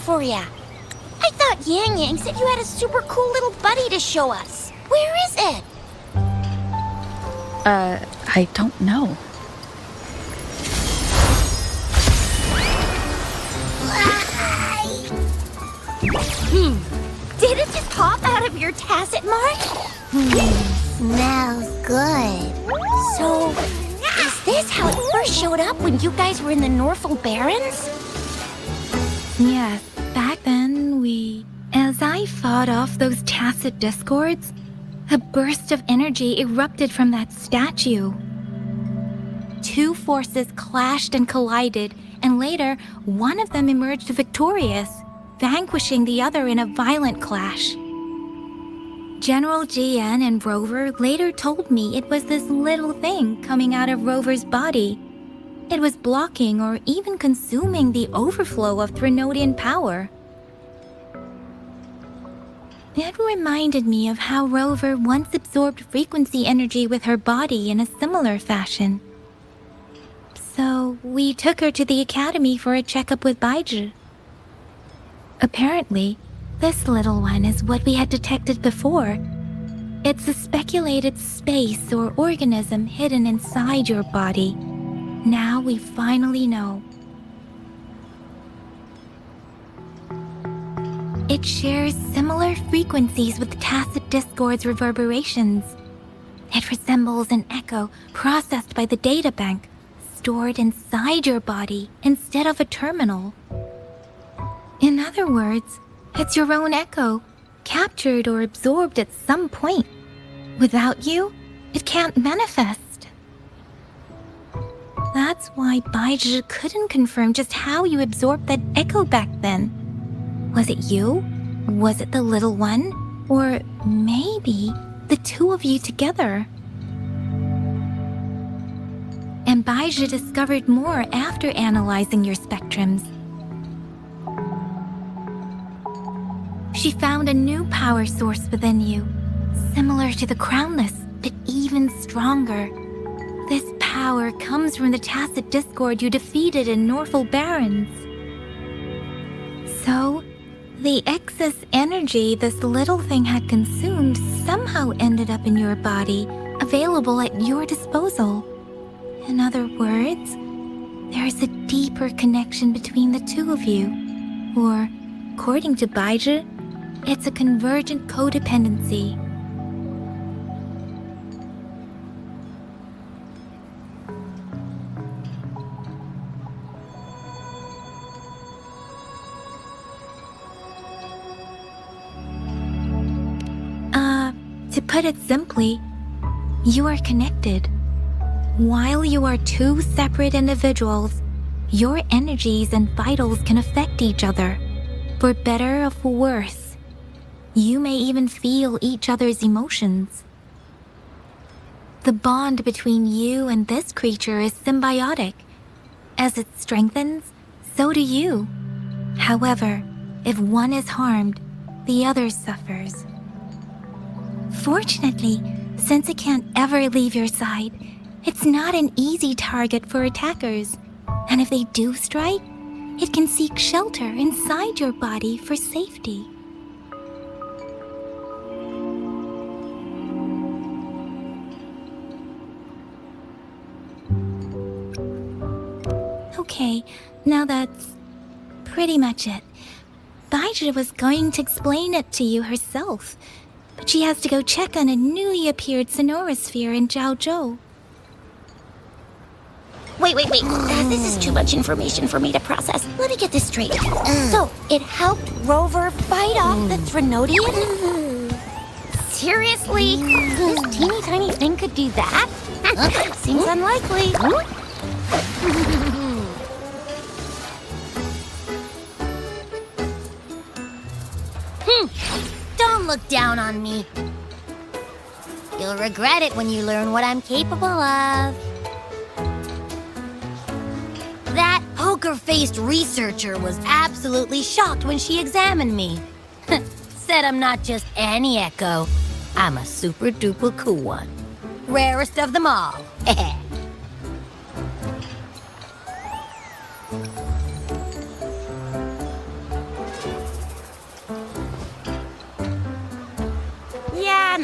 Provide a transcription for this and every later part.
for ya. I thought Yang Yang said you had a super cool little buddy to show us. Where is it? I don't know. Did it just pop out of your tacit mark? Smells good. So, is this how it first showed up when you guys were in the Norfolk Barrens? Yes, back then as I fought off those tacit discords, a burst of energy erupted from that statue. Two forces clashed and collided, and later, one of them emerged victorious, vanquishing the other in a violent clash. General GN and Rover later told me it was this little thing coming out of Rover's body. It was blocking or even consuming the overflow of Threnodian power. It reminded me of how Rover once absorbed frequency energy with her body in a similar fashion. So we took her to the academy for a checkup with Baizhi. Apparently, this little one is what we had detected before. It's a speculated space or organism hidden inside your body. Now we finally know. It shares similar frequencies with tacit discord's reverberations. It resembles an echo processed by the data bank, stored inside your body instead of a terminal. In other words, it's your own echo, captured or absorbed at some point. Without you, it can't manifest. That's why Baizhi couldn't confirm just how you absorbed that echo back then. Was it you? Was it the little one? Or maybe the two of you together? And Baizhi discovered more after analyzing your spectrums. She found a new power source within you, similar to the Crownless, but even stronger. This power comes from the tacit discord you defeated in Norfolk Barrens. So, the excess energy this little thing had consumed somehow ended up in your body, available at your disposal. In other words, there is a deeper connection between the two of you. Or, according to Baizhi, it's a convergent codependency. To put it simply, you are connected. While you are two separate individuals, your energies and vitals can affect each other, for better or for worse. You may even feel each other's emotions. The bond between you and this creature is symbiotic. As it strengthens, so do you. However, if one is harmed, the other suffers. Fortunately, since it can't ever leave your side, it's not an easy target for attackers. And if they do strike, it can seek shelter inside your body for safety. Okay, now that's pretty much it. Baizhi was going to explain it to you herself, but she has to go check on a newly appeared sonorosphere in Jinzhou. Wait. This is too much information for me to process. Let me get this straight. So, it helped Rover fight off the Threnodian? Seriously? This teeny tiny thing could do that? Seems unlikely. Don't look down on me. You'll regret it when you learn what I'm capable of. That poker-faced researcher was absolutely shocked when she examined me. Said I'm not just any echo. I'm a super-duper cool one. Rarest of them all.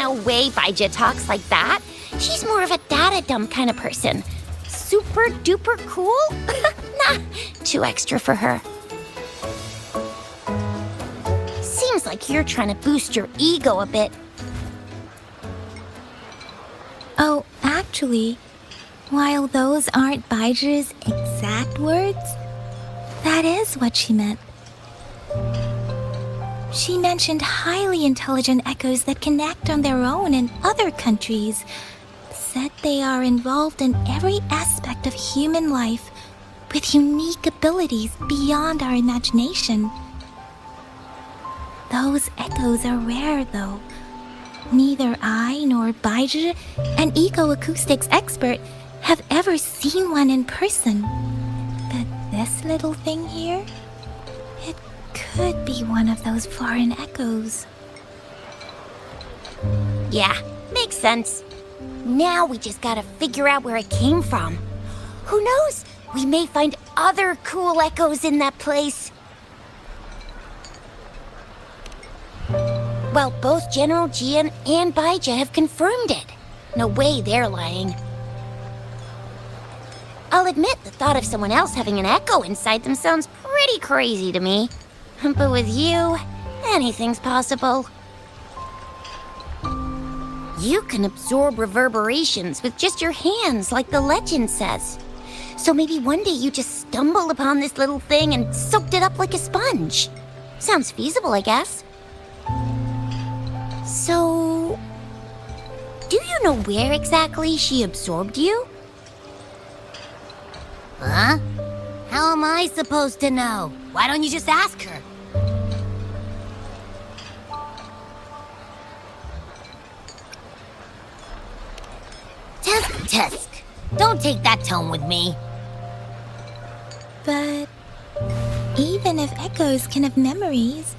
No way Baija talks like that. She's more of a data dump kind of person. Super duper cool? Nah, too extra for her. Seems like you're trying to boost your ego a bit. Oh, actually, while those aren't Baija's exact words, that is what she meant. She mentioned highly intelligent echoes that can act on their own in other countries. Said they are involved in every aspect of human life with unique abilities beyond our imagination. Those echoes are rare, though. Neither I nor Baija, an eco-acoustics expert, have ever seen one in person. But this little thing here, it could be one of those foreign echoes. Yeah, makes sense. Now we just gotta figure out where it came from. Who knows? We may find other cool echoes in that place. Well, both General Jian and Baija have confirmed it. No way they're lying. I'll admit the thought of someone else having an echo inside them sounds pretty crazy to me. But with you, anything's possible. You can absorb reverberations with just your hands, like the legend says. So maybe one day you just stumbled upon this little thing and soaked it up like a sponge. Sounds feasible, I guess. So, do you know where exactly she absorbed you? Huh? How am I supposed to know? Why don't you just ask her? Tisk. Don't take that tone with me. But even if echoes can have memories,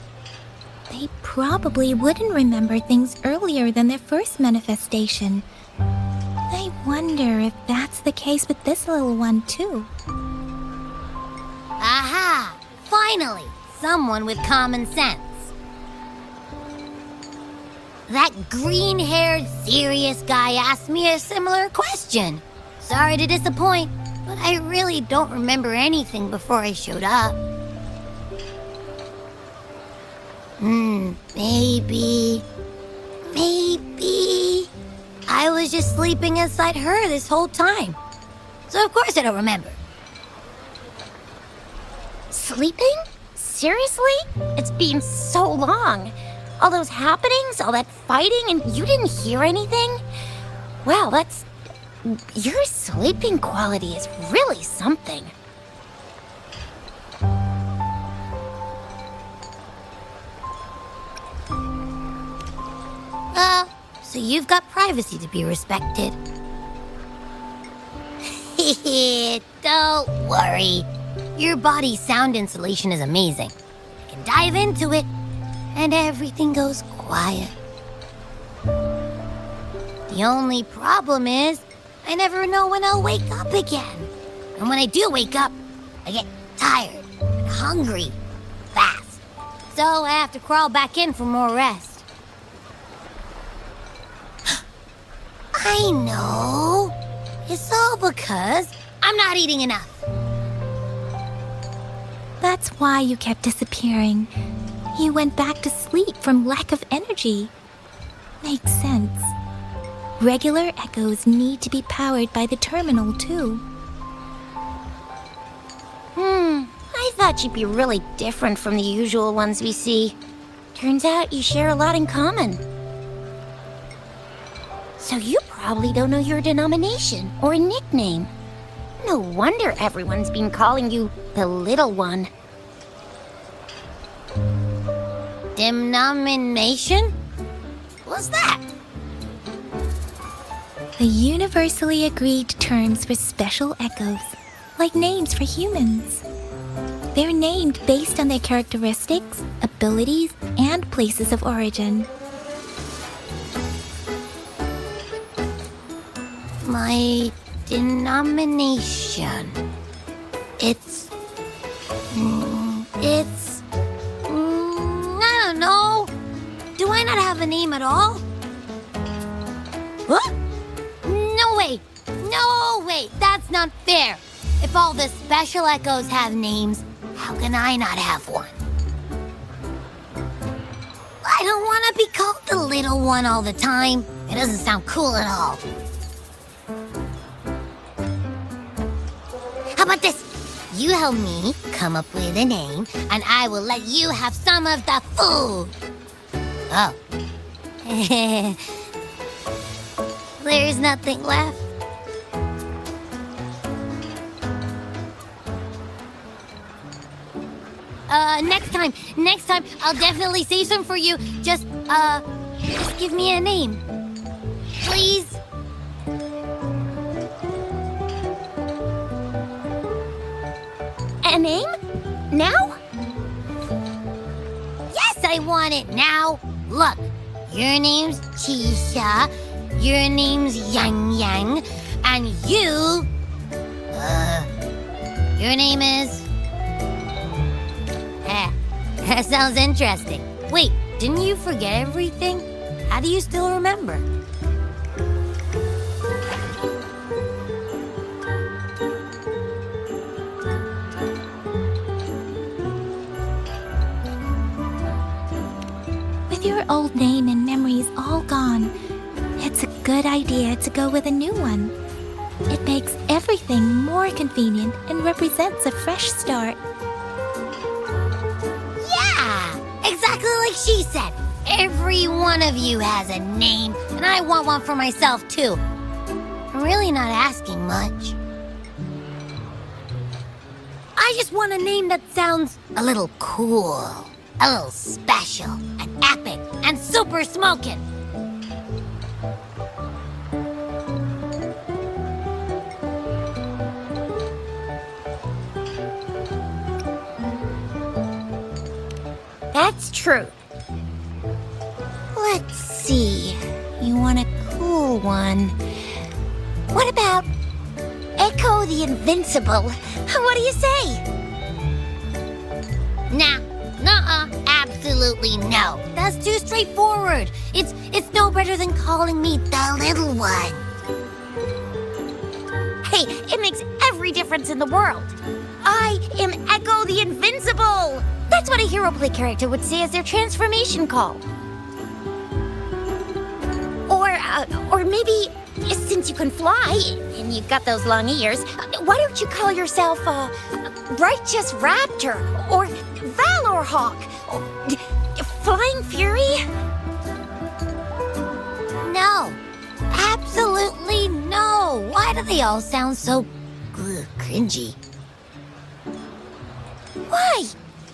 they probably wouldn't remember things earlier than their first manifestation. I wonder if that's the case with this little one, too. Aha! Finally! Someone with common sense. That green-haired, serious guy asked me a similar question. Sorry to disappoint, but I really don't remember anything before I showed up. Maybe I was just sleeping inside her this whole time. So of course I don't remember. Sleeping? Seriously? It's been so long. All those happenings, all that fighting, and you didn't hear anything? Wow, that's... Your sleeping quality is really something. So you've got privacy to be respected. Don't worry. Your body's sound insulation is amazing. I can dive into it, and everything goes quiet. The only problem is, I never know when I'll wake up again. And when I do wake up, I get tired and hungry fast. So I have to crawl back in for more rest. I know. It's all because I'm not eating enough. That's why you kept disappearing. You went back to sleep from lack of energy. Makes sense. Regular echoes need to be powered by the terminal, too. I thought you'd be really different from the usual ones we see. Turns out you share a lot in common. So you probably don't know your denomination or a nickname. No wonder everyone's been calling you the Little One. Denomination? What's that? The universally agreed terms for special echoes, like names for humans. They're named based on their characteristics, abilities, and places of origin. My denomination. It's... I don't know. Do I not have a name at all? Huh? No way! No way! That's not fair! If all the special echoes have names, how can I not have one? I don't want to be called the little one all the time. It doesn't sound cool at all. How about this? You help me come up with a name, and I will let you have some of the food. Oh. There's nothing left. Next time, I'll definitely save some for you. Just give me a name. Please? A name? Now? Yes, I want it now. Look, your name's Chisha, your name's Yang Yang, and your name is... That sounds interesting. Wait, didn't you forget everything? How do you still remember? With your old name and memories all gone, it's a good idea to go with a new one. It makes everything more convenient and represents a fresh start. Exactly like she said. Every one of you has a name, and I want one for myself, too. I'm really not asking much. I just want a name that sounds a little cool, a little special, and epic, and super smoking. That's true. Let's see. You want a cool one. What about Echo the Invincible? What do you say? Nah, absolutely no. That's too straightforward. It's no better than calling me the little one. Hey, it makes every difference in the world. I am Echo the Invincible! That's what a hero play character would say as their transformation call. Or maybe, since you can fly, and you've got those long ears, why don't you call yourself, Righteous Raptor, or Valor Hawk, or Flying Fury? No, absolutely no. Why do they all sound so cringy? Why?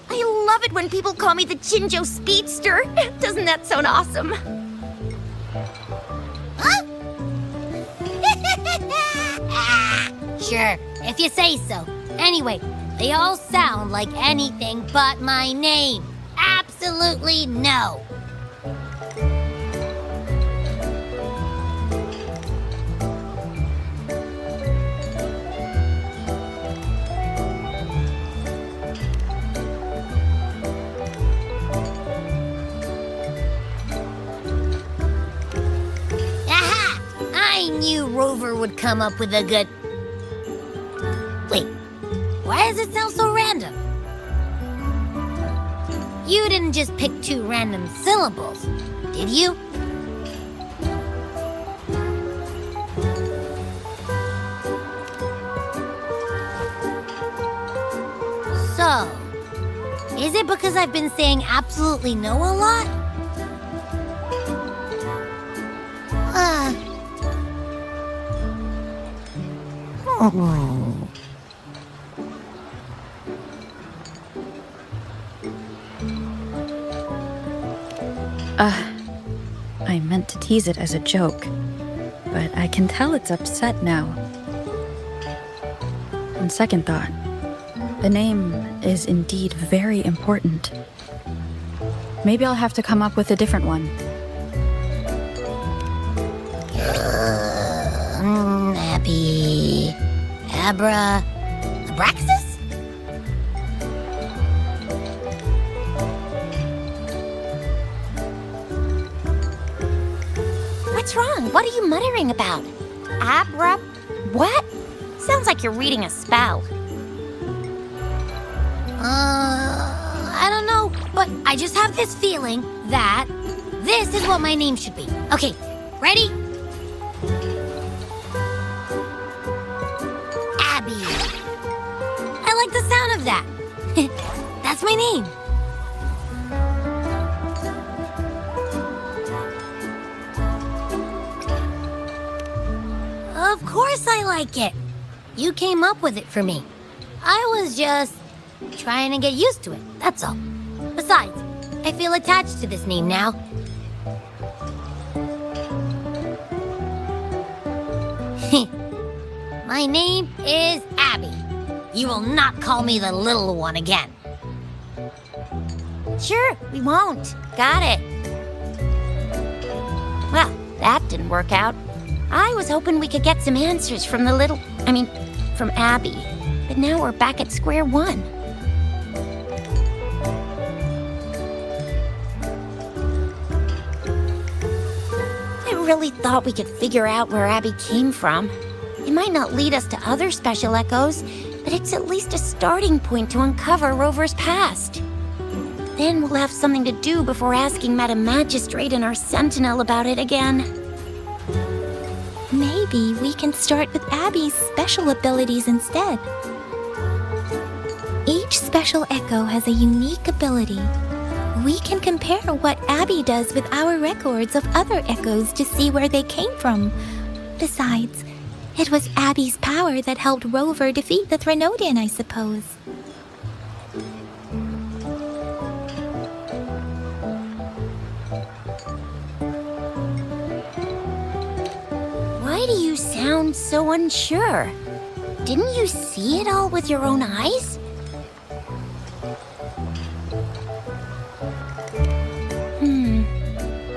I love it when people call me the Jinzhou Speedster. Doesn't that sound awesome? Huh? Sure, if you say so. Anyway, they all sound like anything but my name. Absolutely no. I knew Rover would come up with a good... Wait, why does it sound so random? You didn't just pick two random syllables, did you? So, is it because I've been saying absolutely no a lot? I meant to tease it as a joke, but I can tell it's upset now. On second thought, the name is indeed very important. Maybe I'll have to come up with a different one. Happy... Abraxas? What's What's wrong? What are you muttering about? Abra... What? Sounds like you're reading a spell. I don't know, but I just have this feeling that this is what my name should be. Okay, ready? Abby. I like the sound of that. That's my name. Of course I like it. You came up with it for me. I was just trying to get used to it, that's all. Besides, I feel attached to this name now. My name is Abby. You will not call me the little one again. Sure, we won't. Got it. Well, that didn't work out. I was hoping we could get some answers from from Abby. But now we're back at square one. I really thought we could figure out where Abby came from. It might not lead us to other special echoes, but it's at least a starting point to uncover Rover's past. Then we'll have something to do before asking Madam Magistrate and our Sentinel about it again. Maybe we can start with Abby's special abilities instead. Each special echo has a unique ability. We can compare what Abby does with our records of other echoes to see where they came from. Besides, it was Abby's power that helped Rover defeat the Threnodian, I suppose. Why do you sound so unsure? Didn't you see it all with your own eyes?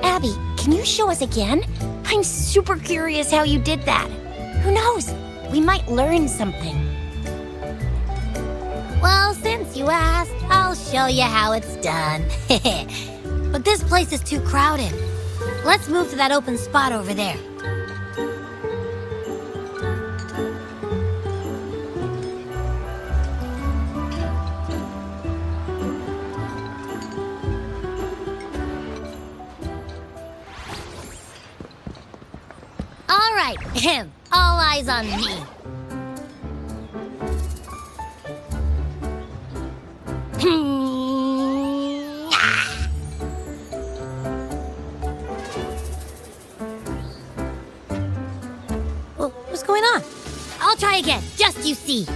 Abby, can you show us again? I'm super curious how you did that. Who knows? We might learn something. Well, since you asked, I'll show you how it's done. But this place is too crowded. Let's move to that open spot over there. All right, all eyes on me. What's going on? I'll try again, just you see.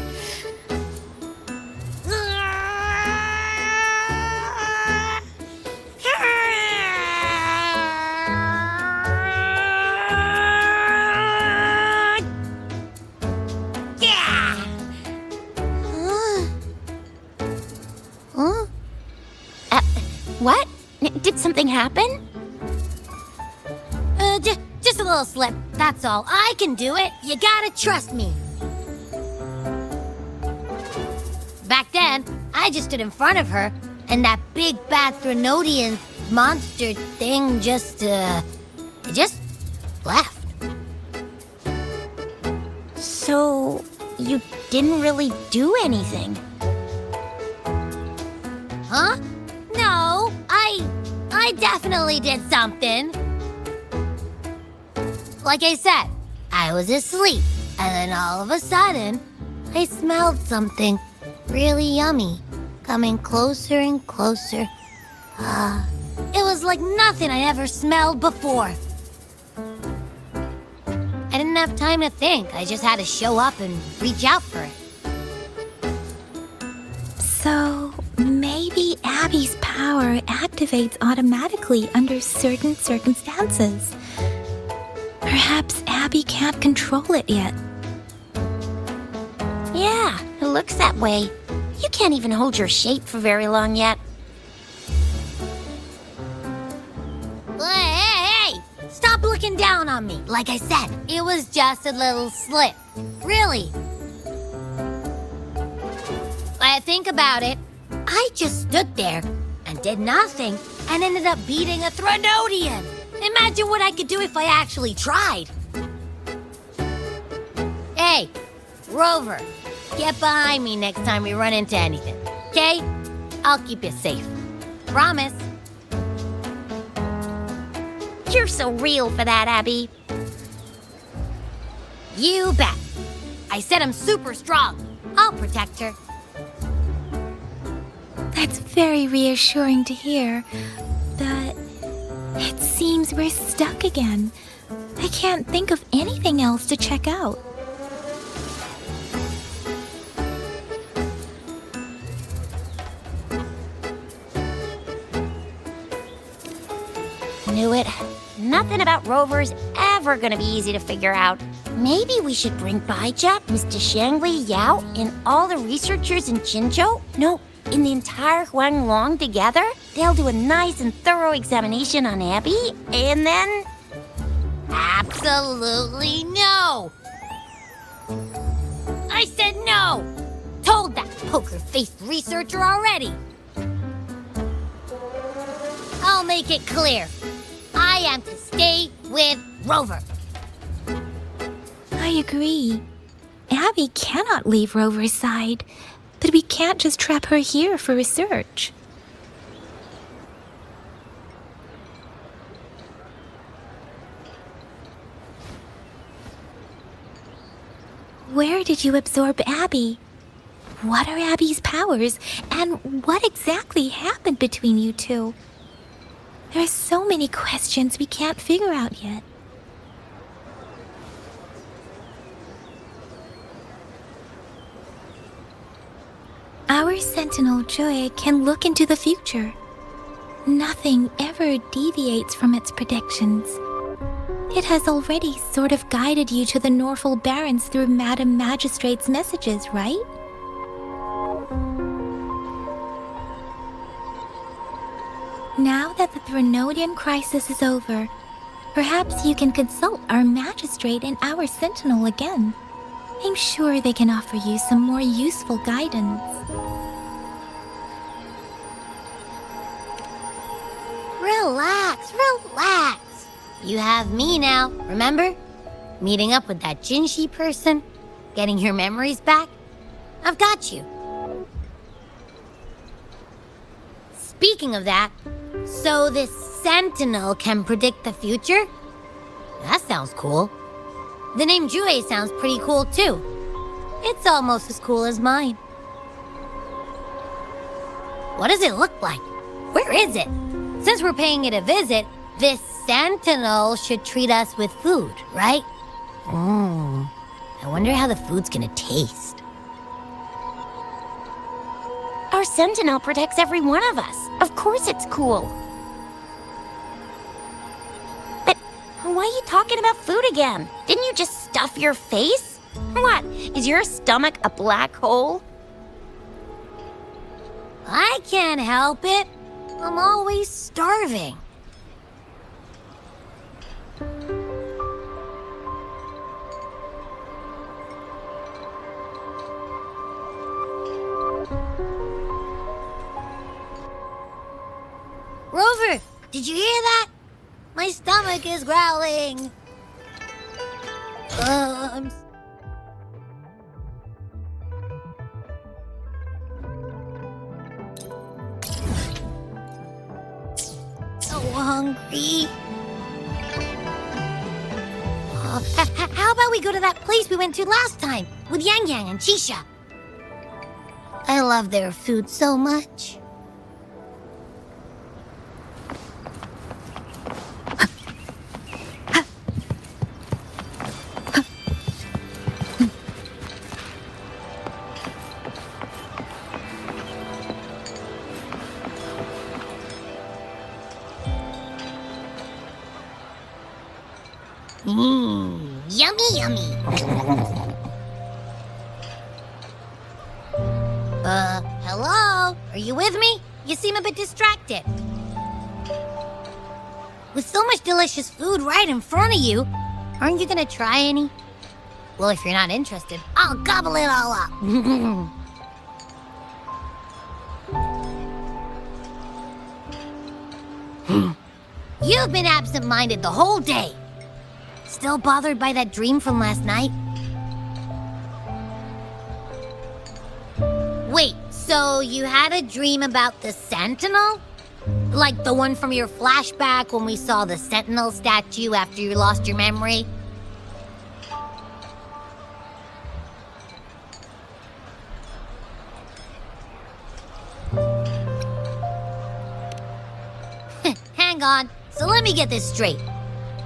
What? Did something happen? Just a little slip, that's all. I can do it. You gotta trust me. Back then, I just stood in front of her, and that big bad Threnodian monster thing just left. So, you didn't really do anything? Huh? No, I definitely did something. Like I said, I was asleep, and then all of a sudden, I smelled something really yummy, coming closer and closer. It was like nothing I ever smelled before. I didn't have time to think. I just had to show up and reach out for it. So, maybe Abby's power activates automatically under certain circumstances. Perhaps Abby can't control it yet. Yeah, it looks that way. You can't even hold your shape for very long yet. Hey! Stop looking down on me. Like I said, it was just a little slip. Really. I think about it. I just stood there and did nothing and ended up beating a Threnodian. Imagine what I could do if I actually tried. Hey, Rover, get behind me next time we run into anything, okay? I'll keep you safe. Promise. You're so real for that, Abby. You bet. I said I'm super strong. I'll protect her. That's very reassuring to hear. But it seems we're stuck again. I can't think of anything else to check out. Knew it. Nothing about Rover's ever gonna be easy to figure out. Maybe we should bring Baija, Mr. Shangli, Yao, and all the researchers in Jinzhou? No, in the entire Huanglong together? They'll do a nice and thorough examination on Abby, and then... Absolutely no! I said no! Told that poker-faced researcher already! I'll make it clear. I am to stay with Rover. I agree. Abby cannot leave Rover's side, but we can't just trap her here for research. Where did you absorb Abby? What are Abby's powers, and what exactly happened between you two? There are so many questions we can't figure out yet. Our Sentinel Joy can look into the future. Nothing ever deviates from its predictions. It has already sort of guided you to the Norfolk Barrens through Madam Magistrate's messages, right? Now that the Threnodian crisis is over, perhaps you can consult our Magistrate and our Sentinel again. I'm sure they can offer you some more useful guidance. Relax, relax. You have me now, remember? Meeting up with that Jinzhou person, getting your memories back. I've got you. Speaking of that, so this Sentinel can predict the future? That sounds cool. The name Jue sounds pretty cool too. It's almost as cool as mine. What does it look like? Where is it? Since we're paying it a visit, this Sentinel should treat us with food, right? I wonder how the food's gonna taste. Our Sentinel protects every one of us. Of course it's cool. But why are you talking about food again? Didn't you just stuff your face? What, is your stomach a black hole? I can't help it. I'm always starving. Rover, did you hear that? My stomach is growling. I'm so hungry. How about we go to that place we went to last time with Yang Yang and Chisha? I love their food so much. Yummy, yummy. Hello? Are you with me? You seem a bit distracted. With so much delicious food right in front of you, aren't you gonna try any? Well, if you're not interested, I'll gobble it all up. You've been absent-minded the whole day. Still bothered by that dream from last night? Wait, so you had a dream about the Sentinel? Like the one from your flashback when we saw the Sentinel statue after you lost your memory? Hang on, so let me get this straight.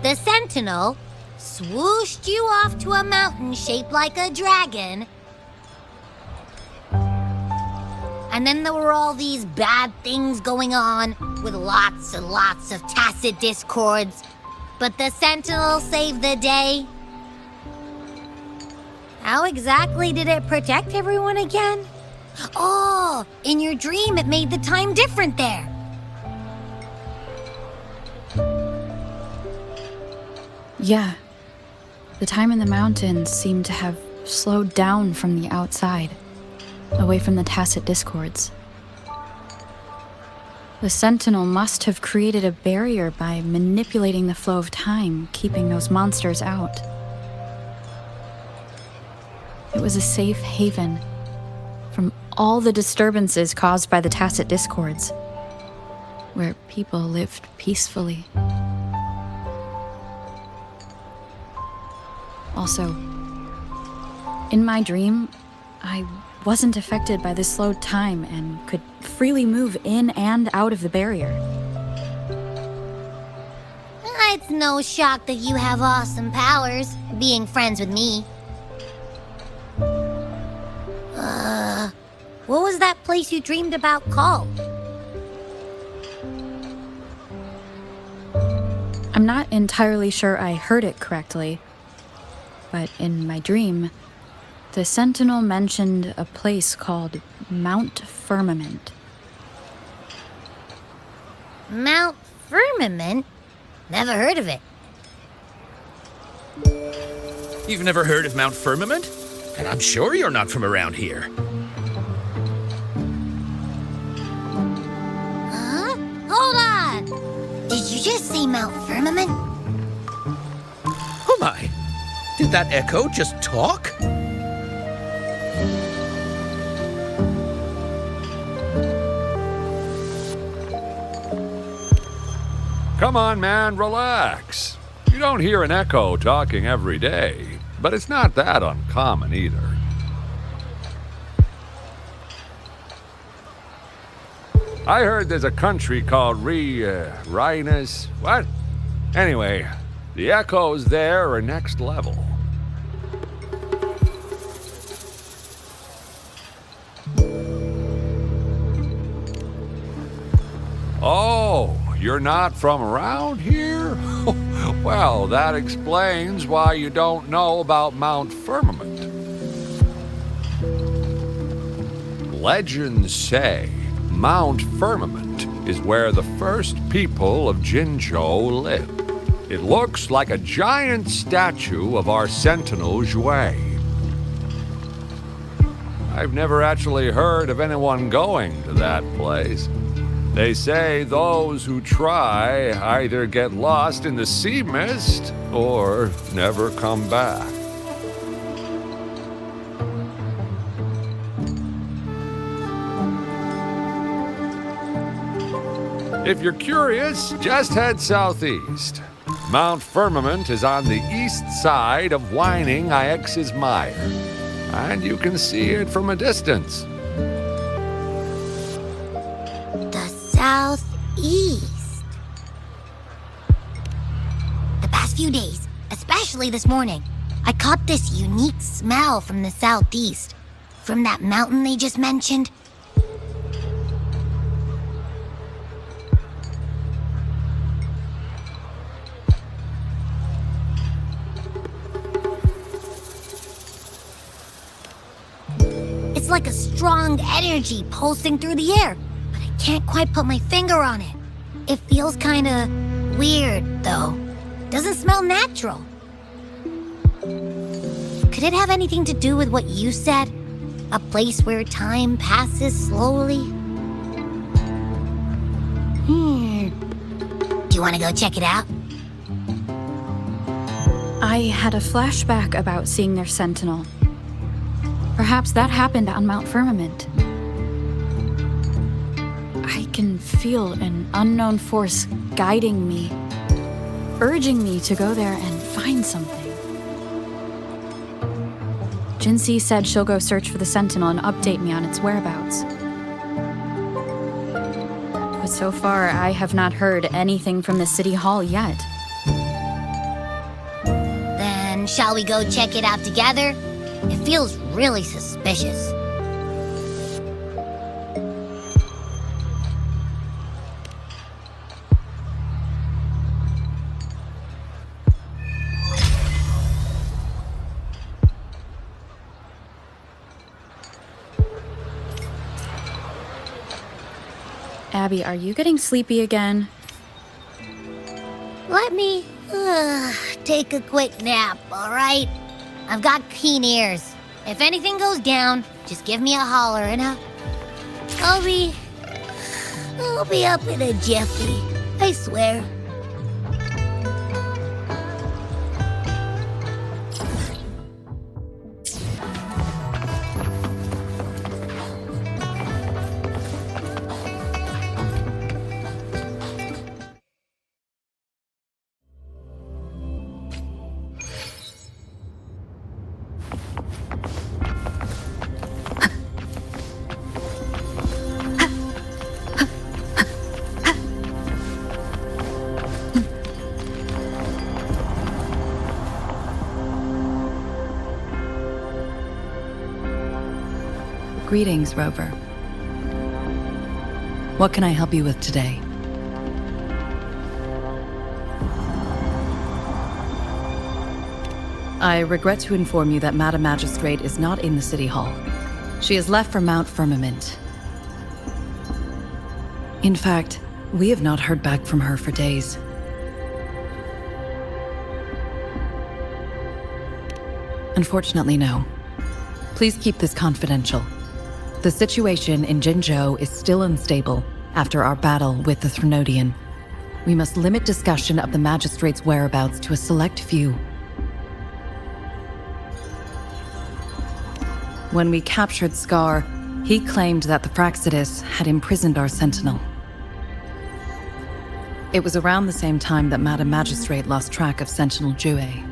The Sentinel swooshed you off to a mountain shaped like a dragon. And then there were all these bad things going on with lots and lots of tacit discords. But the Sentinel saved the day. How exactly did it protect everyone again? Oh, in your dream it made the time different there. Yeah. The time in the mountains seemed to have slowed down from the outside, away from the tacit discords. The Sentinel must have created a barrier by manipulating the flow of time, keeping those monsters out. It was a safe haven from all the disturbances caused by the tacit discords, where people lived peacefully. Also, in my dream, I wasn't affected by the slowed time and could freely move in and out of the barrier. It's no shock that you have awesome powers, being friends with me. What was that place you dreamed about called? I'm not entirely sure I heard it correctly, but in my dream, the Sentinel mentioned a place called Mount Firmament. Mount Firmament? Never heard of it. You've never heard of Mount Firmament? And I'm sure you're not from around here. Huh? Hold on! Did you just say Mount Firmament? Oh my! Did that echo just talk? Come on, man, relax. You don't hear an echo talking every day, but it's not that uncommon either. I heard there's a country called Rhinus. What? Anyway, the echoes there are next level. Oh, you're not from around here? Well, that explains why you don't know about Mount Firmament. Legends say Mount Firmament is where the first people of Jinzhou lived. It looks like a giant statue of our Sentinel Zhui. I've never actually heard of anyone going to that place. They say those who try either get lost in the sea mist or never come back. If you're curious, just head southeast. Mount Firmament is on the east side of Whining Ix's Mire, and you can see it from a distance. Southeast. The past few days, especially this morning, I caught this unique smell from the southeast. From that mountain they just mentioned. It's like a strong energy pulsing through the air. Can't quite put my finger on it. It feels kinda weird, though. Doesn't smell natural. Could it have anything to do with what you said? A place where time passes slowly? Do You want to go check it out? I had a flashback about seeing their sentinel. Perhaps that happened on Mount Firmament. I can feel an unknown force guiding me, urging me to go there and find something. Jinzhou said she'll go search for the sentinel and update me on its whereabouts. But so far, I have not heard anything from the city hall yet. Then shall we go check it out together? It feels really suspicious. Abby, are you getting sleepy again? Let me take a quick nap, all right? I've got keen ears. If anything goes down, just give me a holler and I'll be up in a jiffy. I swear. Greetings, Rover. What can I help you with today? I regret to inform you that Madam Magistrate is not in the City Hall. She has left for Mount Firmament. In fact, we have not heard back from her for days. Unfortunately, no. Please keep this confidential. The situation in Jinzhou is still unstable after our battle with the Threnodian. We must limit discussion of the Magistrate's whereabouts to a select few. When we captured Scar, he claimed that the Praxidus had imprisoned our Sentinel. It was around the same time that Madam Magistrate lost track of Sentinel Jue.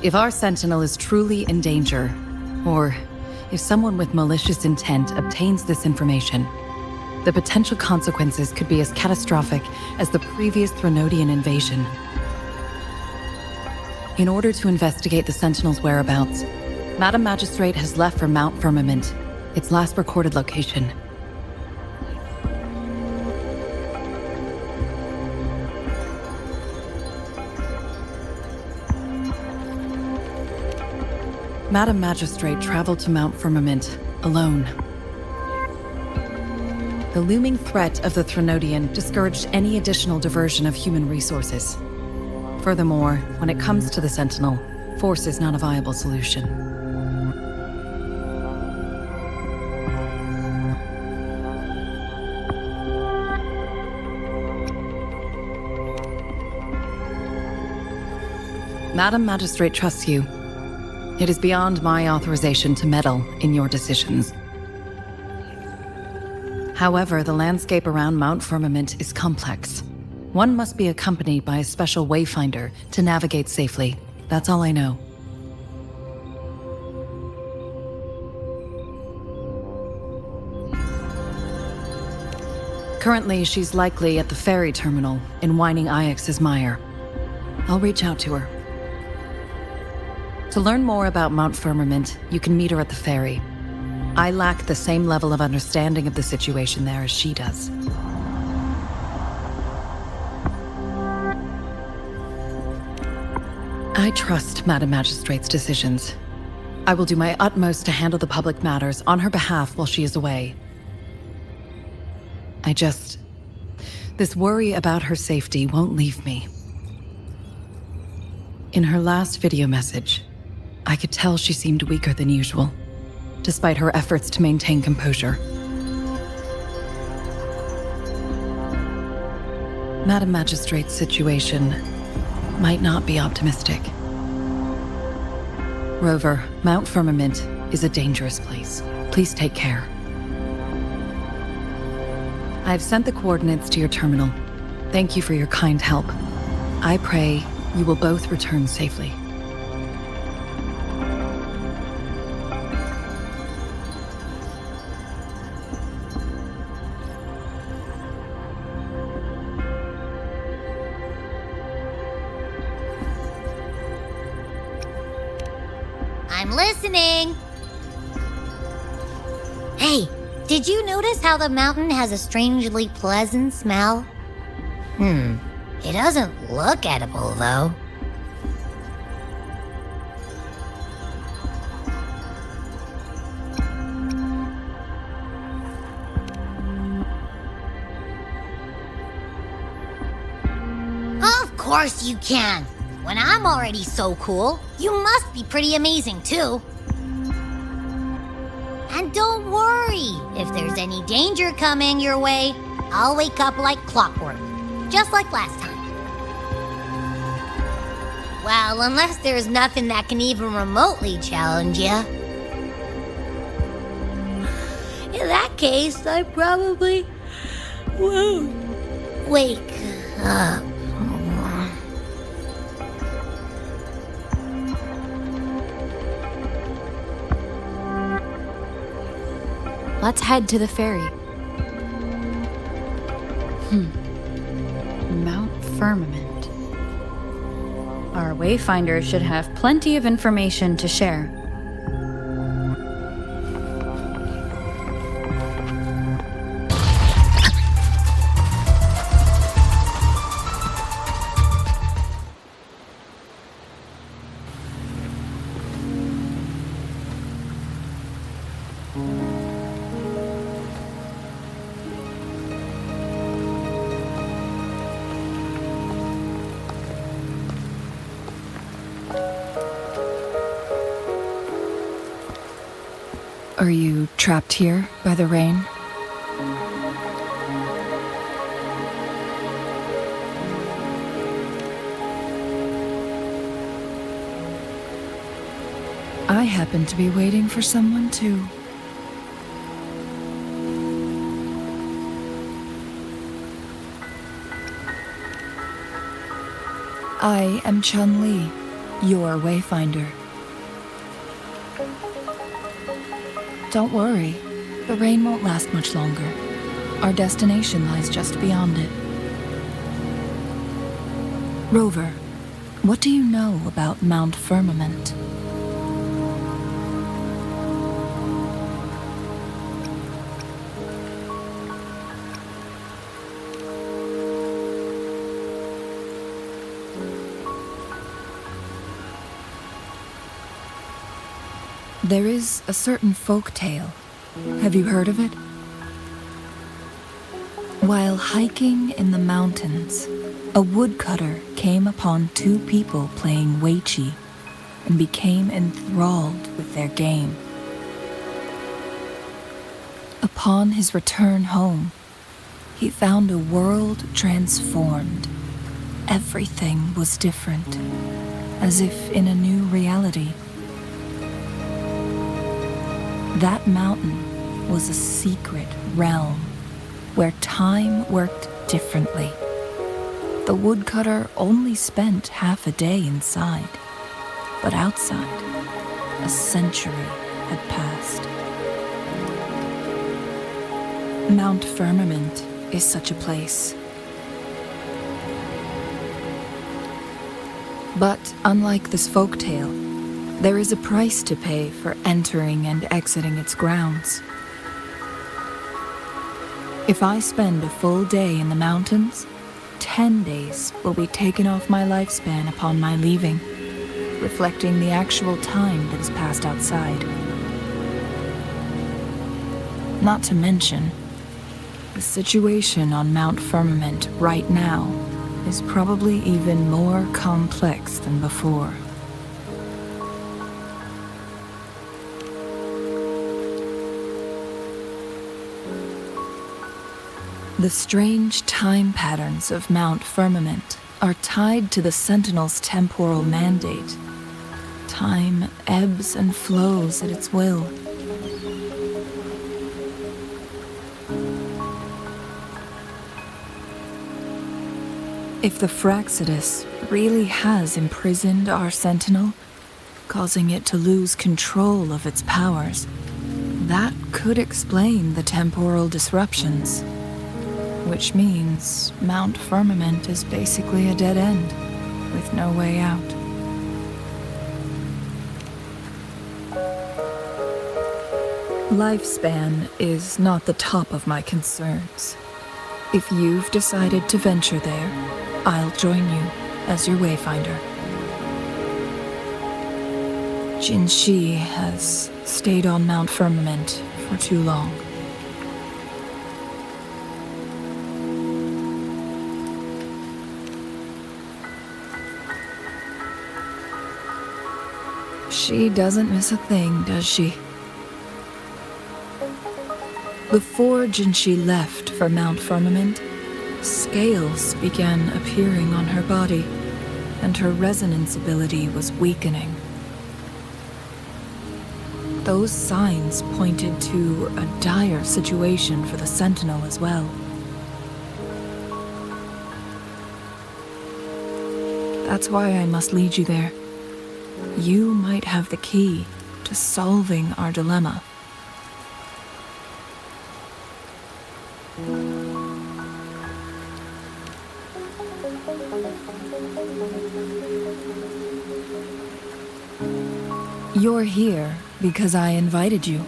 If our Sentinel is truly in danger, or if someone with malicious intent obtains this information, the potential consequences could be as catastrophic as the previous Threnodian invasion. In order to investigate the Sentinel's whereabouts, Madam Magistrate has left for Mount Firmament, its last recorded location. Madam Magistrate traveled to Mount Firmament alone. The looming threat of the Threnodian discouraged any additional diversion of human resources. Furthermore, when it comes to the Sentinel, force is not a viable solution. Madam Magistrate trusts you. It is beyond my authorization to meddle in your decisions. However, the landscape around Mount Firmament is complex. One must be accompanied by a special wayfinder to navigate safely. That's all I know. Currently, she's likely at the ferry terminal in Whining Ix's Mire. I'll reach out to her. To learn more about Mount Firmament, you can meet her at the ferry. I lack the same level of understanding of the situation there as she does. I trust Madam Magistrate's decisions. I will do my utmost to handle the public matters on her behalf while she is away. This worry about her safety won't leave me. In her last video message, I could tell she seemed weaker than usual, despite her efforts to maintain composure. Madam Magistrate's situation might not be optimistic. Rover, Mount Firmament is a dangerous place. Please take care. I've sent the coordinates to your terminal. Thank you for your kind help. I pray you will both return safely. I'm listening. Hey, did you notice how the mountain has a strangely pleasant smell? It doesn't look edible, though. Of course you can. When I'm already so cool, you must be pretty amazing, too. And don't worry, if there's any danger coming your way, I'll wake up like clockwork, just like last time. Well, unless there's nothing that can even remotely challenge you. In that case, I probably won't wake up. Let's head to the ferry. Mount Firmament. Our wayfinder should have plenty of information to share. Are you trapped here by the rain? I happen to be waiting for someone too. I am Chun-Li, your wayfinder. Don't worry, the rain won't last much longer. Our destination lies just beyond it. Rover, what do you know about Mount Firmament? There is a certain folk tale. Have you heard of it? While hiking in the mountains, a woodcutter came upon two people playing weiqi and became enthralled with their game. Upon his return home, he found a world transformed. Everything was different, as if in a new reality. That mountain was a secret realm where time worked differently. The woodcutter only spent half a day inside, but outside, a century had passed. Mount Firmament is such a place. But unlike this folktale, there is a price to pay for entering and exiting its grounds. If I spend a full day in the mountains, 10 days will be taken off my lifespan upon my leaving, reflecting the actual time that has passed outside. Not to mention, the situation on Mount Firmament right now is probably even more complex than before. The strange time patterns of Mount Firmament are tied to the Sentinel's temporal mandate. Time ebbs and flows at its will. If the Fraxidus really has imprisoned our Sentinel, causing it to lose control of its powers, that could explain the temporal disruptions. Which means Mount Firmament is basically a dead end, with no way out. Lifespan is not the top of my concerns. If you've decided to venture there, I'll join you as your wayfinder. Jinzhou has stayed on Mount Firmament for too long. She doesn't miss a thing, does she? Before Jinzhou left for Mount Firmament, scales began appearing on her body, and her resonance ability was weakening. Those signs pointed to a dire situation for the Sentinel as well. That's why I must lead you there. You might have the key to solving our dilemma. You're here because I invited you.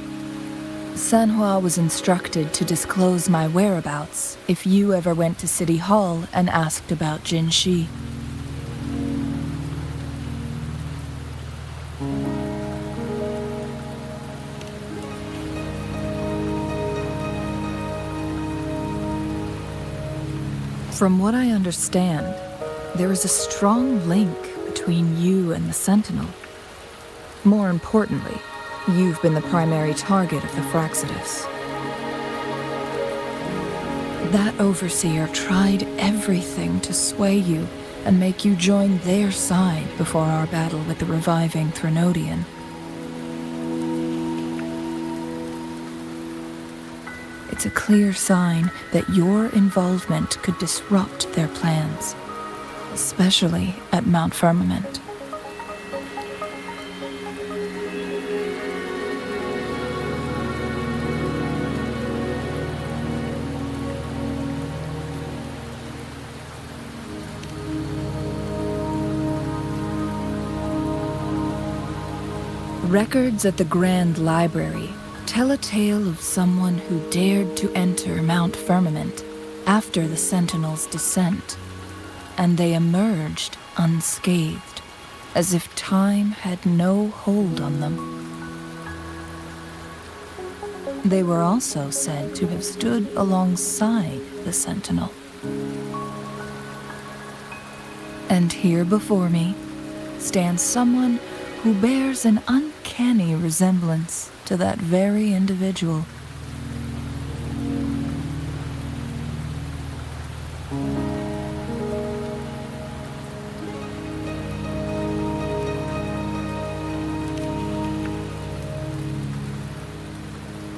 Sanhua was instructed to disclose my whereabouts if you ever went to City Hall and asked about Jinzhou. From what I understand, there is a strong link between you and the Sentinel. More importantly, you've been the primary target of the Fraxidus. That overseer tried everything to sway you and make you join their side before our battle with the reviving Threnodian. It's a clear sign that your involvement could disrupt their plans, especially at Mount Firmament. Records at the Grand Library tell a tale of someone who dared to enter Mount Firmament after the Sentinel's descent, and they emerged unscathed, as if time had no hold on them. They were also said to have stood alongside the Sentinel. And here before me stands someone who bears an uncanny resemblance to that very individual.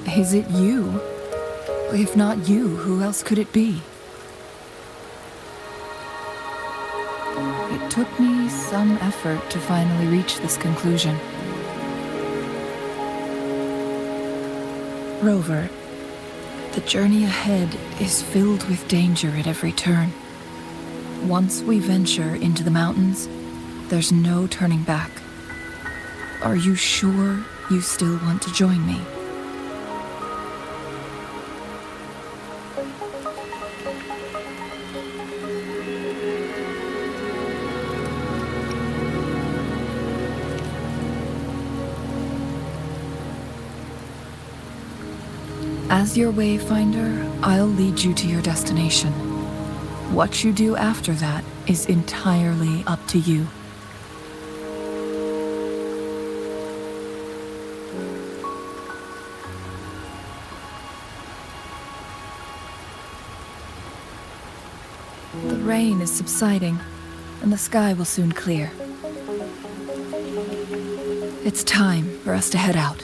Is it you? If not you, who else could it be? It took me some effort to finally reach this conclusion. Rover, the journey ahead is filled with danger at every turn. Once we venture into the mountains, there's no turning back. Are you sure you still want to join me? As your wayfinder, I'll lead you to your destination. What you do after that is entirely up to you. The rain is subsiding, and the sky will soon clear. It's time for us to head out.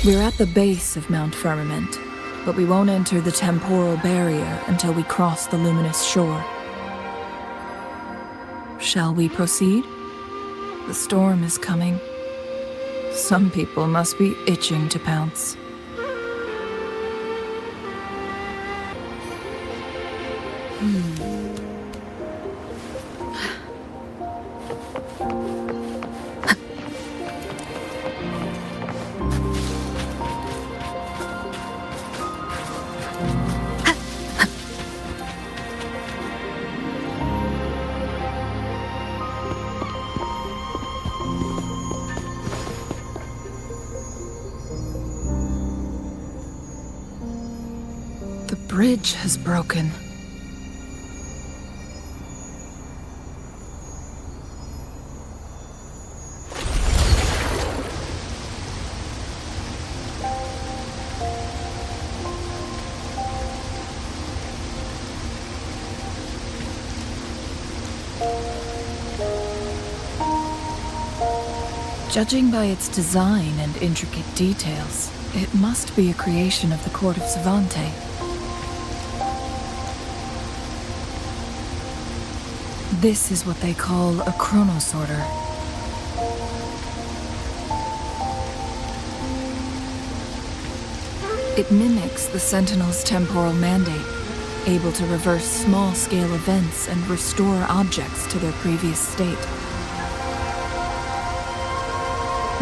We're at the base of Mount Firmament, but we won't enter the temporal barrier until we cross the luminous shore. Shall we proceed? The storm is coming. Some people must be itching to pounce. The bridge has broken. Judging by its design and intricate details, it must be a creation of the court of Savante. This is what they call a chronosorter. It mimics the Sentinel's temporal mandate, able to reverse small-scale events and restore objects to their previous state.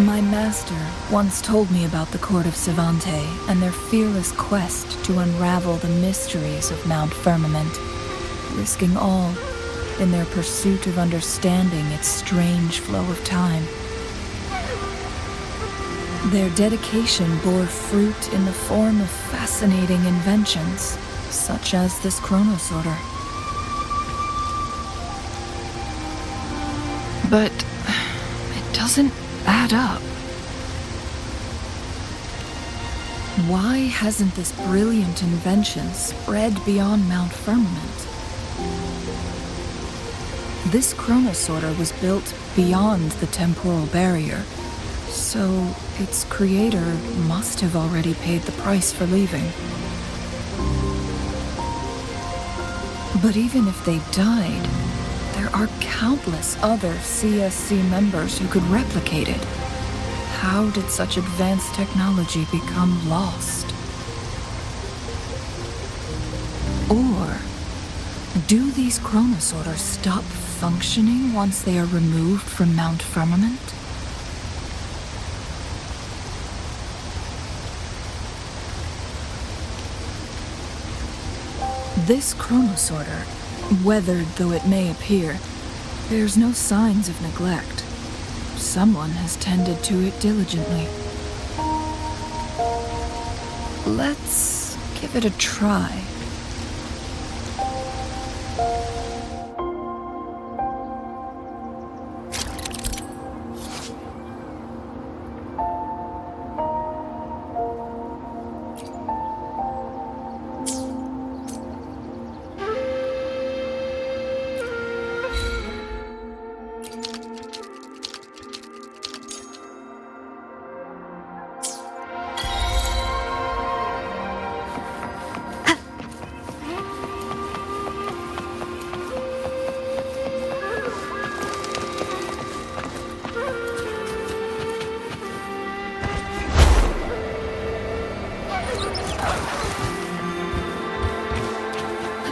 My master once told me about the Court of Savante and their fearless quest to unravel the mysteries of Mount Firmament, risking all in their pursuit of understanding its strange flow of time. Their dedication bore fruit in the form of fascinating inventions, such as this chronosorter. But it doesn't add up. Why hasn't this brilliant invention spread beyond Mount Firmament? This chronosorter was built beyond the temporal barrier, so its creator must have already paid the price for leaving. But even if they died, there are countless other CSC members who could replicate it. How did such advanced technology become lost? Or do these chronosorters stop functioning once they are removed from Mount Firmament? This chronosorter, weathered though it may appear, bears no signs of neglect. Someone has tended to it diligently. Let's give it a try.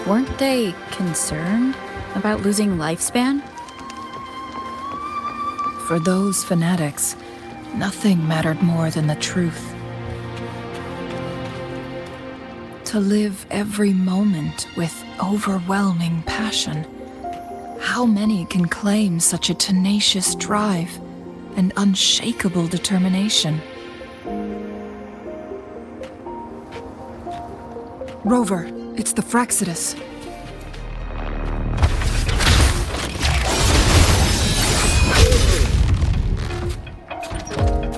Weren't they concerned about losing lifespan? For those fanatics, nothing mattered more than the truth. To live every moment with overwhelming passion. How many can claim such a tenacious drive and unshakable determination? Rover, it's the Fraxidus.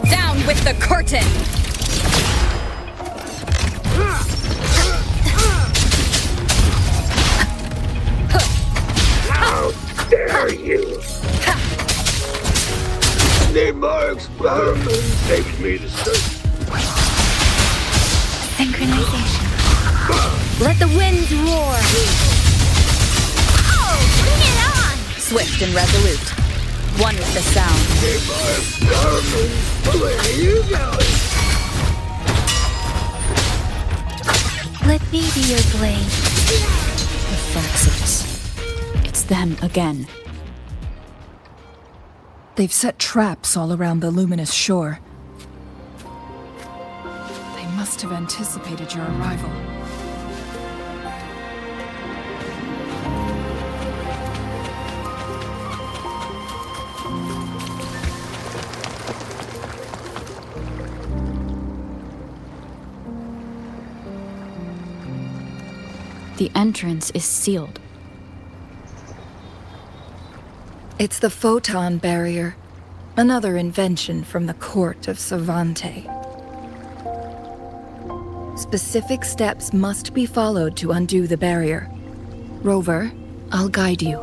Down with the curtain! How dare you! Need more experiments. Take me to sleep. Synchronization. Let the winds roar! Oh, bring it on! Swift and resolute. One with the sound. Need more experiments. Where are you going? Let me be your blade. The Fraxidus. It's them again. They've set traps all around the luminous shore. They must have anticipated your arrival. The entrance is sealed. It's the photon barrier, another invention from the court of Savante. Specific steps must be followed to undo the barrier. Rover, I'll guide you.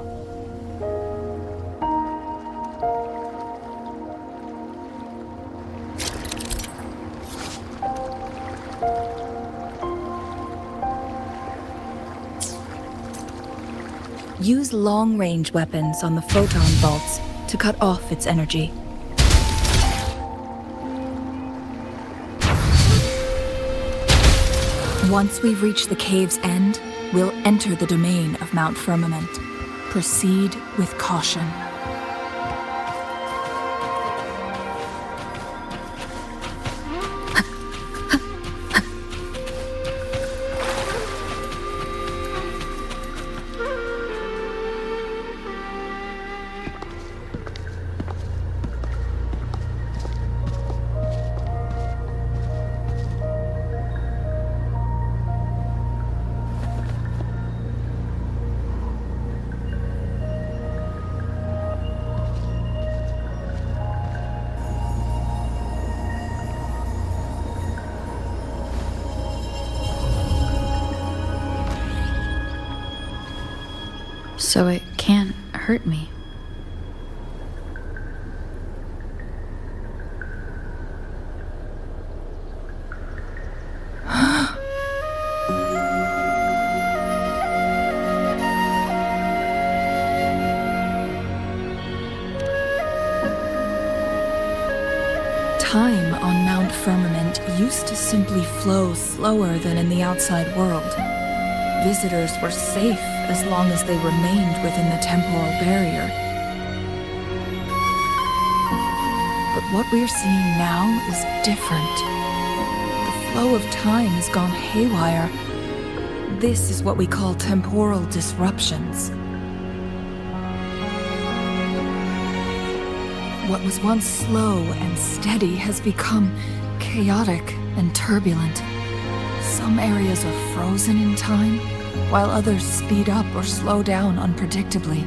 Use long-range weapons on the photon vaults to cut off its energy. Once we've reached the cave's end, we'll enter the domain of Mount Firmament. Proceed with caution. So it can't hurt me. Time on Mount Firmament used to simply flow slower than in the outside world. Visitors were safe as long as they remained within the temporal barrier. But what we're seeing now is different. The flow of time has gone haywire. This is what we call temporal disruptions. What was once slow and steady has become chaotic and turbulent. Some areas are frozen in time, while others speed up or slow down unpredictably.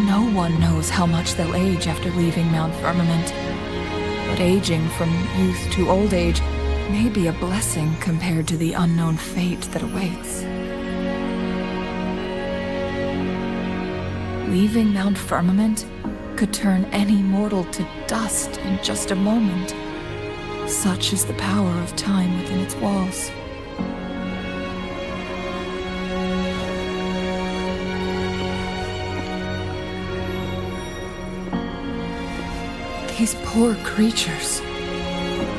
No one knows how much they'll age after leaving Mount Firmament, but aging from youth to old age may be a blessing compared to the unknown fate that awaits. Leaving Mount Firmament could turn any mortal to dust in just a moment. Such is the power of time within its walls. These poor creatures,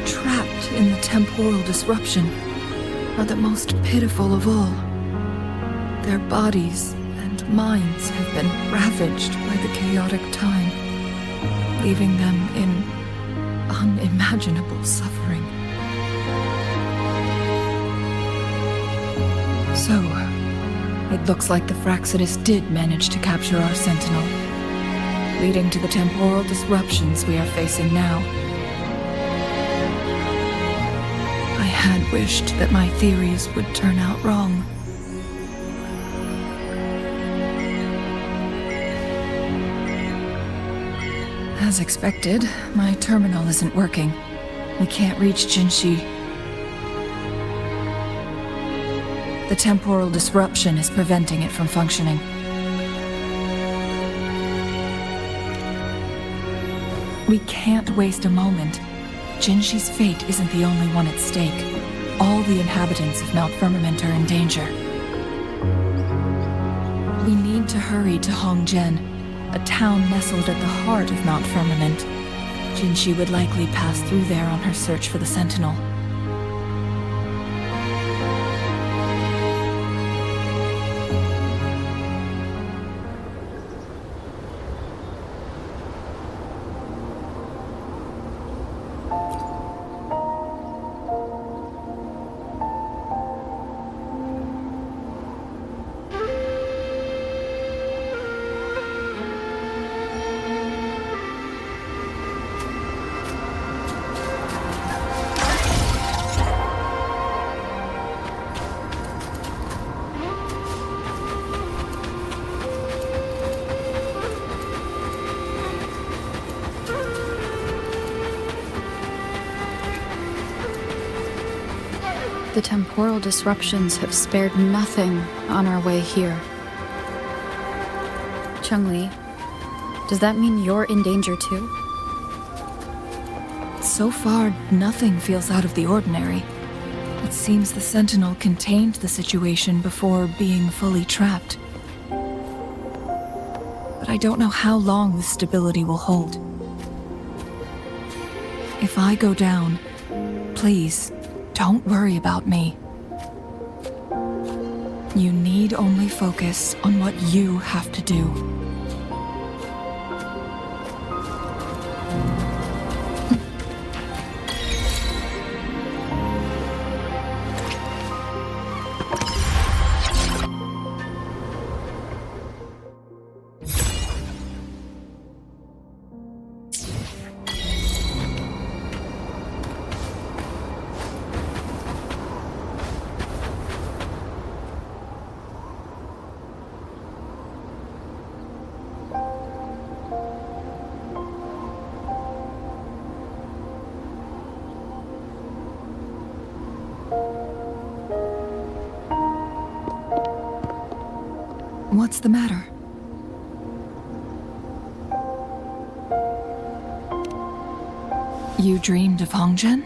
trapped in the temporal disruption, are the most pitiful of all. Their bodies and minds have been ravaged by the chaotic time, leaving them in unimaginable suffering. So, it looks like the Fraxidus did manage to capture our Sentinel, leading to the temporal disruptions we are facing now. I had wished that my theories would turn out wrong. As expected, my terminal isn't working. We can't reach Jinzhou. The temporal disruption is preventing it from functioning. We can't waste a moment. Jinzhi's fate isn't the only one at stake. All the inhabitants of Mount Firmament are in danger. We need to hurry to Hongzhen, a town nestled at the heart of Mount Firmament. Jinzhi would likely pass through there on her search for the Sentinel. The temporal disruptions have spared nothing on our way here. Cheng-Li, does that mean you're in danger too? So far, nothing feels out of the ordinary. It seems the Sentinel contained the situation before being fully trapped. But I don't know how long this stability will hold. If I go down, please, don't worry about me. You need only focus on what you have to do. What's the matter? You dreamed of Hongzhen?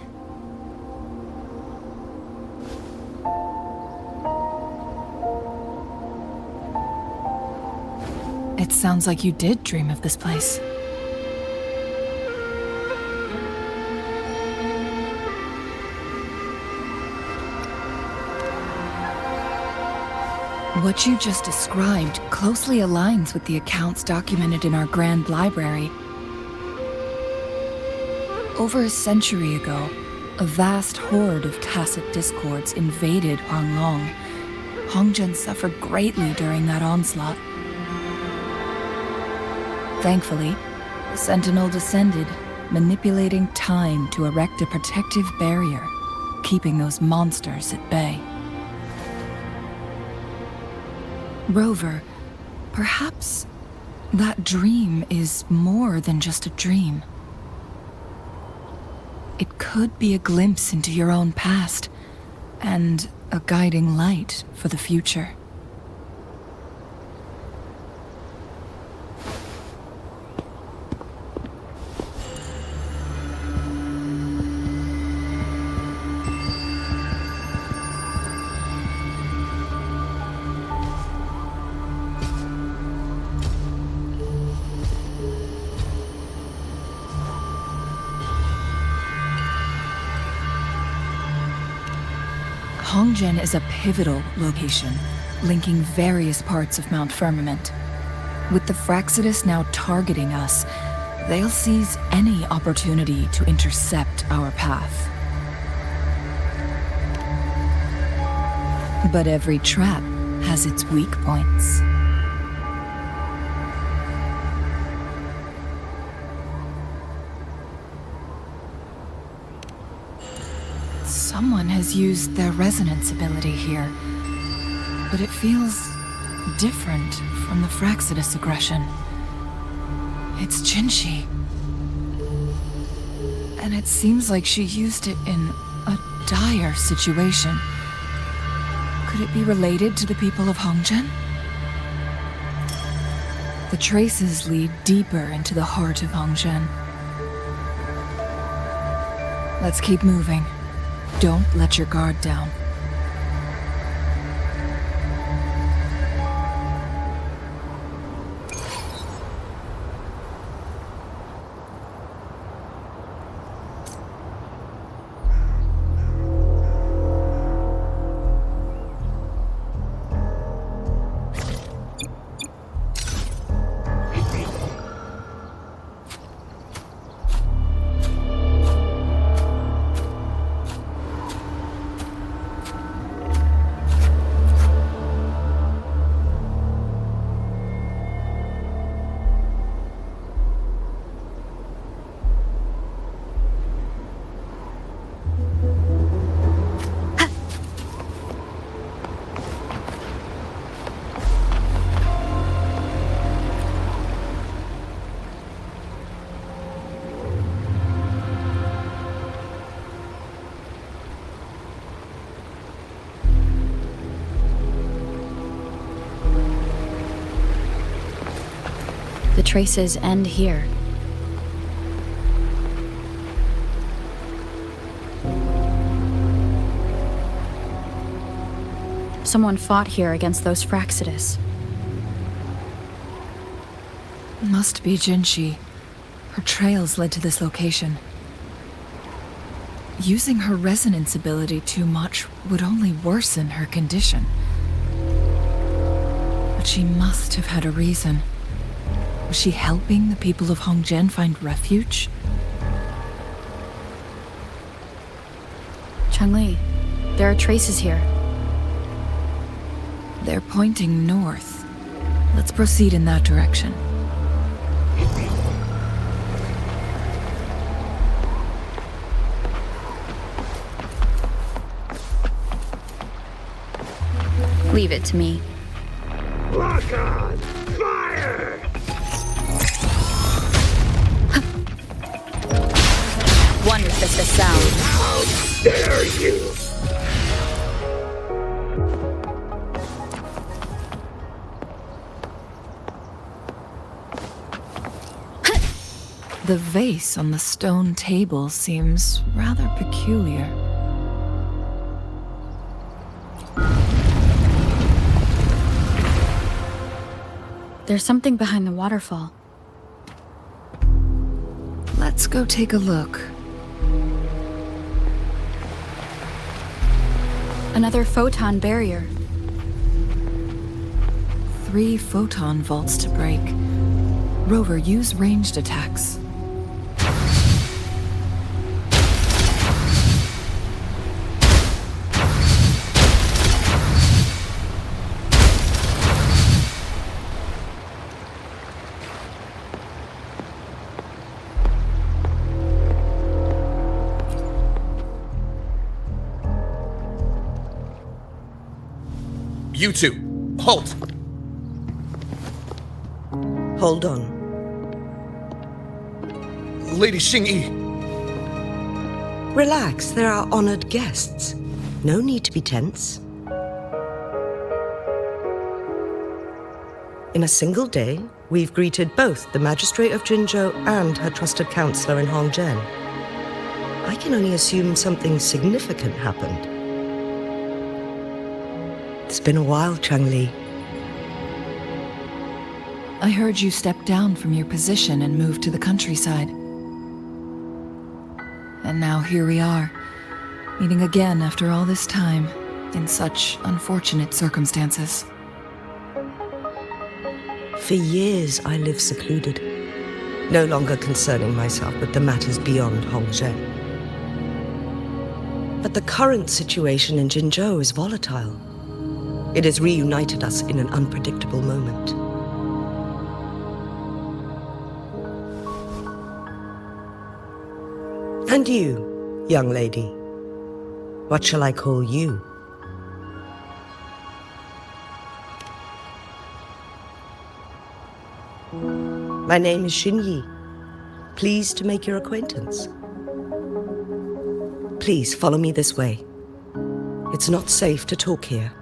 It sounds like you did dream of this place. What you just described closely aligns with the accounts documented in our Grand Library. Over a century ago, A vast horde of tacit discords invaded Huanglong. Hongzhen suffered greatly during that onslaught. Thankfully, the Sentinel descended, manipulating time to erect a protective barrier, keeping those monsters at bay. Rover, perhaps that dream is more than just a dream. It could be a glimpse into your own past, and a guiding light for the future. Hongzhen is a pivotal location, linking various parts of Mount Firmament. With the Fraxidus now targeting us, they'll seize any opportunity to intercept our path. But every trap has its weak points. Someone has used their resonance ability here, but it feels different from the Fraxidus aggression. It's Jinzhou. And it seems like she used it in a dire situation. Could it be related to the people of Hongzhen? The traces lead deeper into the heart of Hongzhen. Let's keep moving. Don't let your guard down. The traces end here. Someone fought here against those Fraxidus. Must be Jinzhou. Her trails led to this location. Using her resonance ability too much would only worsen her condition. But she must have had a reason. Was she helping the people of Hongzhen find refuge? Changli, there are traces here. They're pointing north. Let's proceed in that direction. Leave it to me. Lock on! Fire! One is just a sound. How dare you! The vase on the stone table seems rather peculiar. There's something behind the waterfall. Let's go take a look. Another photon barrier. 3 photon vaults to break. Rover, use ranged attacks. You two, halt! Hold on. Lady Xingyi. Relax, they're our honored guests. No need to be tense. In a single day, we've greeted both the Magistrate of Jinzhou and her trusted counselor in Hongzhen. I can only assume something significant happened. It's been a while, Changli. I heard you step down from your position and move to the countryside. And now here we are, meeting again after all this time, in such unfortunate circumstances. For years, I lived secluded, no longer concerning myself with the matters beyond Hongzhen. But the current situation in Jinzhou is volatile. It has reunited us in an unpredictable moment. And you, young lady, what shall I call you? My name is Xinyi. Pleased to make your acquaintance. Please follow me this way. It's not safe to talk here.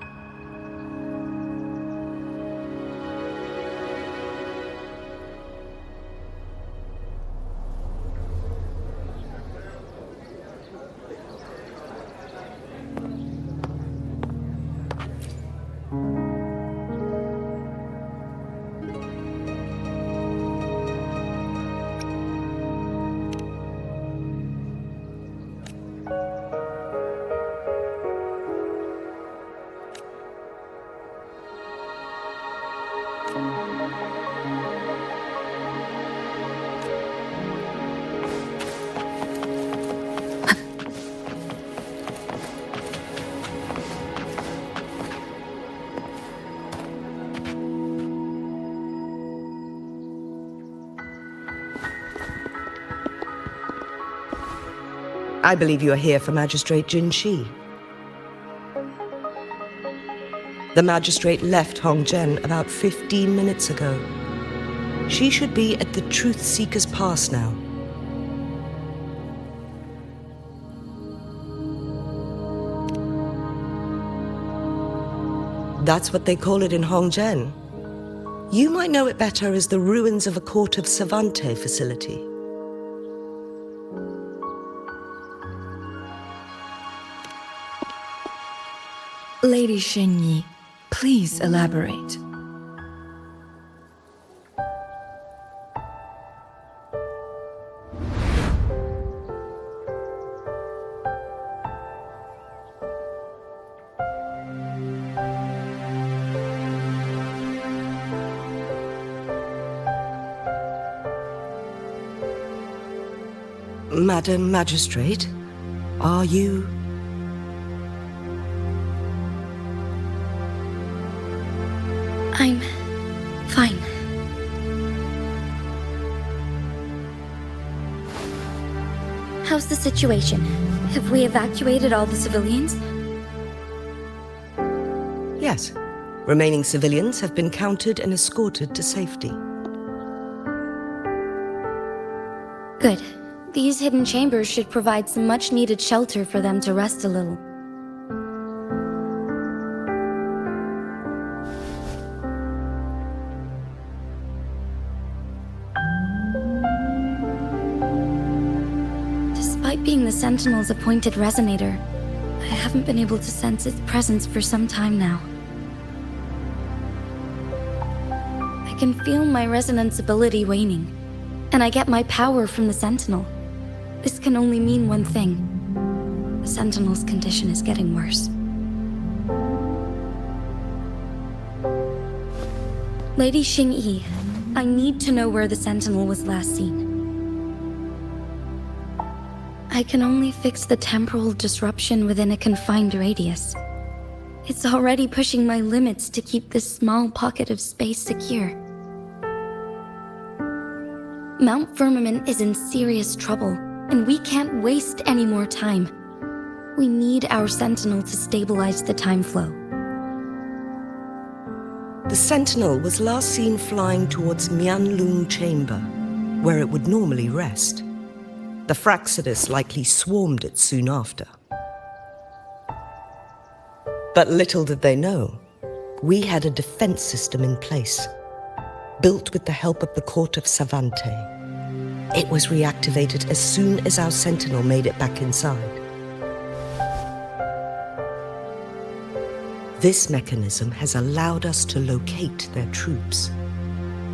I believe you are here for Magistrate Jinshi. The magistrate left Hongzhen about 15 minutes ago. She should be at the Truth Seeker's Pass now. That's what they call it in Hongzhen. You might know it better as the ruins of a Court of Savante facility. Lady Xinyi, please elaborate. Madam Magistrate, are you... I'm fine. How's the situation? Have we evacuated all the civilians? Yes. Remaining civilians have been counted and escorted to safety. Good. These hidden chambers should provide some much-needed shelter for them to rest a little. Despite being the Sentinel's appointed resonator, I haven't been able to sense its presence for some time now. I can feel my resonance ability waning, and I get my power from the Sentinel. This can only mean one thing. The Sentinel's condition is getting worse. Lady Xingyi, I need to know where the Sentinel was last seen. I can only fix the temporal disruption within a confined radius. It's already pushing my limits to keep this small pocket of space secure. Mount Firmament is in serious trouble, and we can't waste any more time. We need our Sentinel to stabilize the time flow. The Sentinel was last seen flying towards Huanglong Chamber, where it would normally rest. The Fraxidus likely swarmed it soon after. But little did they know, we had a defense system in place, built with the help of the court of Savante. It was reactivated as soon as our Sentinel made it back inside. This mechanism has allowed us to locate their troops,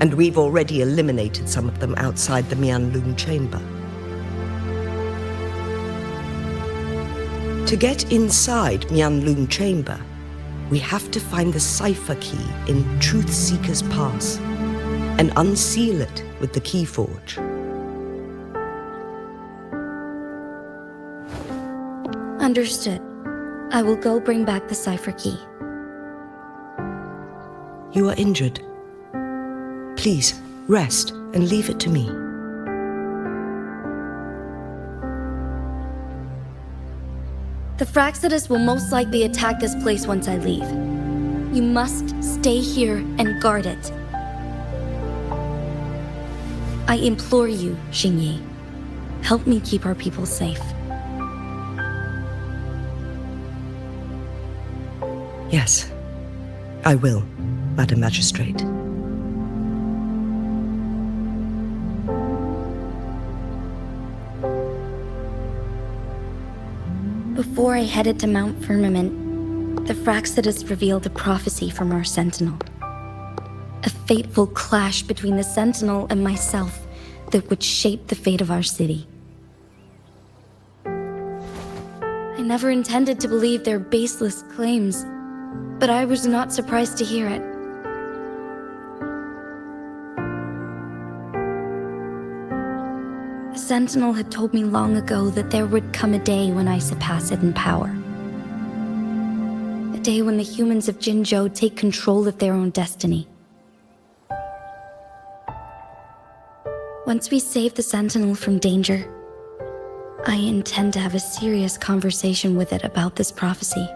and we've already eliminated some of them outside the Huanglong Chamber. To get inside Huanglong Chamber, we have to find the cipher key in Truth Seeker's Pass and unseal it with the Keyforge. Understood. I will go bring back the cipher key. You are injured. Please, rest and leave it to me. The Fraxidus will most likely attack this place once I leave. You must stay here and guard it. I implore you, Xingyi. Help me keep our people safe. Yes, I will, Madam Magistrate. Before I headed to Mount Firmament, the Fraxidus revealed a prophecy from our Sentinel. A fateful clash between the Sentinel and myself that would shape the fate of our city. I never intended to believe their baseless claims, but I was not surprised to hear it. The Sentinel had told me long ago that there would come a day when I surpass it in power. A day when the humans of Jinzhou take control of their own destiny. Once we save the Sentinel from danger, I intend to have a serious conversation with it about this prophecy.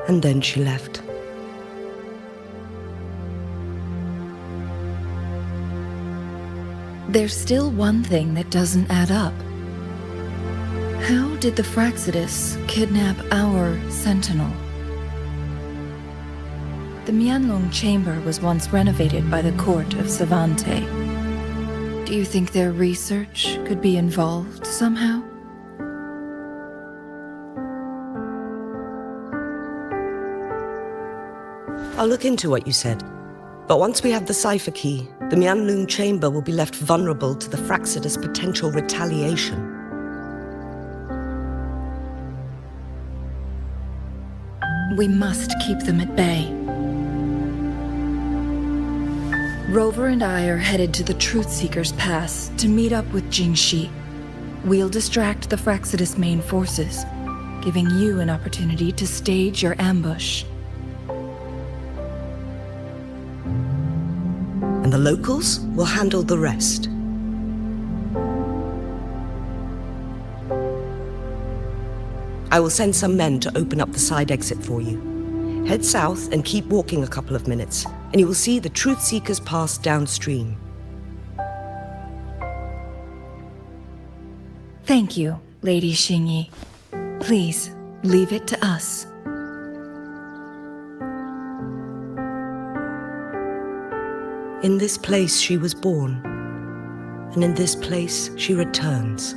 And then she left. There's still one thing that doesn't add up. How did the Fraxidus kidnap our Sentinel? The Huanglong Chamber was once renovated by the court of Savante. Do you think their research could be involved somehow? I'll look into what you said. But once we have the cipher key, the Huanglong Chamber will be left vulnerable to the Fraxidus' potential retaliation. We must keep them at bay. Rover and I are headed to the Truth Seeker's Pass to meet up with Jingxi. We'll distract the Fraxidus' main forces, giving you an opportunity to stage your ambush. And the locals will handle the rest. I will send some men to open up the side exit for you. Head south and keep walking a couple of minutes, and you will see the Truth Seeker's Pass downstream. Thank you, Lady Xingyi. Please, leave it to us. In this place she was born, and in this place she returns.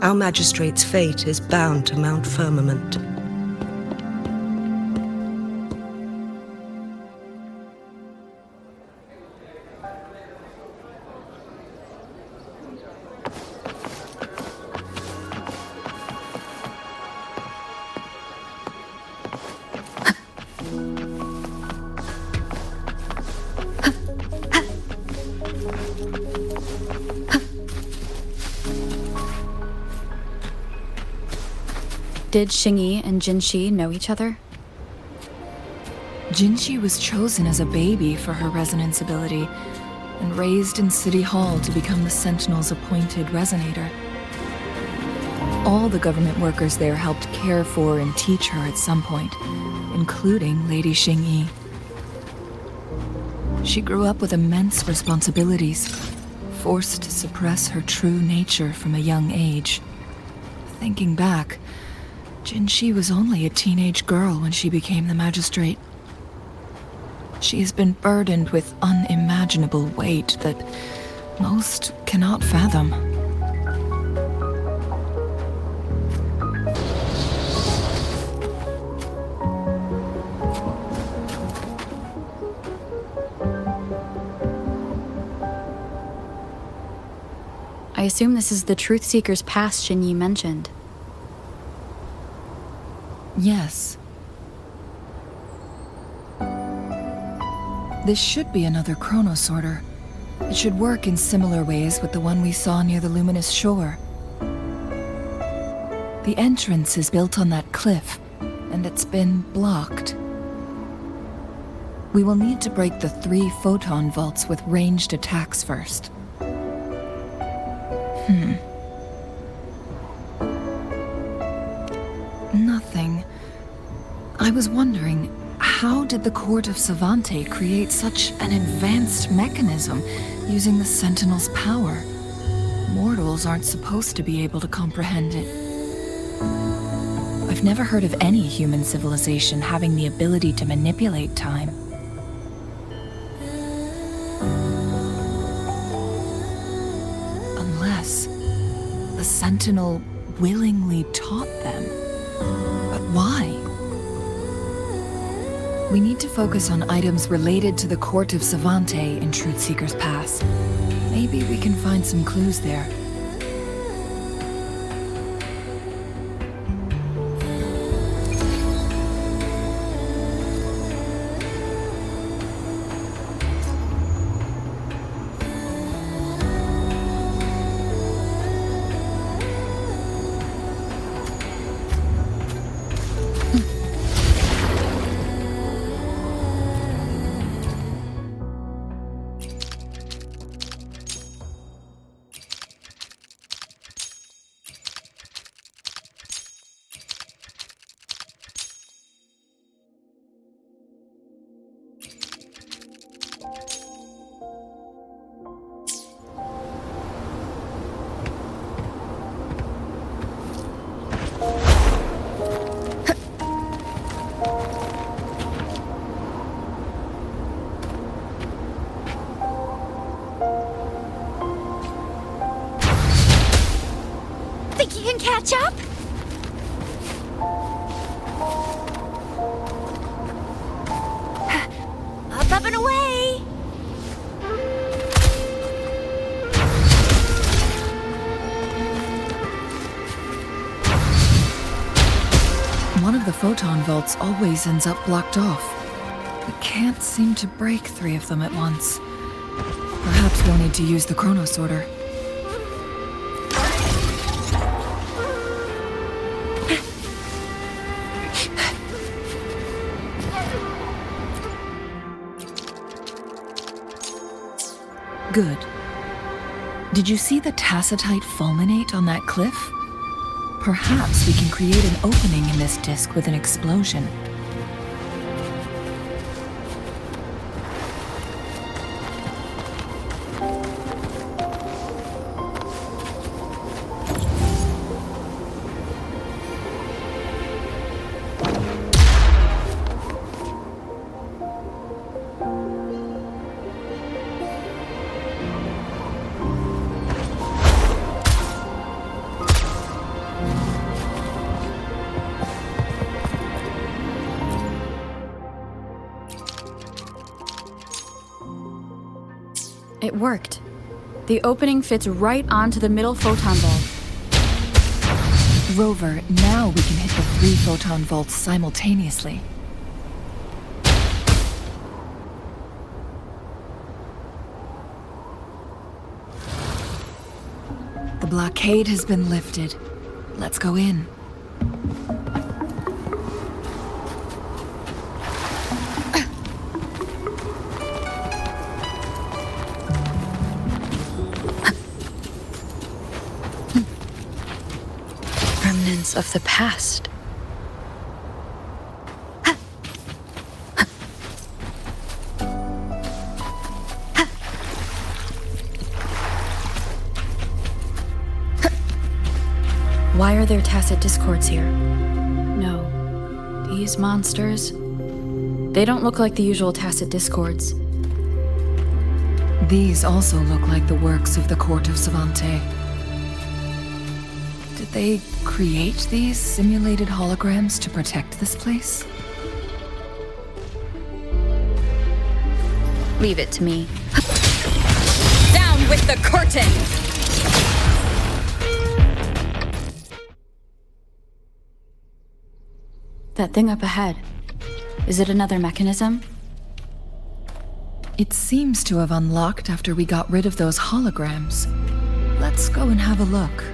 Our magistrate's fate is bound to Mount Firmament. Did Xingyi and Jinzhou know each other? Jinzhou was chosen as a baby for her resonance ability and raised in City Hall to become the Sentinel's appointed resonator. All the government workers there helped care for and teach her at some point, including Lady Xingyi. She grew up with immense responsibilities, forced to suppress her true nature from a young age. Thinking back, Jinzhou was only a teenage girl when she became the magistrate. She has been burdened with unimaginable weight that most cannot fathom. I assume this is the Truth Seeker's Pass Xinyi mentioned. Yes. This should be another chronosorter. It should work in similar ways with the one we saw near the luminous shore. The entrance is built on that cliff, and it's been blocked. We will need to break the 3 photon vaults with ranged attacks first. Nothing. I was wondering, how did the court of Savante create such an advanced mechanism using the Sentinel's power? Mortals aren't supposed to be able to comprehend it. I've never heard of any human civilization having the ability to manipulate time. Unless the Sentinel willingly taught them. But why? We need to focus on items related to the court of Savante in Truth Seeker's Pass. Maybe we can find some clues there. Think you can catch up? Up and away! One of the photon vaults always ends up blocked off. We can't seem to break 3 of them at once. Perhaps we'll need to use the chronosorter. Good. Did you see the tacitite fulminate on that cliff? Perhaps we can create an opening in this disk with an explosion. It worked. The opening fits right onto the middle photon vault. Rover, now we can hit the 3 photon vaults simultaneously. The blockade has been lifted. Let's go in. remnants of the past. Why are there tacit discords here? No, these monsters, they don't look like the usual tacit discords. These also look like the works of the court of Savante. Did they create these simulated holograms to protect this place? Leave it to me. Down with the curtain! That thing up ahead, is it another mechanism? It seems to have unlocked after we got rid of those holograms. Let's go and have a look.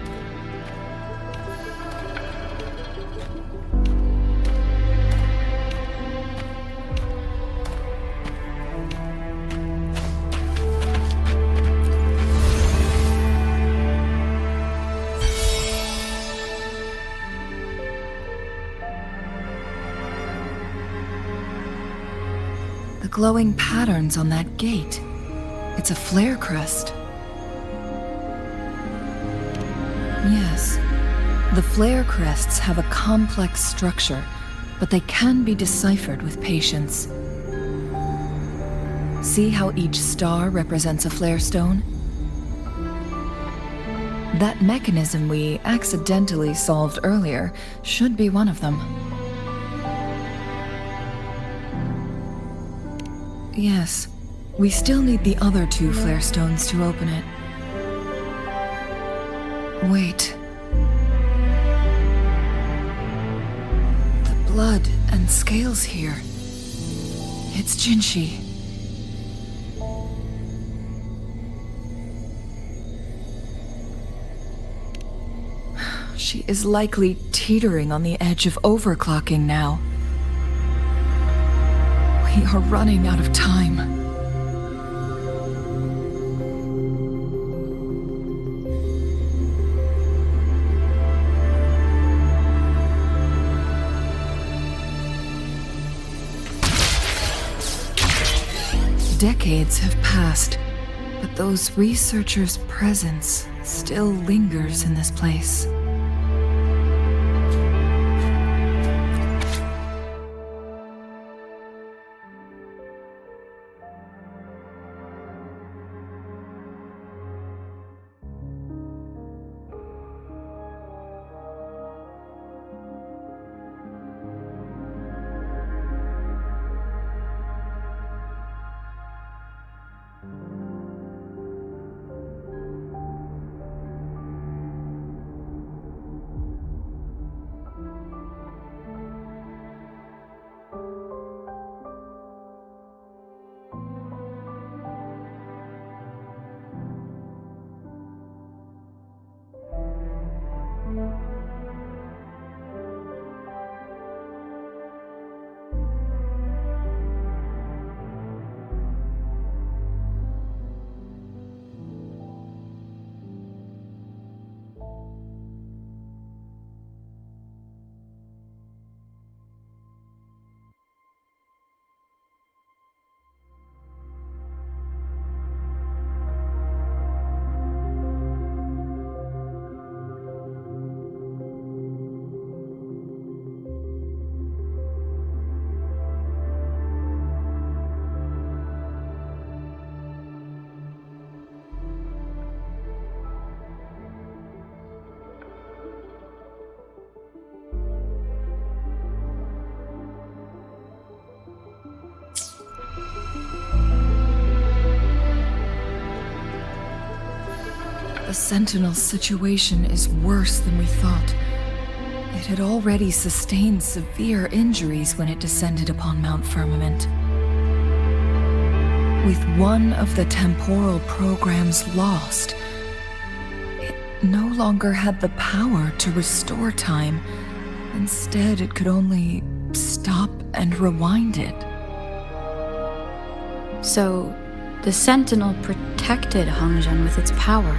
Glowing patterns on that gate. It's a flare crest. Yes, the flare crests have a complex structure, but they can be deciphered with patience. See how each star represents a flare stone? That mechanism we accidentally solved earlier should be one of them. Yes, we still need the other 2 flare stones to open it. Wait. The blood and scales here. It's Jinzhou. She is likely teetering on the edge of overclocking now. We are running out of time. Decades have passed, but those researchers' presence still lingers in this place. The Sentinel's situation is worse than we thought. It had already sustained severe injuries when it descended upon Mount Firmament. With one of the temporal programs lost, it no longer had the power to restore time. Instead, it could only stop and rewind it. So, the Sentinel protected Huanglong with its power,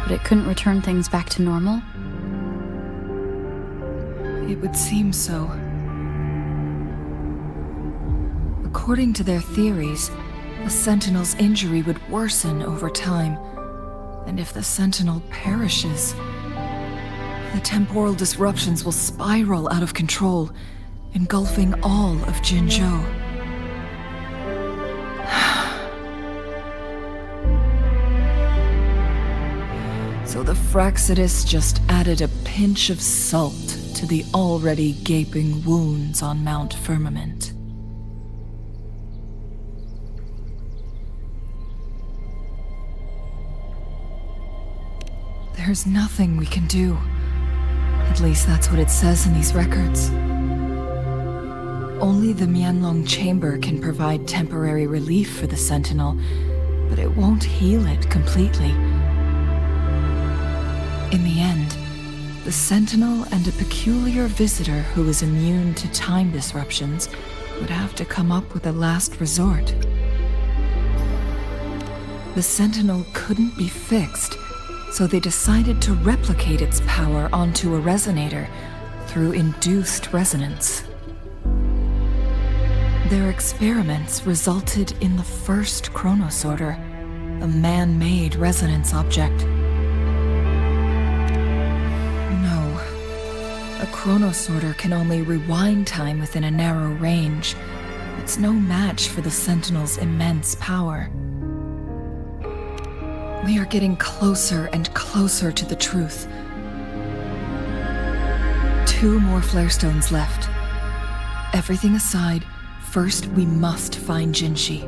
but it couldn't return things back to normal? It would seem so. According to their theories, the Sentinel's injury would worsen over time. And if the Sentinel perishes, the temporal disruptions will spiral out of control, engulfing all of Jinzhou. So the Fraxidus just added a pinch of salt to the already gaping wounds on Mount Firmament. There's nothing we can do. At least that's what it says in these records. Only the Huanglong chamber can provide temporary relief for the Sentinel, but it won't heal it completely. In the end, the Sentinel and a peculiar visitor who is immune to time disruptions would have to come up with a last resort. The Sentinel couldn't be fixed, so they decided to replicate its power onto a resonator through induced resonance. Their experiments resulted in the first chronosorter, a man-made resonance object. No, a chronosorter can only rewind time within a narrow range. It's no match for the Sentinel's immense power. We are getting closer and closer to the truth. 2 more flare stones left. Everything aside, first we must find Jinzhou.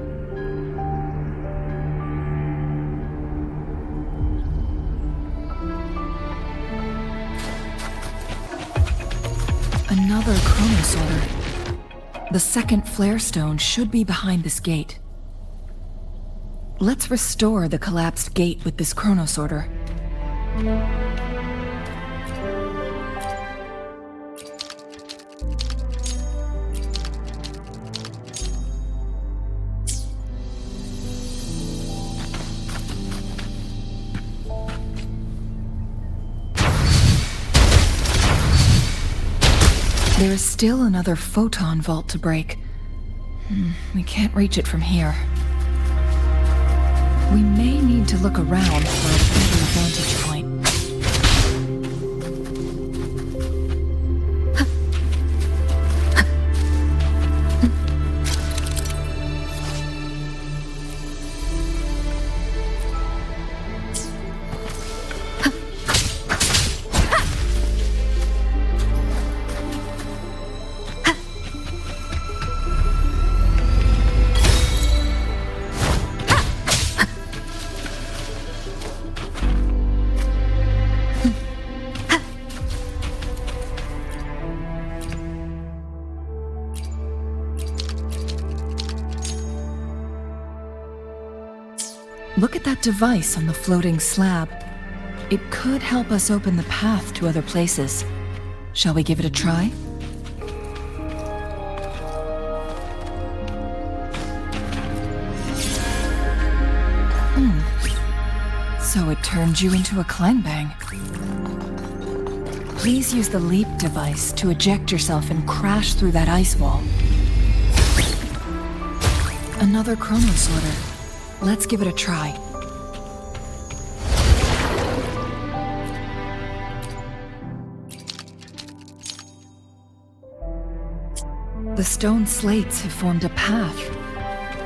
Another chronosorter. The second flare stone should be behind this gate. Let's restore the collapsed gate with this chronosorter. There is still another photon vault to break. We can't reach it from here. We may need to look around for a better vantage point. Look at that device on the floating slab. It could help us open the path to other places. Shall we give it a try? So it turned you into a clangbang. Please use the leap device to eject yourself and crash through that ice wall. Another chronosorter. Let's give it a try. The stone slates have formed a path.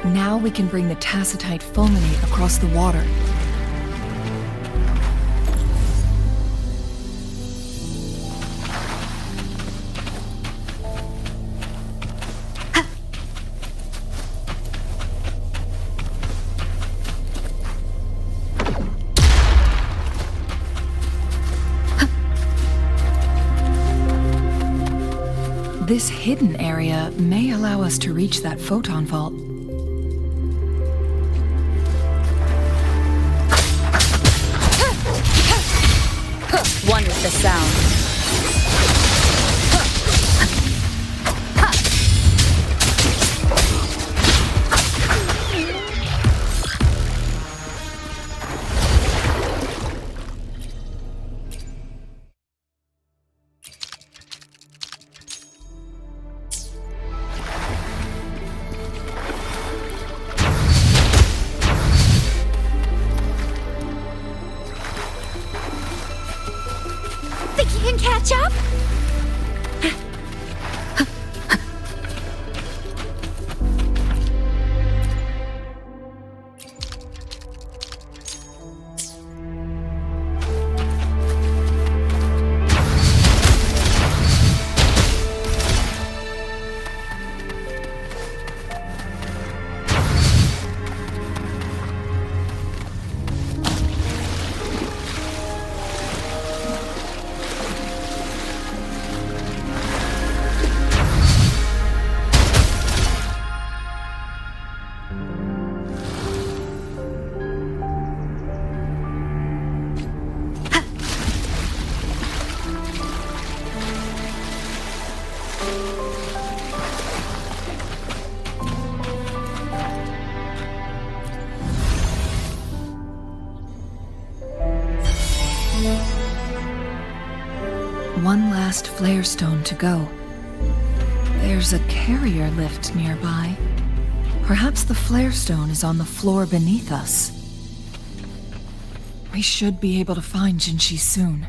Now we can bring the tacitite fulminate across the water. This hidden area may allow us to reach that photon vault. One is the sound. last flare stone to go. There's a carrier lift nearby. Perhaps the flare stone is on the floor beneath us. We should be able to find Jinzhou soon.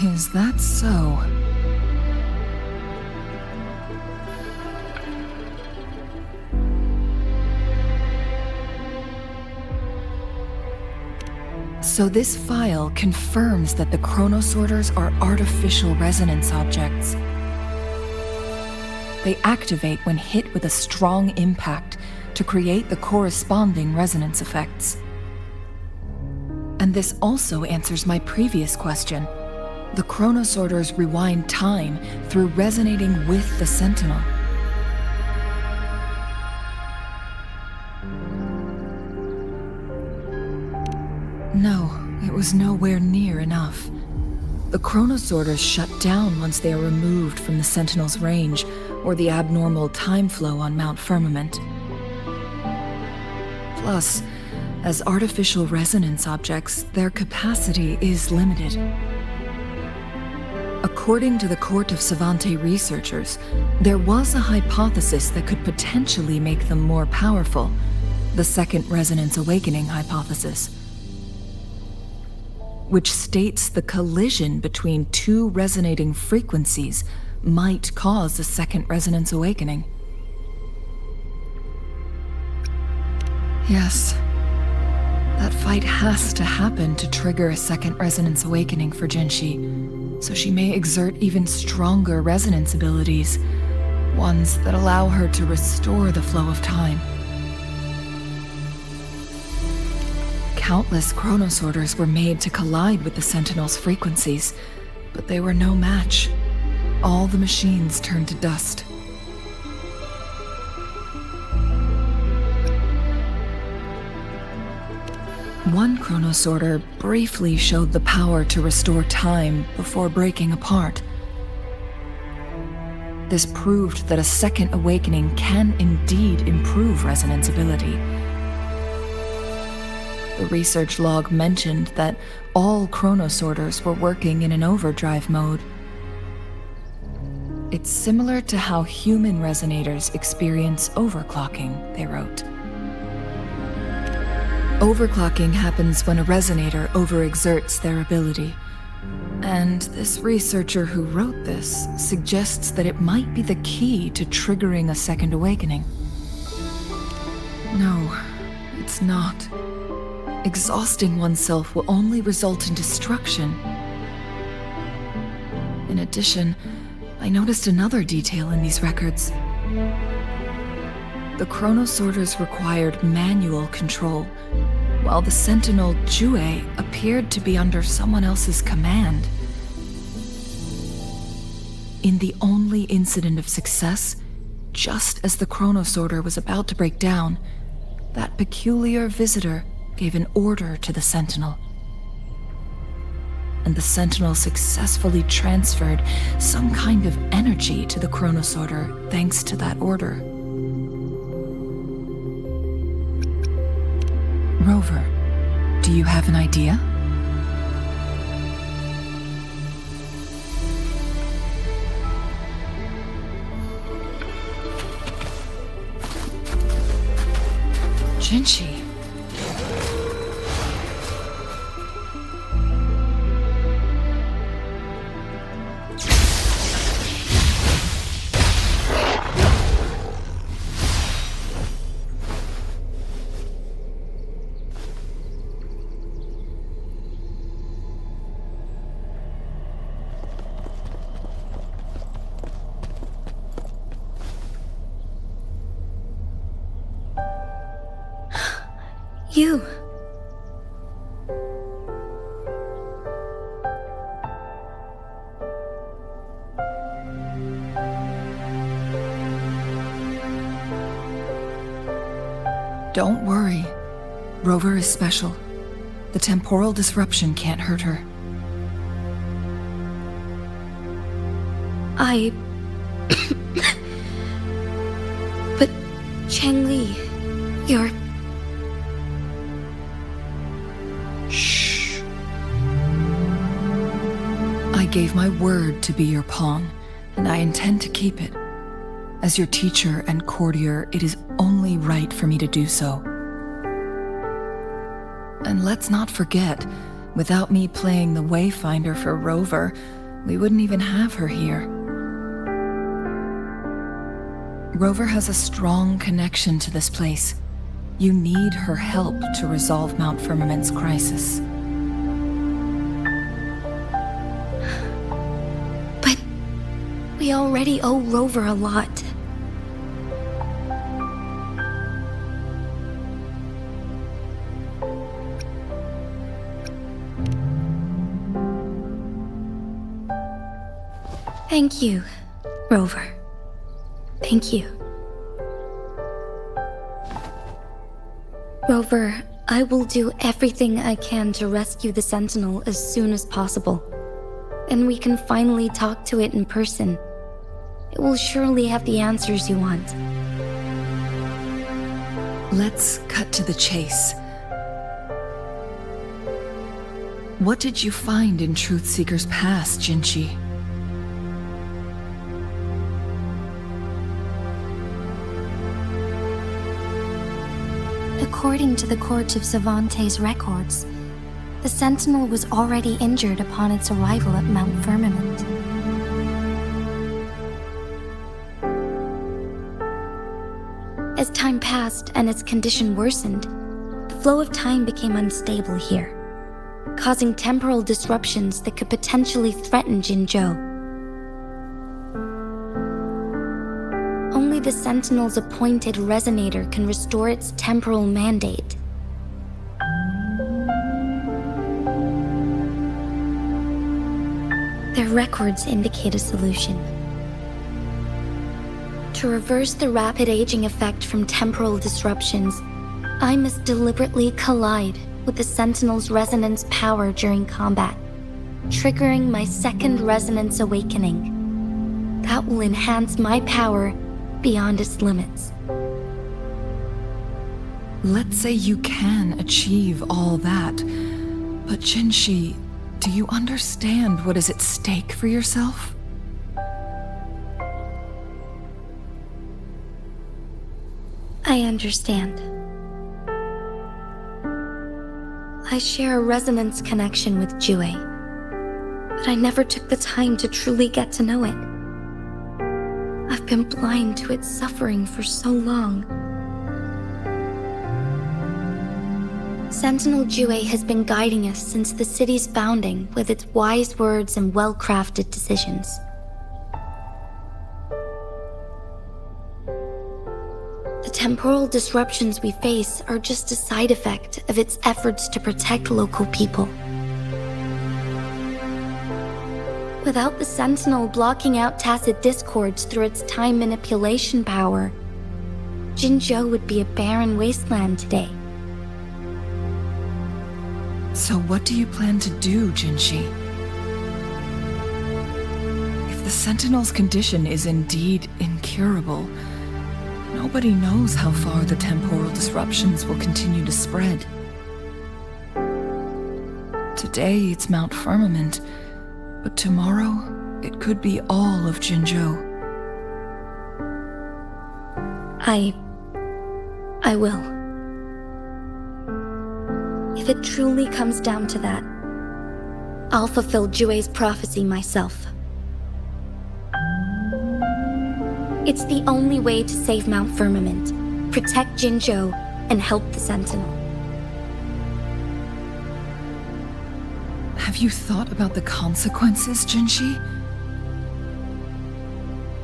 Is that so? So this file confirms that the chronosorters are artificial resonance objects. They activate when hit with a strong impact to create the corresponding resonance effects. And this also answers my previous question. The chronosorters rewind time through resonating with the Sentinel. No, it was nowhere near enough. The chronosorters shut down once they are removed from the Sentinel's range or the abnormal time flow on Mount Firmament. Plus, as artificial resonance objects, their capacity is limited. According to the Court of Savante researchers, there was a hypothesis that could potentially make them more powerful, the Second Resonance Awakening hypothesis, which states the collision between two resonating frequencies might cause a Second Resonance Awakening. Yes, that fight has to happen to trigger a Second Resonance Awakening for Jinzhou, so she may exert even stronger resonance abilities, ones that allow her to restore the flow of time. Countless chronosorters were made to collide with the Sentinel's frequencies, but they were no match. All the machines turned to dust. One chronosorter briefly showed the power to restore time before breaking apart. This proved that a second awakening can indeed improve resonance ability. The research log mentioned that all chronosorters were working in an overdrive mode. It's similar to how human resonators experience overclocking, they wrote. Overclocking happens when a resonator overexerts their ability. And this researcher who wrote this suggests that it might be the key to triggering a second awakening. No, it's not. Exhausting oneself will only result in destruction. In addition, I noticed another detail in these records. The chronosorters required manual control, while the Sentinel Jue appeared to be under someone else's command. In the only incident of success, just as the chronosorter was about to break down, that peculiar visitor gave an order to the Sentinel. And the Sentinel successfully transferred some kind of energy to the chronosorter thanks to that order. Rover, do you have an idea? Jinzhou. You. Don't worry. Rover is special. The temporal disruption can't hurt her. But, Changli, you're... Shh. I gave my word to be your pawn, and I intend to keep it. As your teacher and courtier, it is only right for me to do so. And let's not forget, without me playing the Wayfinder for Rover, we wouldn't even have her here. Rover has a strong connection to this place. You need her help to resolve Mount Firmament's crisis. But we already owe Rover a lot. Thank you, Rover. Thank you. Rover, I will do everything I can to rescue the Sentinel as soon as possible. And we can finally talk to it in person. It will surely have the answers you want. Let's cut to the chase. What did you find in Truthseeker's past, Jinzhou? According to the Court of Savante's records, the Sentinel was already injured upon its arrival at Mount Firmament. As time passed and its condition worsened, the flow of time became unstable here, causing temporal disruptions that could potentially threaten Jinzhou. Only the Sentinel's appointed resonator can restore its temporal mandate. Their records indicate a solution. To reverse the rapid aging effect from temporal disruptions, I must deliberately collide with the Sentinel's resonance power during combat, triggering my second resonance awakening. That will enhance my power beyond its limits. Let's say you can achieve all that, but Jinzhou, do you understand what is at stake for yourself? I understand. I share a resonance connection with Jue, but I never took the time to truly get to know it. I've been blind to its suffering for so long. Sentinel Jue has been guiding us since the city's founding with its wise words and well-crafted decisions. The temporal disruptions we face are just a side effect of its efforts to protect local people. Without the Sentinel blocking out tacit discords through its time manipulation power, Jinzhou would be a barren wasteland today. So what do you plan to do, Jinzhou? If the Sentinel's condition is indeed incurable, nobody knows how far the temporal disruptions will continue to spread. Today it's Mount Firmament, but tomorrow it could be all of Jinzhou. I will. If it truly comes down to that, I'll fulfill Jue's prophecy myself. It's the only way to save Mount Firmament, protect Jinzhou, and help the Sentinel. Have you thought about the consequences, Jinzhou?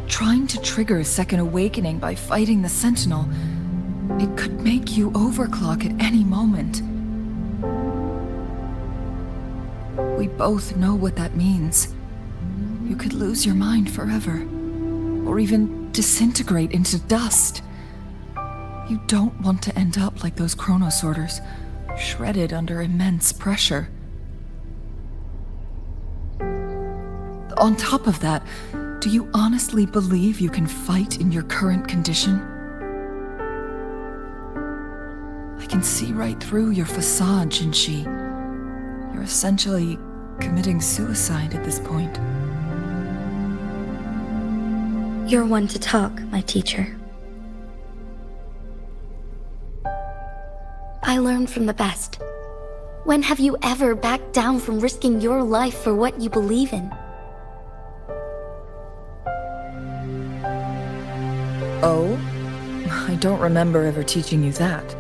Trying to trigger a second awakening by fighting the Sentinel, it could make you overclock at any moment. We both know what that means. You could lose your mind forever, or even disintegrate into dust. You don't want to end up like those chronosorters, shredded under immense pressure. On top of that, do you honestly believe you can fight in your current condition? I can see right through your facade, Jinzhou. You're essentially committing suicide at this point. You're one to talk, my teacher. I learned from the best. When have you ever backed down from risking your life for what you believe in? Oh? I don't remember ever teaching you that.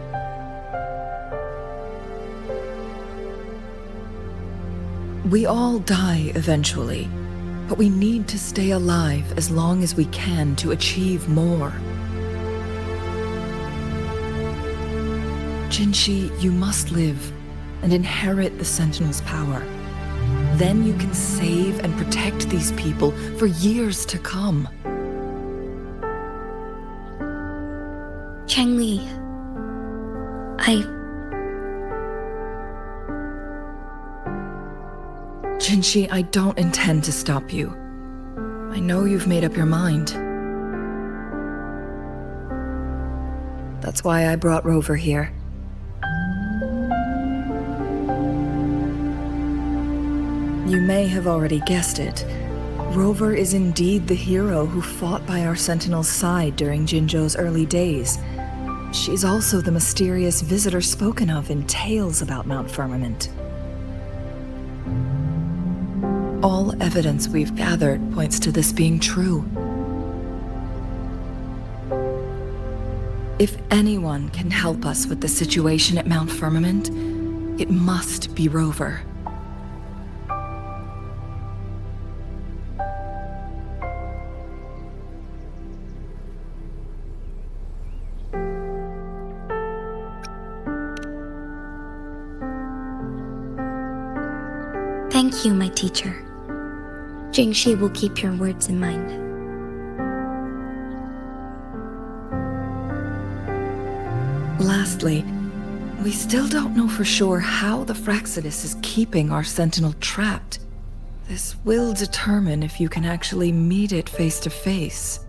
We all die eventually, but we need to stay alive as long as we can to achieve more. Jinzhou, you must live and inherit the Sentinel's power. Then you can save and protect these people for years to come. Changli, Jinzhou, I don't intend to stop you. I know you've made up your mind. That's why I brought Rover here. You may have already guessed it. Rover is indeed the hero who fought by our Sentinel's side during Jinzhou's early days. She's also the mysterious visitor spoken of in tales about Mount Firmament. All evidence we've gathered points to this being true. If anyone can help us with the situation at Mount Firmament, it must be Rover. thank you, my teacher. Jinzhou will keep your words in mind. Lastly, we still don't know for sure how the Fraxidus is keeping our Sentinel trapped. This will determine if you can actually meet it face to face.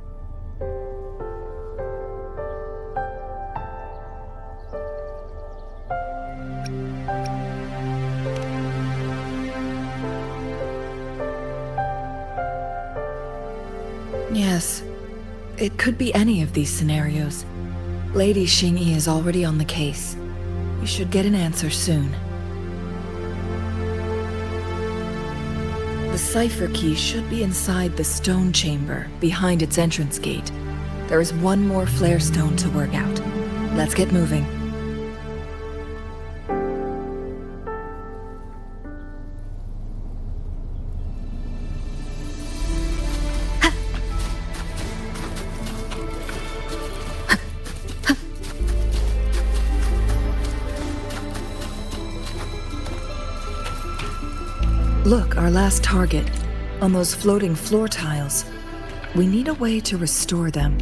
Yes, it could be any of these scenarios. Lady Xingyi is already on the case. We should get an answer soon. The cipher key should be inside the stone chamber, behind its entrance gate. There is one more flare stone to work out. Let's get moving. Look, our last target, on those floating floor tiles. We need a way to restore them.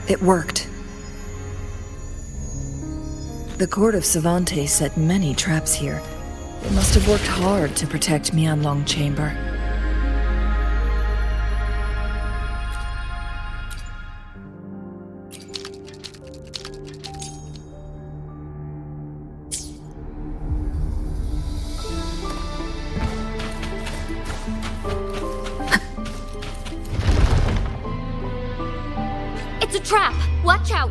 It worked. The court of Savante set many traps here. They must have worked hard to protect Huanglong Chamber. It's a trap! Watch out!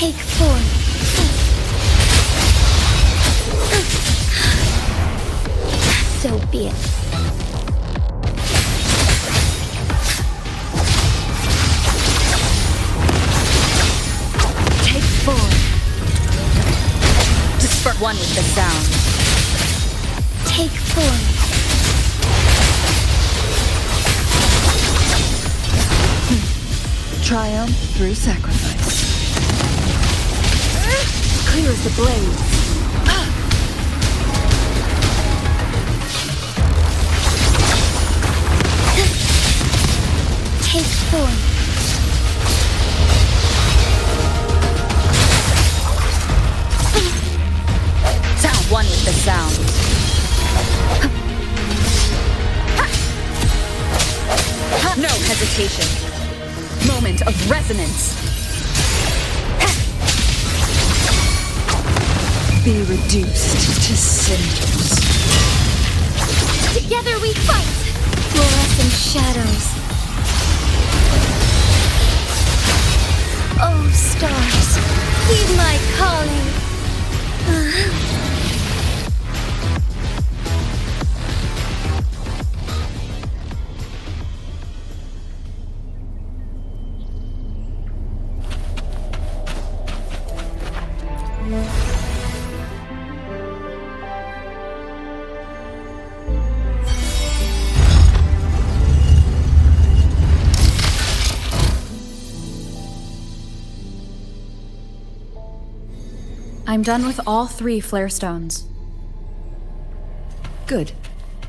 Take 4. So be it. Take 4. Just for 1. one with the sound. Take form. Triumph through sacrifice. Clear as the blade. Take form. Sound one with the sound. No hesitation. Moment of resonance. Be reduced to cinders. Together we fight! Fluorescent shadows. Oh, stars, heed my calling. I'm done with all 3 flare stones. Good.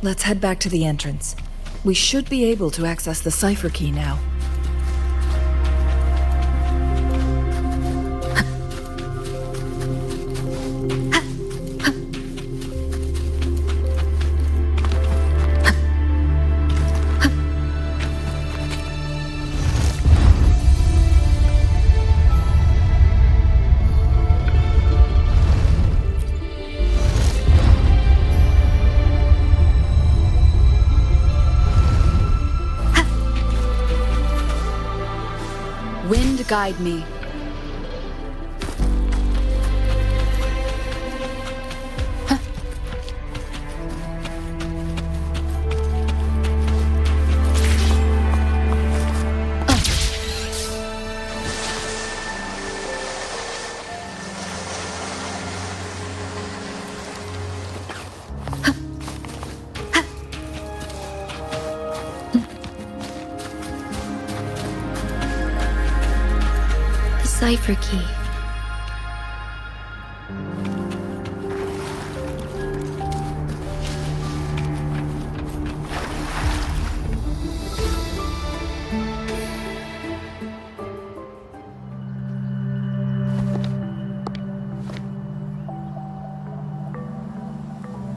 Let's head back to the entrance. We should be able to access the cipher key now. Wind guide me. Cipher key.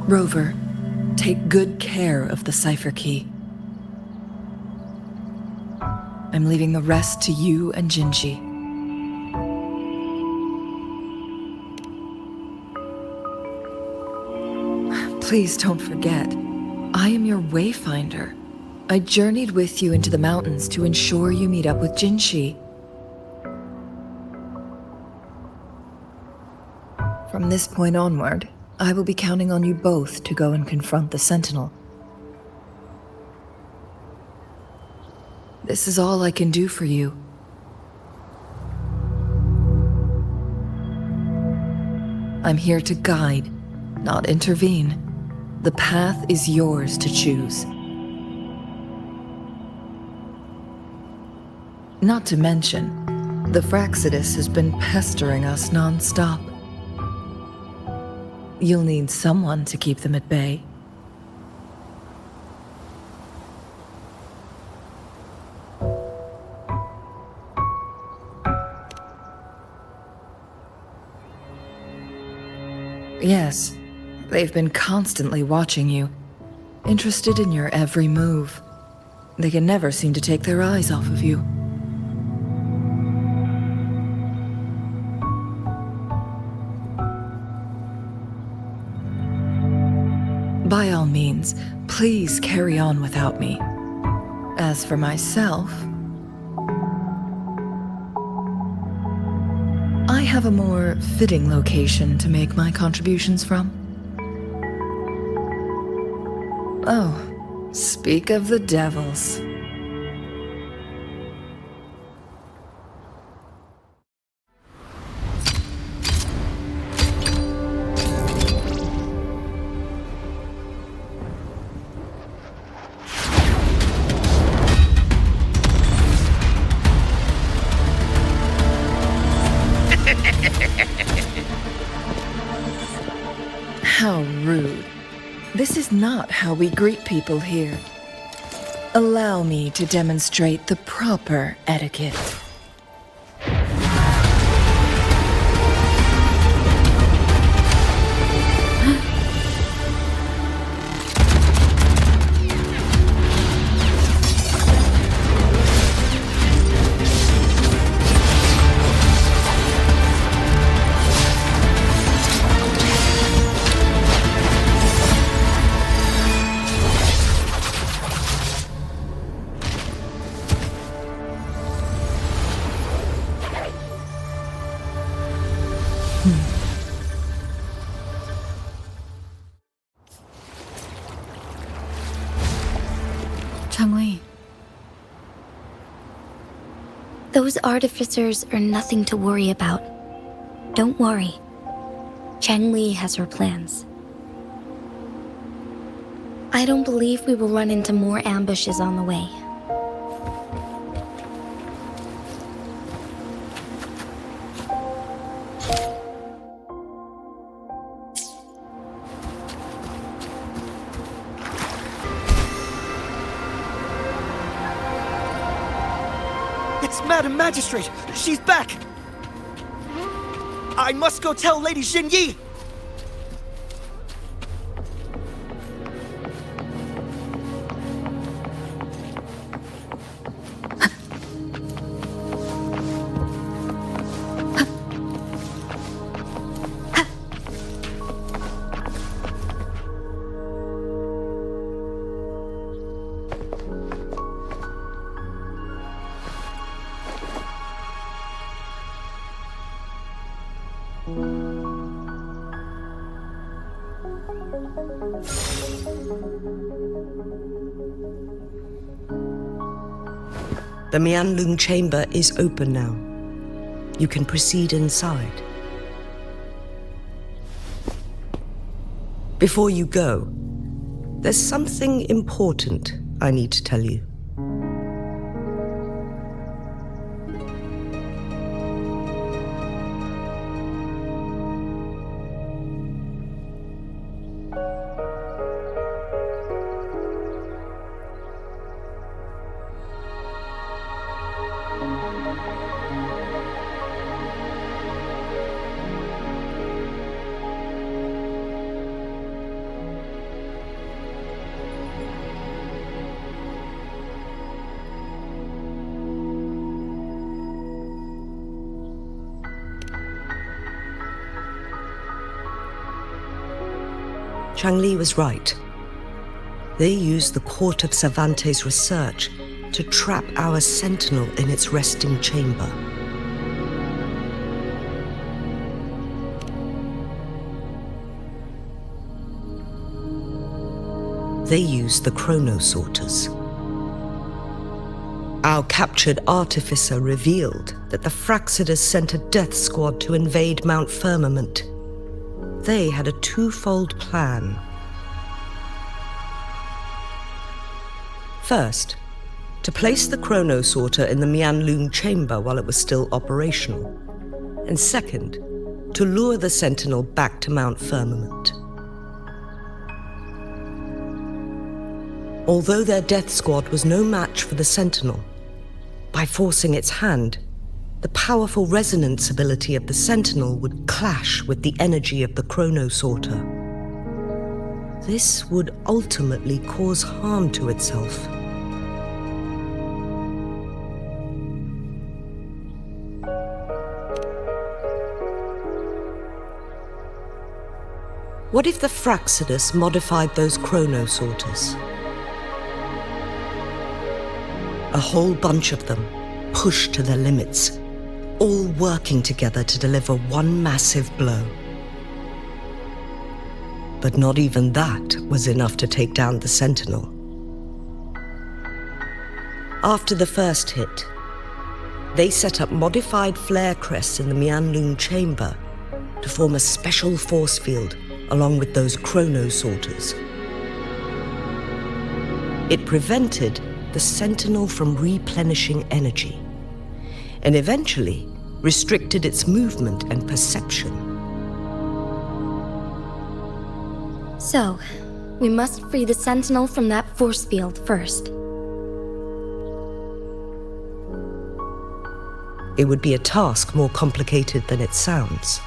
Rover, take good care of the cipher key. I'm leaving the rest to you and Jinzhou. Please don't forget, I am your wayfinder. I journeyed with you into the mountains to ensure you meet up with Jinzhou. From this point onward, I will be counting on you both to go and confront the Sentinel. This is all I can do for you. I'm here to guide, not intervene. The path is yours to choose. Not to mention, the Fraxidus has been pestering us non-stop. You'll need someone to keep them at bay. Yes, they've been constantly watching you, interested in your every move. They can never seem to take their eyes off of you. By all means, please carry on without me. As for myself, I have a more fitting location to make my contributions from. Oh, speak of the devils. This is not how we greet people here. Allow me to demonstrate the proper etiquette. Changli. Those artificers are nothing to worry about. Don't worry. Changli has her plans. I don't believe we will run into more ambushes on the way. It's Madam Magistrate! She's back! I must go tell Lady Jinyi! The Mianlung chamber is open now. You can proceed inside. Before you go, there's something important I need to tell you. Changli was right. They used the Court of Cervantes' research to trap our sentinel in its resting chamber. They used the chronosorters. Our captured artificer revealed that the Fraxidus sent a death squad to invade Mount Firmament. They had a twofold plan. First, to place the chronosorter in the Mianlung chamber while it was still operational. And second, to lure the Sentinel back to Mount Firmament. Although their death squad was no match for the Sentinel, by forcing its hand, the powerful resonance ability of the Sentinel would clash with the energy of the chronosorter. This would ultimately cause harm to itself. What if the Fraxidus modified those chronosorters? A whole bunch of them, pushed to their limits, all working together to deliver one massive blow. But not even that was enough to take down the Sentinel. After the first hit, they set up modified flare crests in the Mianlung chamber to form a special force field along with those chronosorters. It prevented the Sentinel from replenishing energy, and eventually restricted its movement and perception. So, We must free the Sentinel from that force field first. It would be a task more complicated than it sounds.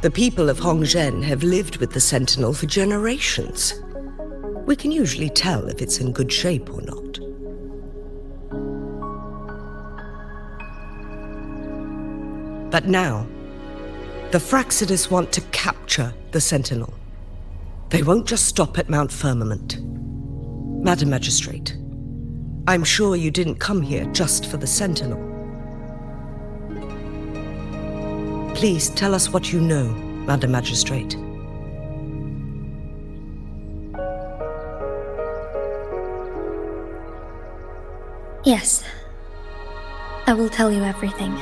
The people of Huanglong have lived with the Sentinel for generations. We can usually tell if it's in good shape or not. But now, the Fraxidus want to capture the Sentinel. They won't just stop at Mount Firmament. Madam Magistrate, I'm sure you didn't come here just for the Sentinel. Please tell us what you know, Madam Magistrate. Yes. I will tell you everything.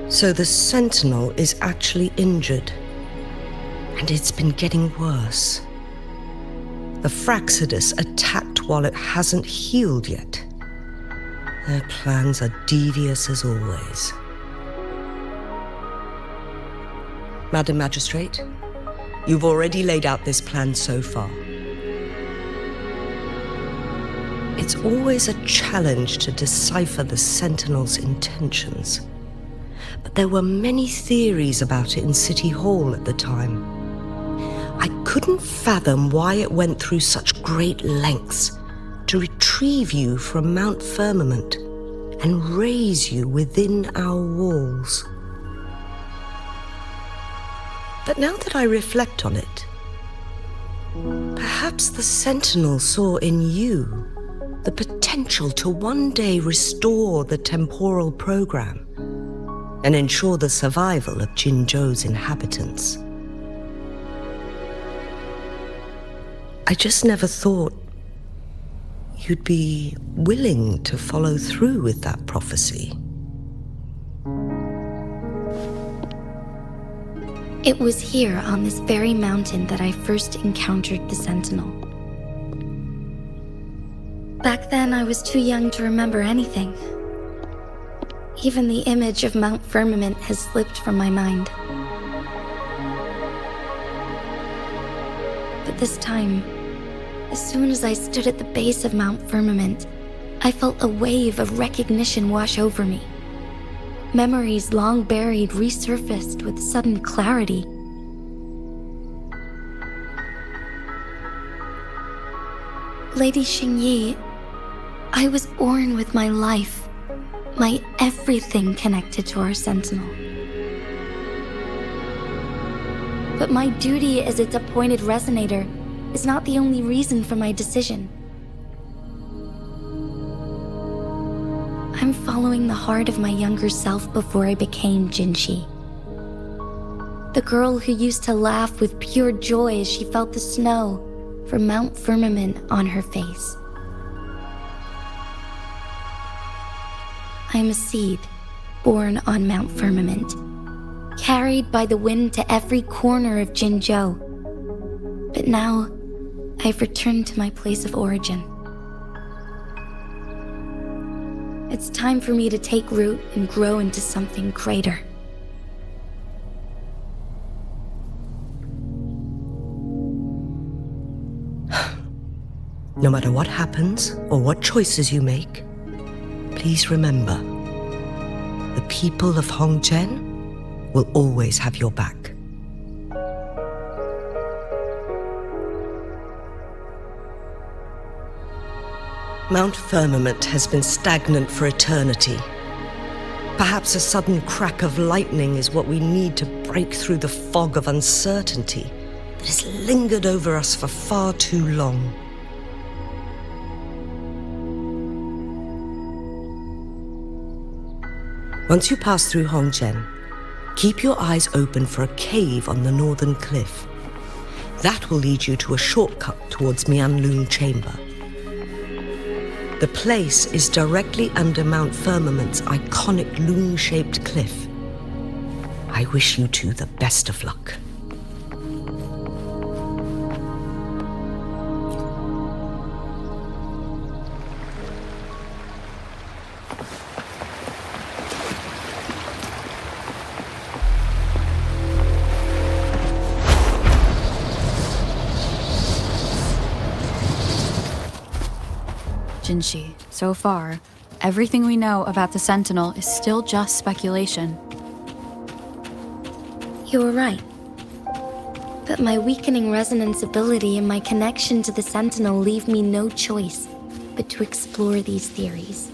So the Sentinel is actually injured. And it's been getting worse. The Fraxidus attacked while it hasn't healed yet. Their plans are devious as always. Madam Magistrate, you've already laid out this plan so far. It's always a challenge to decipher the Sentinel's intentions. But there were many theories about it in City Hall at the time. I couldn't fathom why it went through such great lengths to retrieve you from Mount Firmament and raise you within our walls. But now that I reflect on it, perhaps the Sentinel saw in you the potential to one day restore the temporal program and ensure the survival of Jinzhou's inhabitants. I just never thought you'd be willing to follow through with that prophecy. It was here on this very mountain that I first encountered the Sentinel. Back then, I was too young to remember anything. Even the image of Mount Firmament has slipped from my mind. But this time, as soon as I stood at the base of Mount Firmament, I felt a wave of recognition wash over me. Memories long buried resurfaced with sudden clarity. Lady Xingyi, I was born with my life, my everything connected to our Sentinel. But my duty as its appointed resonator is not the only reason for my decision. I'm following the heart of my younger self before I became Jinzhou. The girl who used to laugh with pure joy as she felt the snow from Mount Firmament on her face. I'm a seed born on Mount Firmament, carried by the wind to every corner of Jinzhou. But now, I've returned to my place of origin. It's time for me to take root and grow into something greater. No matter what happens or what choices you make, please remember, the people of Huanglong will always have your back. Mount Firmament has been stagnant for eternity. Perhaps a sudden crack of lightning is what we need to break through the fog of uncertainty that has lingered over us for far too long. Once you pass through Huanglong, keep your eyes open for a cave on the northern cliff. That will lead you to a shortcut towards Mianlun Chamber. The place is directly under Mount Firmament's iconic loon-shaped cliff. I wish you two the best of luck. didn't she? So far, everything we know about the Sentinel is still just speculation. You were right. But my weakening resonance ability and my connection to the Sentinel leave me no choice but to explore these theories.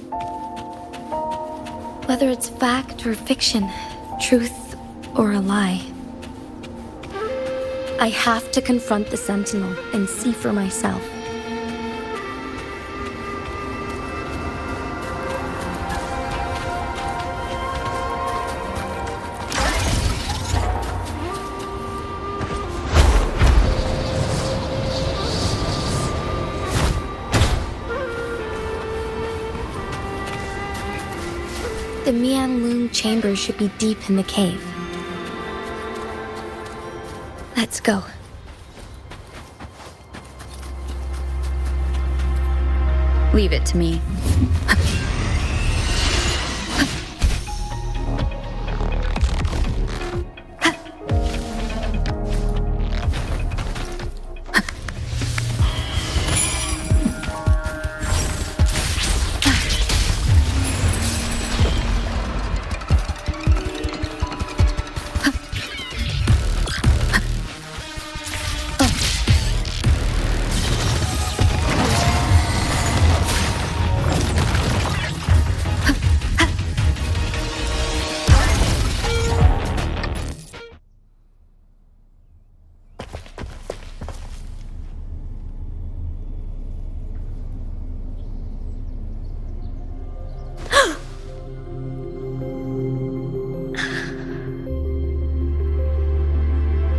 Whether it's fact or fiction, truth or a lie. I have to confront the Sentinel and see for myself. The Huanglong chamber should be deep in the cave. Let's go. Leave it to me.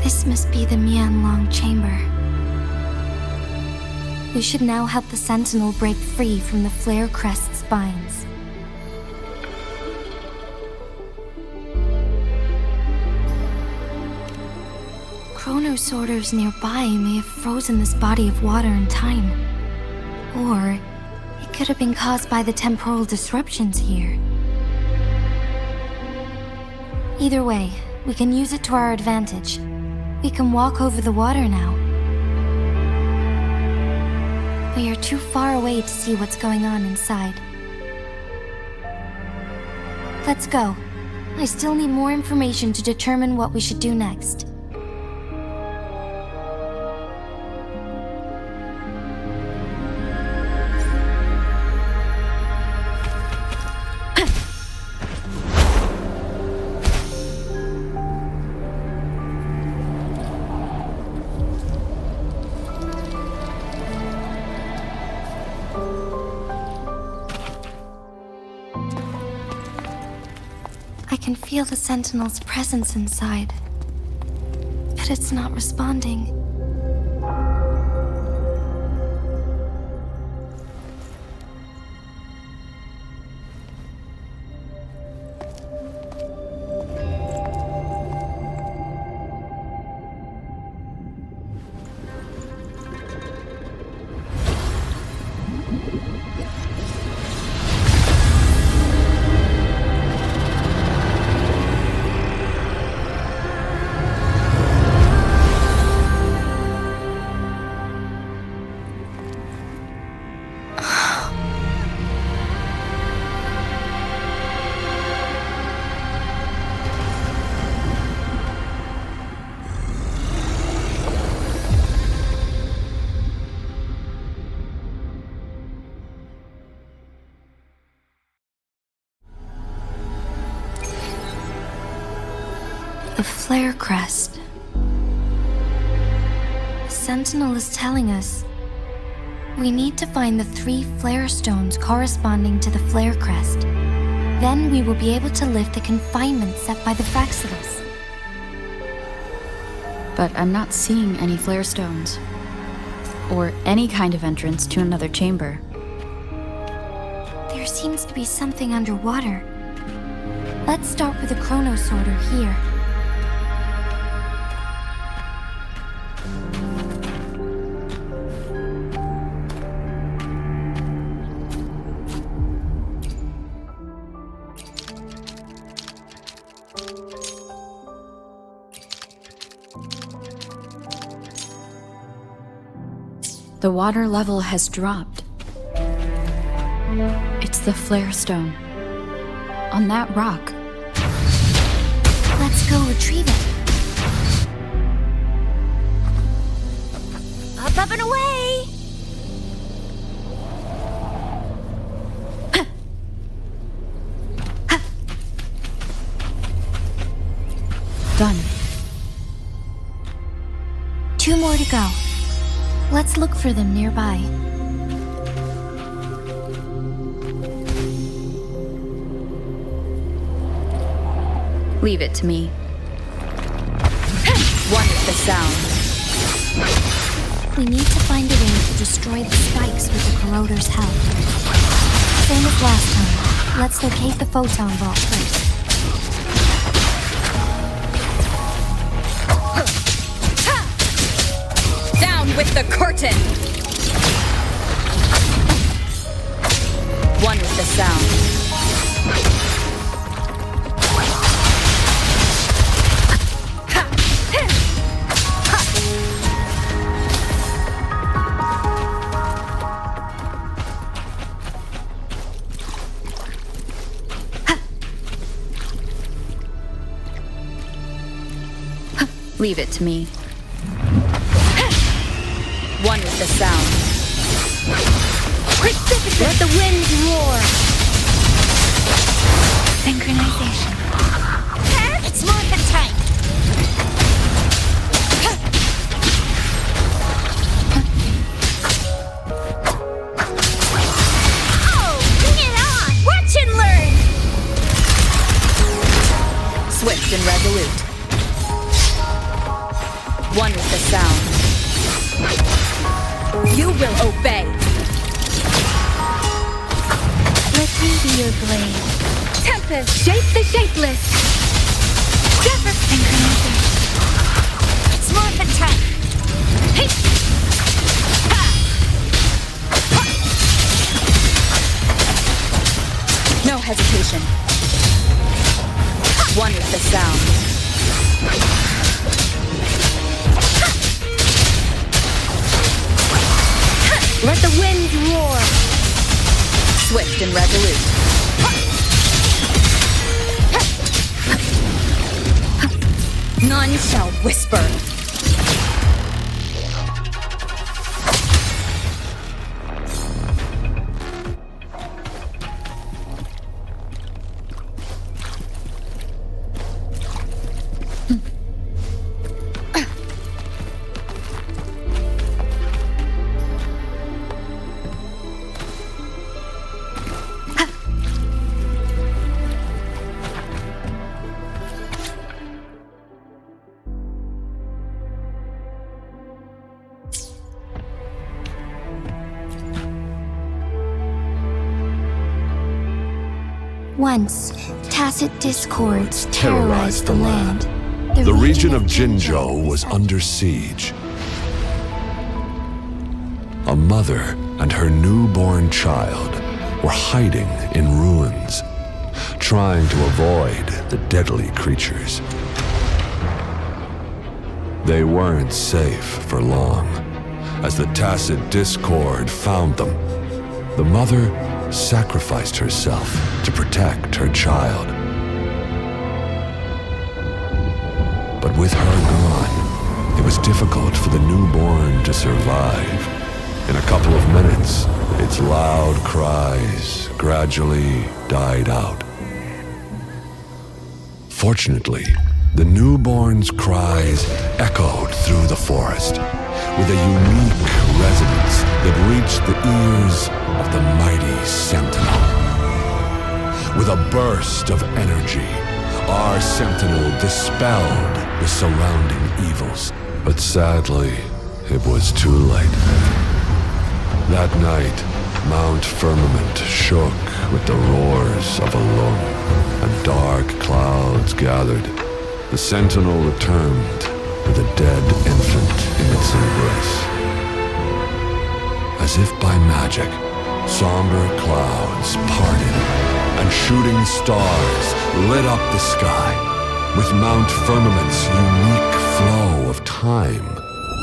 This must be the Huanglong chamber. We should now help the Sentinel break free from the flare crest spines. Chrono sorters nearby may have frozen this body of water in time. Or it could have been caused by the temporal disruptions here. Either way, we can use it to our advantage. We can walk over the water now. We are too far away to see what's going on inside. Let's go. I still need more information to determine what we should do next. I can feel the Sentinel's presence inside, but it's not responding. The flare crest. The Sentinel is telling us we need to find the 3 flare stones corresponding to the flare crest. Then we will be able to lift the confinement set by the Fraxidus. But I'm not seeing any flare stones. Or any kind of entrance to another chamber. There seems to be something underwater. Let's start with the chrono sorter here. The water level has dropped. It's the flare stone. On that rock. Let's go retrieve it. Up and away! Done. 2 more to go. Let's look for them nearby. Leave it to me. One with the sound. We need to find a way to destroy the spikes with the corroder's help. Same as last time. Let's locate the photon vault first. Down with the curtain! One with the sound. Leave it to me. One with the sound. Let the wind roar! Synchronization. It's morphin' time! Oh, bring it on! Watch and learn! Swift and resolute. One with the sound. You will obey. Let me be your blade. Tempest, shape the shapeless. Zephyr synchronization. It's morphin' time! Hey! No hesitation. One with the sound. Let the wind roar! Swift and resolute. None shall whisper. Once, tacit discords terrorized the land. The region of Jinzhou was under siege. A mother and her newborn child were hiding in ruins, trying to avoid the deadly creatures. They weren't safe for long. As the tacit discord found them, the mother sacrificed herself to protect her child. But with her gone, it was difficult for the newborn to survive. In a couple of minutes, its loud cries gradually died out. Fortunately, the newborn's cries echoed through the forest with a unique resonance that reached the ears of the mighty Sentinel. With a burst of energy, our Sentinel dispelled the surrounding evils. But sadly, it was too late. That night, Mount Firmament shook with the roars of a lung, and dark clouds gathered. The Sentinel returned with a dead infant in its embrace. As if by magic, somber clouds parted, and shooting stars lit up the sky. With Mount Firmament's unique flow of time,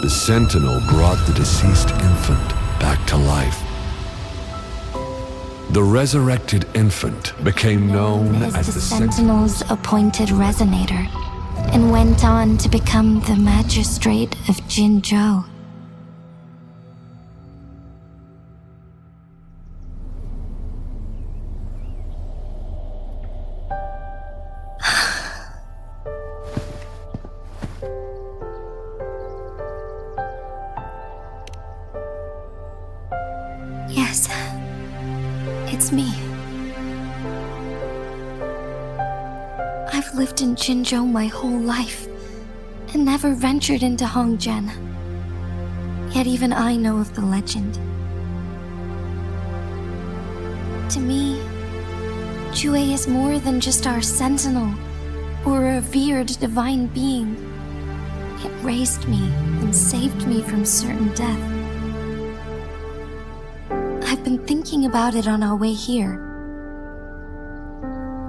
the Sentinel brought the deceased infant back to life. The resurrected infant became known as the Sentinel's appointed resonator, and went on to become the magistrate of Jinzhou. Yes, it's me. I've lived in Jinzhou my whole life, and never ventured into Hongzhen. Yet even I know of the legend. To me, Jue is more than just our sentinel, or a revered divine being. It raised me and saved me from certain death. I've been thinking about it on our way here.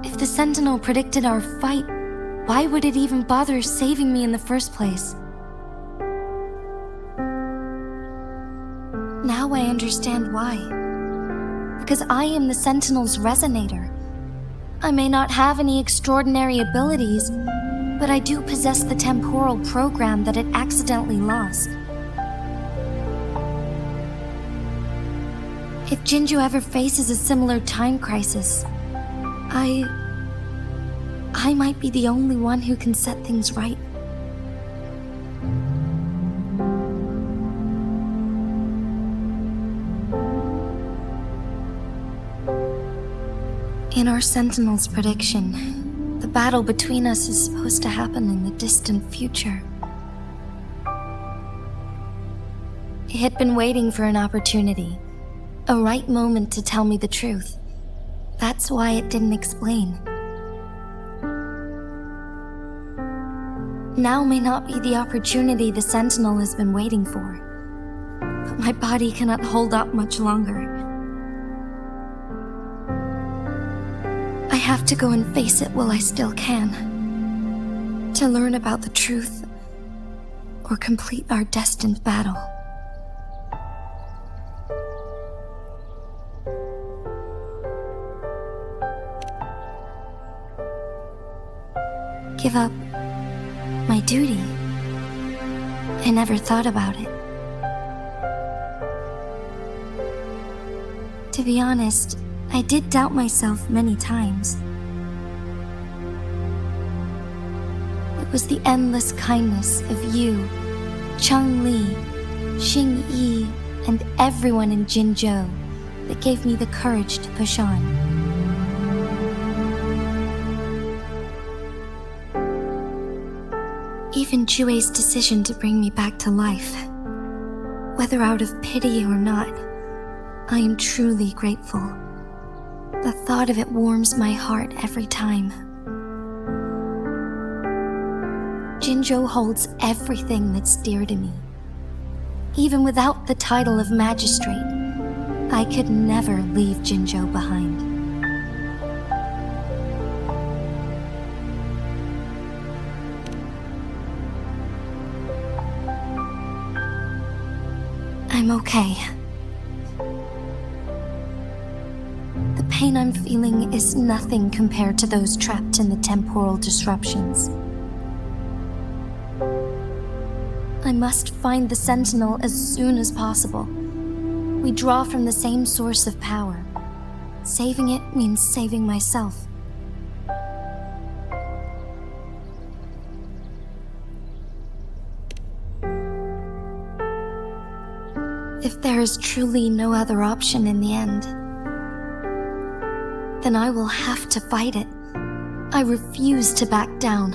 If the Sentinel predicted our fight, why would it even bother saving me in the first place? Now I understand why. Because I am the Sentinel's resonator. I may not have any extraordinary abilities, but I do possess the temporal program that it accidentally lost. If Jinzhou ever faces a similar time crisis, I might be the only one who can set things right. In our Sentinel's prediction, the battle between us is supposed to happen in the distant future. It had been waiting for an opportunity, a right moment to tell me the truth. That's why it didn't explain. Now may not be the opportunity the Sentinel has been waiting for, but my body cannot hold up much longer. I have to go and face it while I still can, to learn about the truth, or complete our destined battle. Give up my duty. I never thought about it. To be honest, I did doubt myself many times. It was the endless kindness of you, Cheng Li, Xing Yi, and everyone in Jinzhou that gave me the courage to push on. Even Jue's decision to bring me back to life, whether out of pity or not, I am truly grateful. The thought of it warms my heart every time. Jinzhou holds everything that's dear to me. Even without the title of magistrate, I could never leave Jinzhou behind. I'm okay. The pain I'm feeling is nothing compared to those trapped in the temporal disruptions. I must find the Sentinel as soon as possible. We draw from the same source of power. Saving it means saving myself. If there is truly no other option in the end, then I will have to fight it. I refuse to back down.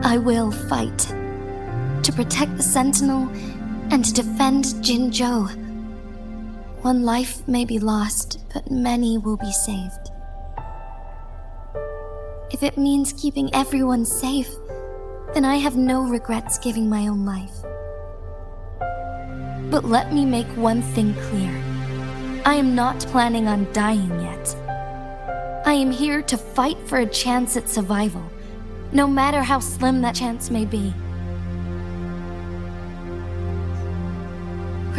I will fight to protect the Sentinel and to defend Jinzhou. One life may be lost, but many will be saved. If it means keeping everyone safe, then I have no regrets giving my own life. But let me make one thing clear. I am not planning on dying yet. I am here to fight for a chance at survival, no matter how slim that chance may be.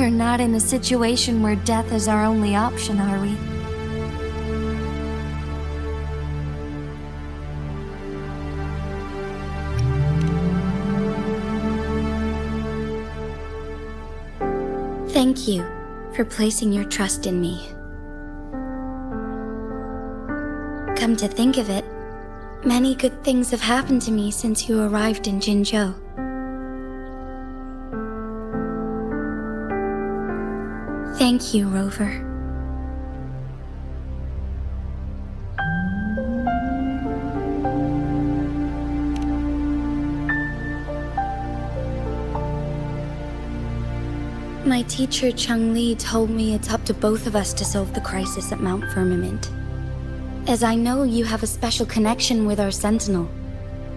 We're not in a situation where death is our only option, are we? Thank you for placing your trust in me. Come to think of it, many good things have happened to me since you arrived in Jinzhou. Thank you, Rover. My teacher Changli told me it's up to both of us to solve the crisis at Mount Firmament. As I know you have a special connection with our Sentinel,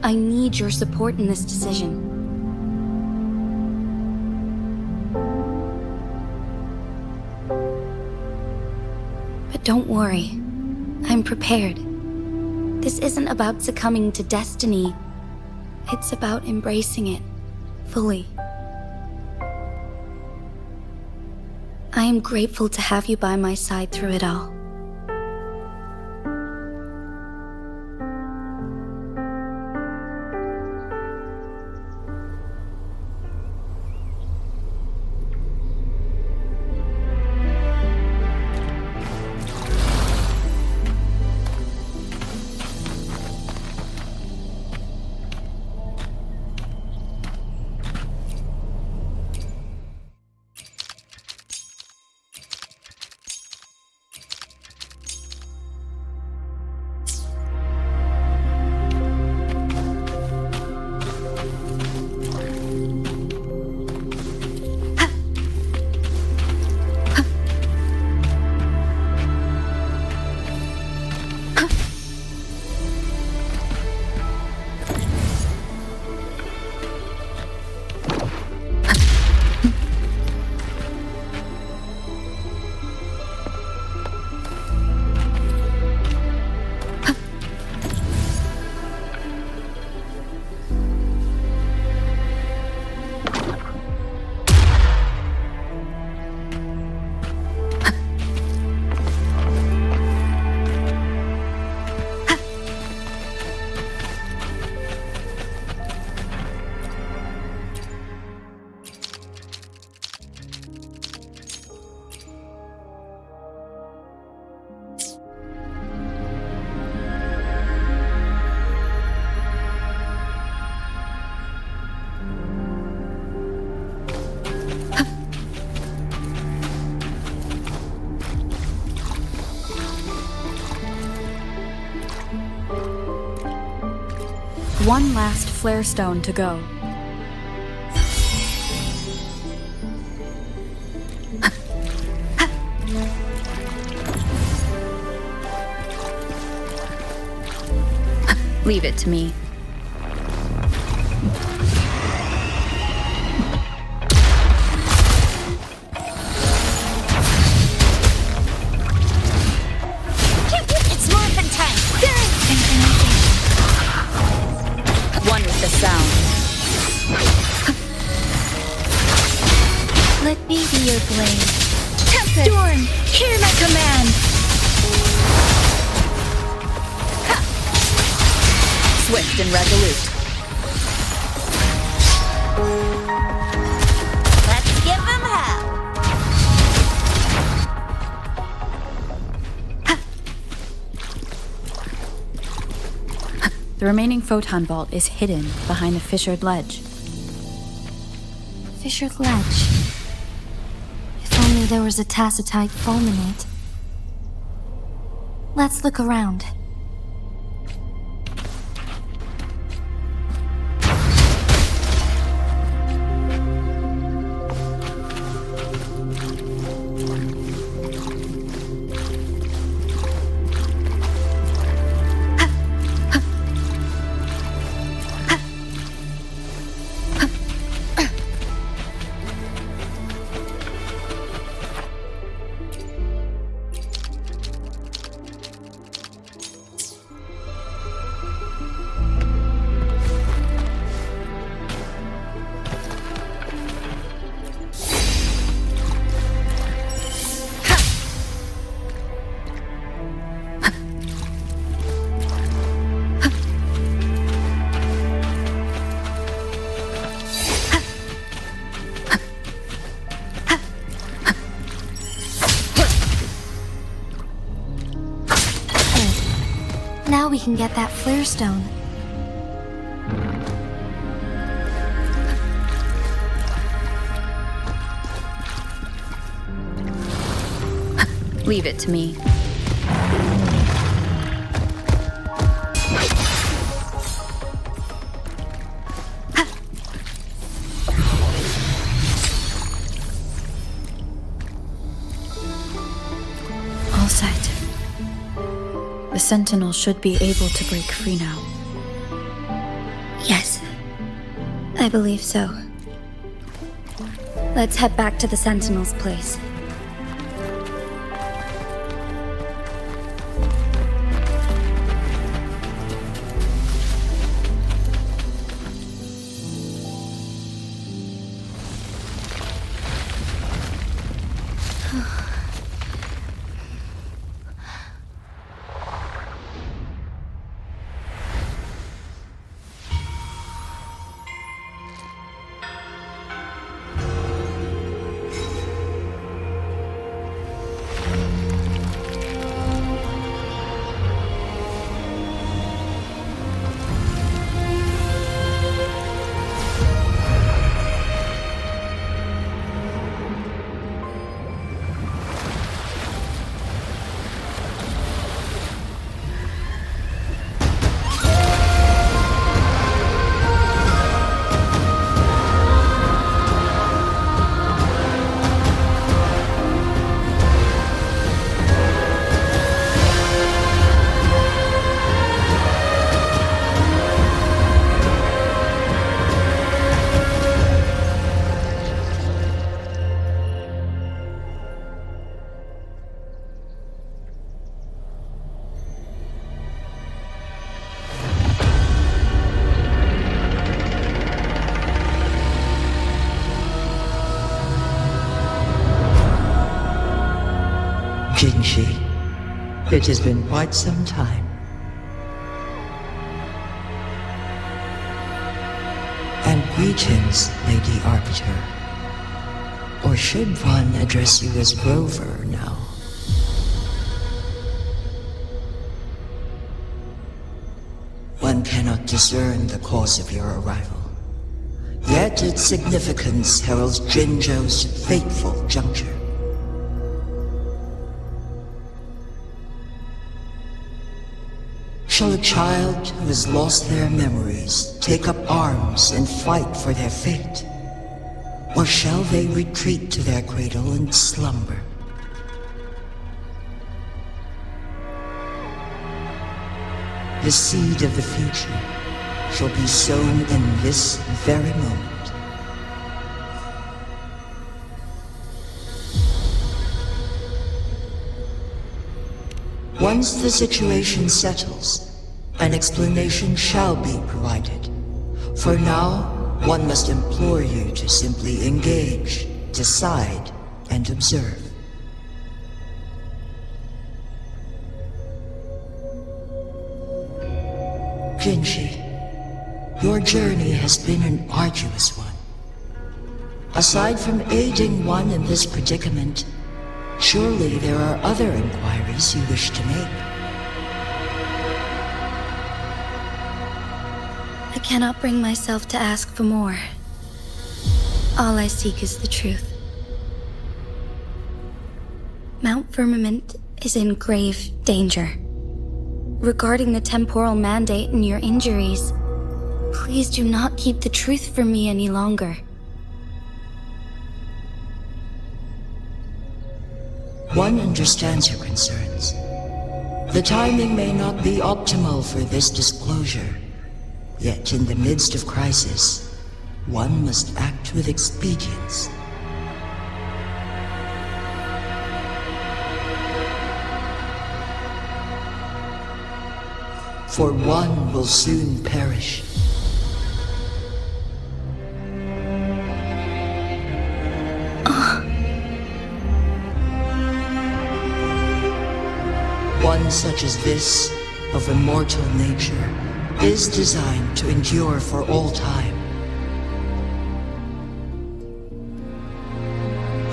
I need your support in this decision. But don't worry, I'm prepared. This isn't about succumbing to destiny. It's about embracing it fully. I am grateful to have you by my side through it all. One last flare stone to go. Leave it to me. It's morphin' time! One with the sound. Let me be your blade. Tempest! Storm, hear my command! Swift and resolute. Let's give him hell! The remaining photon vault is hidden behind the fissured ledge. Fissured ledge. If only there was a tacitite fulminate. Let's look around. can get that flare stone. Leave it to me. All set. The Sentinel should be able to break free now. Yes, I believe so. Let's head back to the Sentinel's place. Jinzhou, it has been quite some time. And greetings, Lady Arbiter. Or should one address you as Rover now? One cannot discern the cause of your arrival. Yet its significance heralds Jinzhou's fateful juncture. Shall a child who has lost their memories take up arms and fight for their fate? Or shall they retreat to their cradle and slumber? The seed of the future shall be sown in this very moment. Once the situation settles, an explanation shall be provided. For now, one must implore you to simply engage, decide, and observe. Jinzhou, your journey has been an arduous one. Aside from aiding one in this predicament, surely there are other inquiries you wish to make. I cannot bring myself to ask for more. All I seek is the truth. Mount Firmament is in grave danger. Regarding the temporal mandate and your injuries, please do not keep the truth from me any longer. One understands your concerns. The timing may not be optimal for this disclosure. Yet in the midst of crisis, one must act with expedience. For one will soon perish. One such as this, of immortal nature, is designed to endure for all time.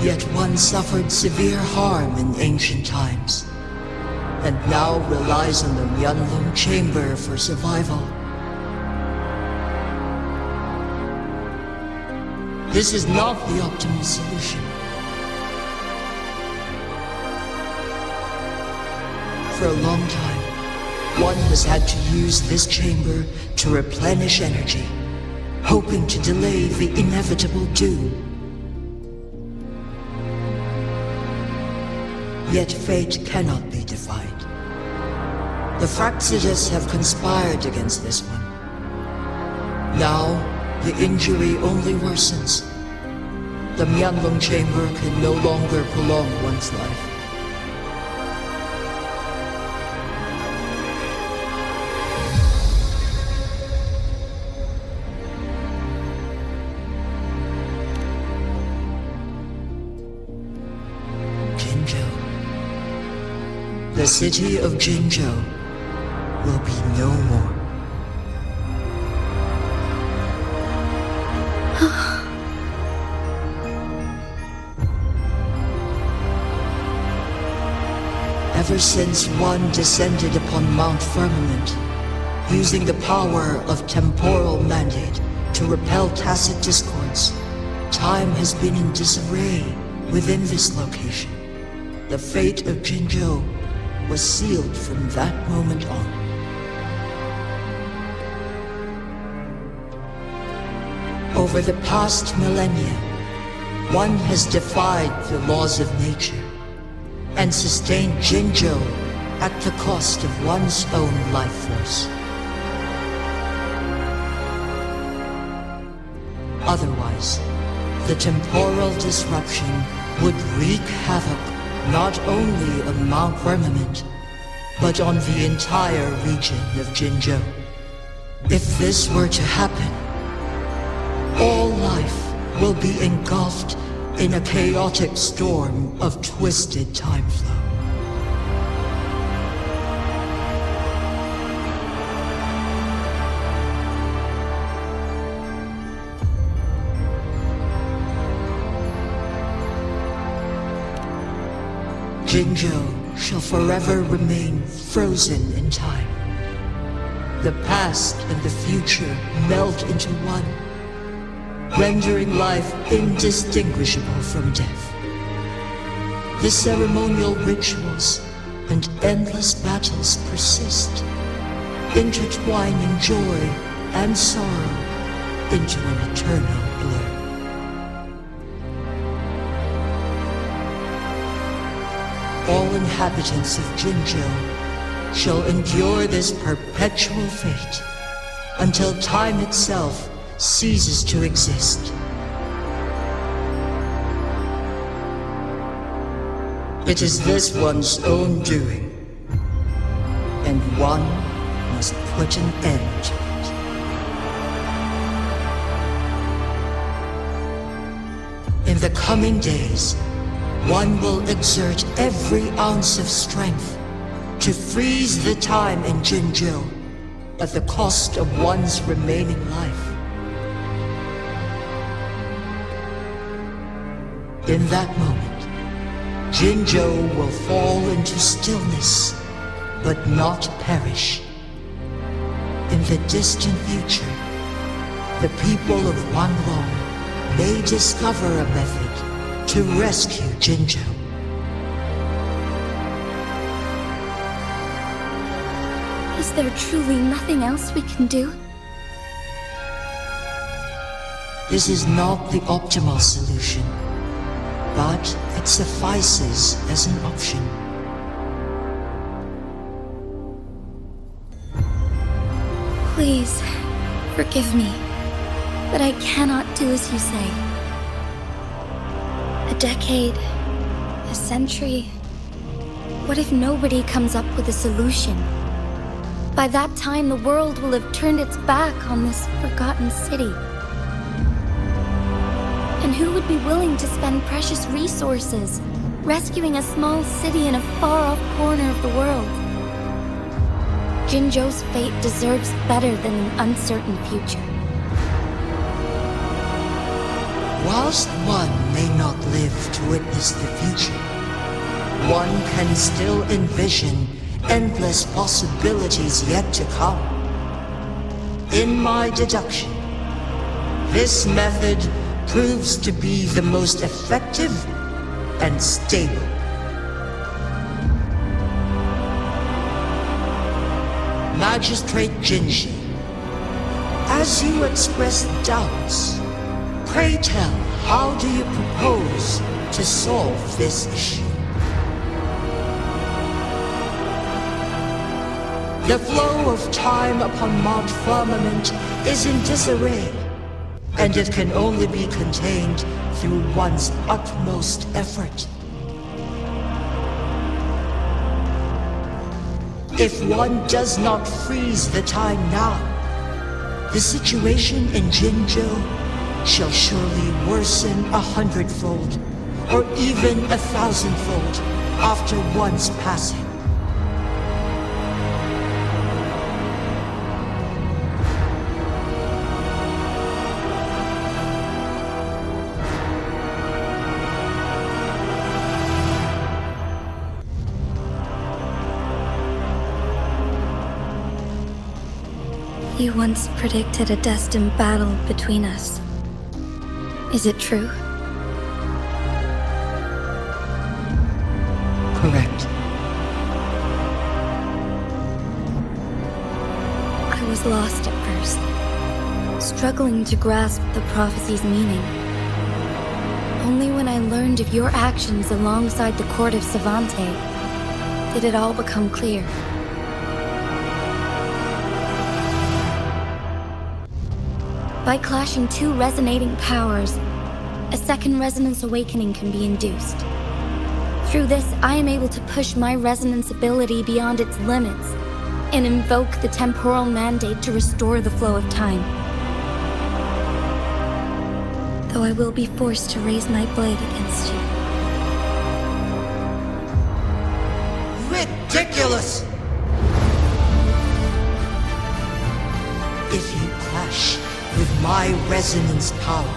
Yet one suffered severe harm in ancient times. and now relies on the Huanglong chamber for survival. This is not the optimal solution. For a long time, one has had to use this chamber to replenish energy, hoping to delay the inevitable doom. Yet fate cannot be defied. The Fraxitus have conspired against this one. Now, the injury only worsens. The Huanglong chamber can no longer prolong one's life. The city of Jinzhou will be no more. Ever since one descended upon Mount Firmament, using the power of temporal mandate to repel tacit discords, time has been in disarray within this location. The fate of Jinzhou was sealed from that moment on. Over the past millennia, one has defied the laws of nature and sustained Jinzhou at the cost of one's own life force. Otherwise, the temporal disruption would wreak havoc not only on Mount Firmament, but on the entire region of Jinzhou. If this were to happen, all life will be engulfed in a chaotic storm of twisted time flow. Jinzhou shall forever remain frozen in time. The past and the future melt into one, rendering life indistinguishable from death. The ceremonial rituals and endless battles persist, intertwining joy and sorrow into an eternal blur. All inhabitants of Jinzhou shall endure this perpetual fate until time itself ceases to exist. It is this one's own doing, and one must put an end to it. In the coming days, one will exert every ounce of strength to freeze the time in Jinzhou at the cost of one's remaining life. In that moment, Jinzhou will fall into stillness, but not perish. In the distant future, the people of Huanglong may discover a method to rescue Jinzhou. Is there truly nothing else we can do? This is not the optimal solution, but it suffices as an option. Please, forgive me, but I cannot do as you say. A decade, a century. What if nobody comes up with a solution? By that time, the world will have turned its back on this forgotten city. And who would be willing to spend precious resources rescuing a small city in a far-off corner of the world? Jinzhou's fate deserves better than an uncertain future. Whilst one may not live to witness the future, one can still envision endless possibilities yet to come. In my deduction, this method proves to be the most effective and stable. Magistrate Jinzhou, as you express doubts, pray tell, how do you propose to solve this issue? The flow of time upon Mount Firmament is in disarray, and it can only be contained through one's utmost effort. If one does not freeze the time now, the situation in Jinzhou shall surely worsen 100-fold, or even 1,000-fold, after one's passing. You once predicted a destined battle between us. Is it true? Correct. I was lost at first, struggling to grasp the prophecy's meaning. Only when I learned of your actions alongside the court of Savante did it all become clear. By clashing two resonating powers, a second resonance awakening can be induced. Through this, I am able to push my resonance ability beyond its limits and invoke the temporal mandate to restore the flow of time. Though I will be forced to raise my blade against you. Ridiculous! If you clash with my resonance power,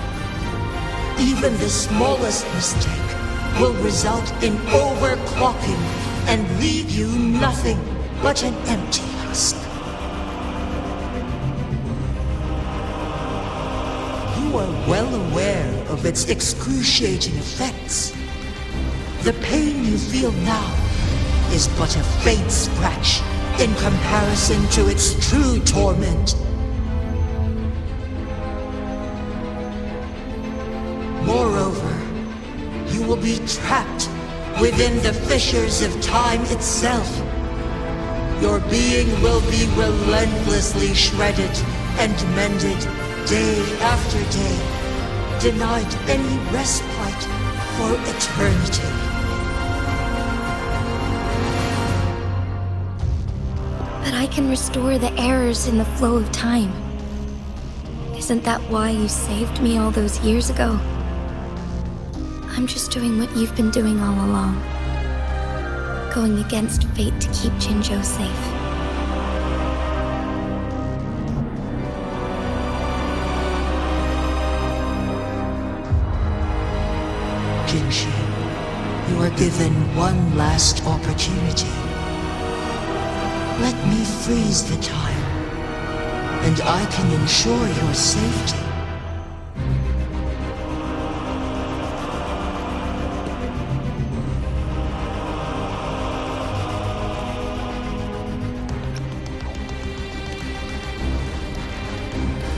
even the smallest mistake will result in overclocking and leave you nothing but an empty husk. You are well aware of its excruciating effects. The pain you feel now is but a faint scratch in comparison to its true torment. Moreover, you will be trapped within the fissures of time itself. Your being will be relentlessly shredded and mended day after day, denied any respite for eternity. But I can restore the errors in the flow of time. Isn't that why you saved me all those years ago? I'm just doing what you've been doing all along. Going against fate to keep Jinzhou safe. Jinzhou, you are given one last opportunity. Let me freeze the time, and I can ensure your safety.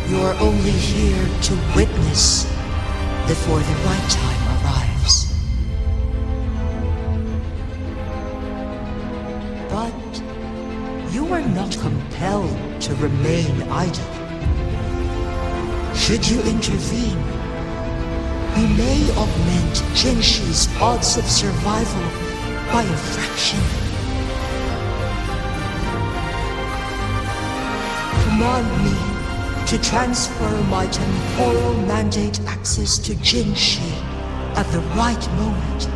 You're only here to witness before the right time arrives. But you are not compelled to remain idle. Should you intervene, we may augment Jinzhou's odds of survival by a fraction. Command me to transfer my temporal mandate access to Jinzhou at the right moment.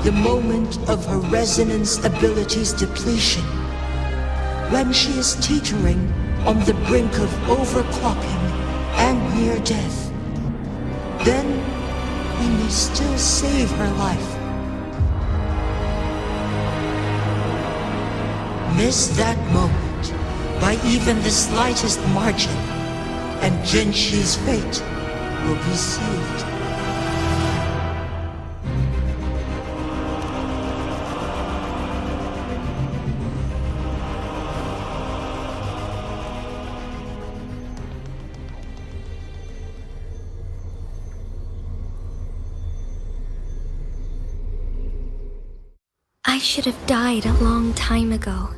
The moment of her resonance ability's depletion, when she is teetering on the brink of overclocking and near death. Then we may still save her life Miss that moment by even the slightest margin, and Jinzhou's fate will be sealed. I should have died a long time ago.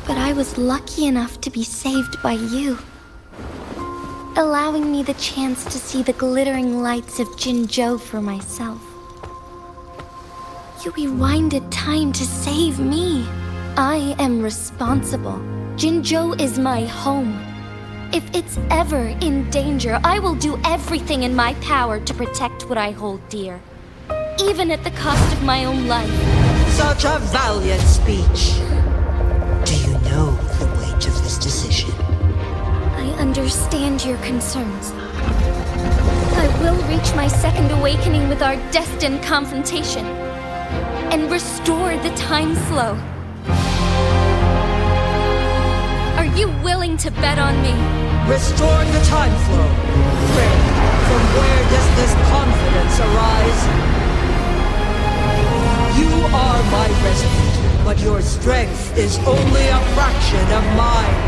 But I was lucky enough to be saved by you, allowing me the chance to see the glittering lights of Jinzhou for myself. You rewinded time to save me. I am responsible. Jinzhou is my home. If it's ever in danger, I will do everything in my power to protect what I hold dear, even at the cost of my own life. Such a valiant speech. Do you know the weight of this decision? I understand your concerns. I will reach my second awakening with our destined confrontation and restore the time flow. Are you willing to bet on me? Restore the time flow. From where does this confidence arise? You are my resident, but your strength is only a fraction of mine.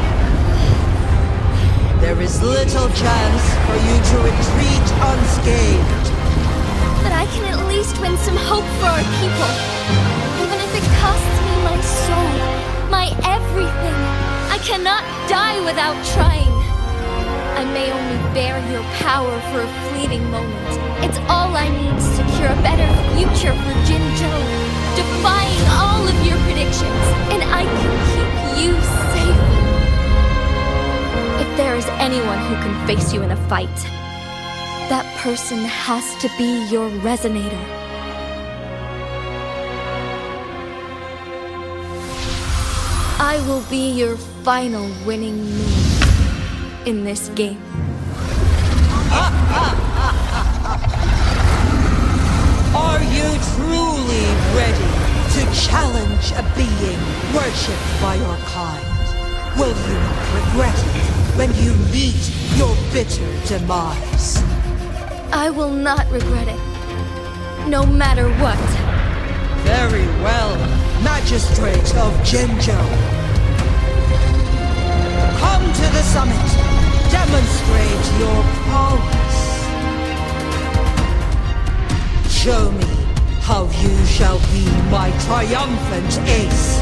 There is little chance for you to retreat unscathed. But I can at least win some hope for our people. Even if it costs me my soul, my everything. I cannot die without trying. I may only bear your power for a fleeting moment. It's all I need to secure a better future for Jinzhou, defying all of your predictions, and I can keep you safe. If there is anyone who can face you in a fight, that person has to be your resonator. I will be your final winning move in this game. Are you truly ready to challenge a being worshipped by your kind? Will you not regret it when you meet your bitter demise? I will not regret it, no matter what. Very well, Magistrate of Jinzhou. Come to the summit. Demonstrate your prowess. Show me how you shall be my triumphant ace.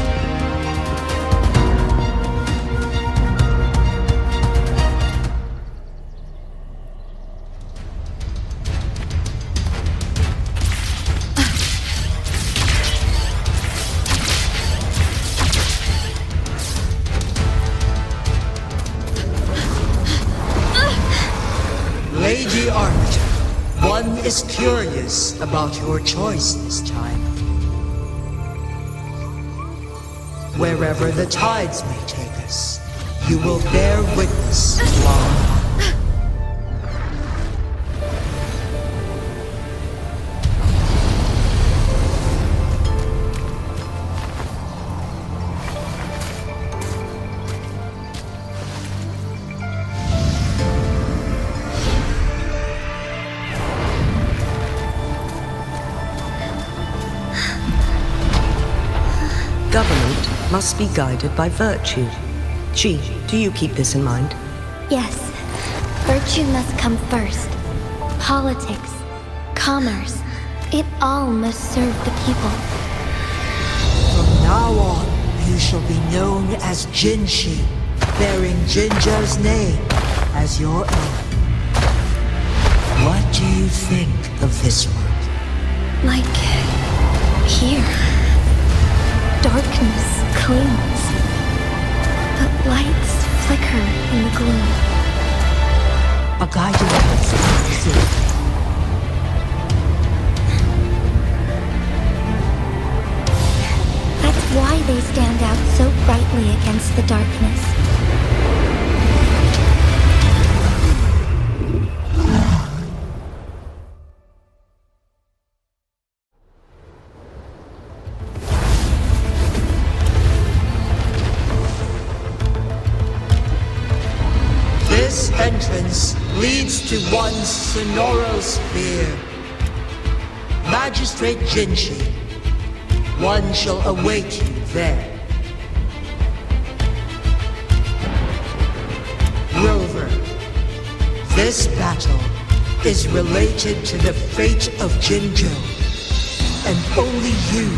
Lady Arbiter, one is curious about your choice this time. Wherever the tides may take us, you will bear witness to our Government must be guided by virtue. Chi, do you keep this in mind? Yes, virtue must come first. Politics, commerce, it all must serve the people. From now on, you shall be known as Jinzhou, bearing Jinzhou's name as your own. What do you think of this world? Like here. Darkness clings, but lights flicker in the gloom. A guiding light. That's why they stand out so brightly against the darkness. This entrance leads to one Sonoro sphere. Magistrate Jinzhou, one shall await you there. Rover, this battle is related to the fate of Jinzhou, and only you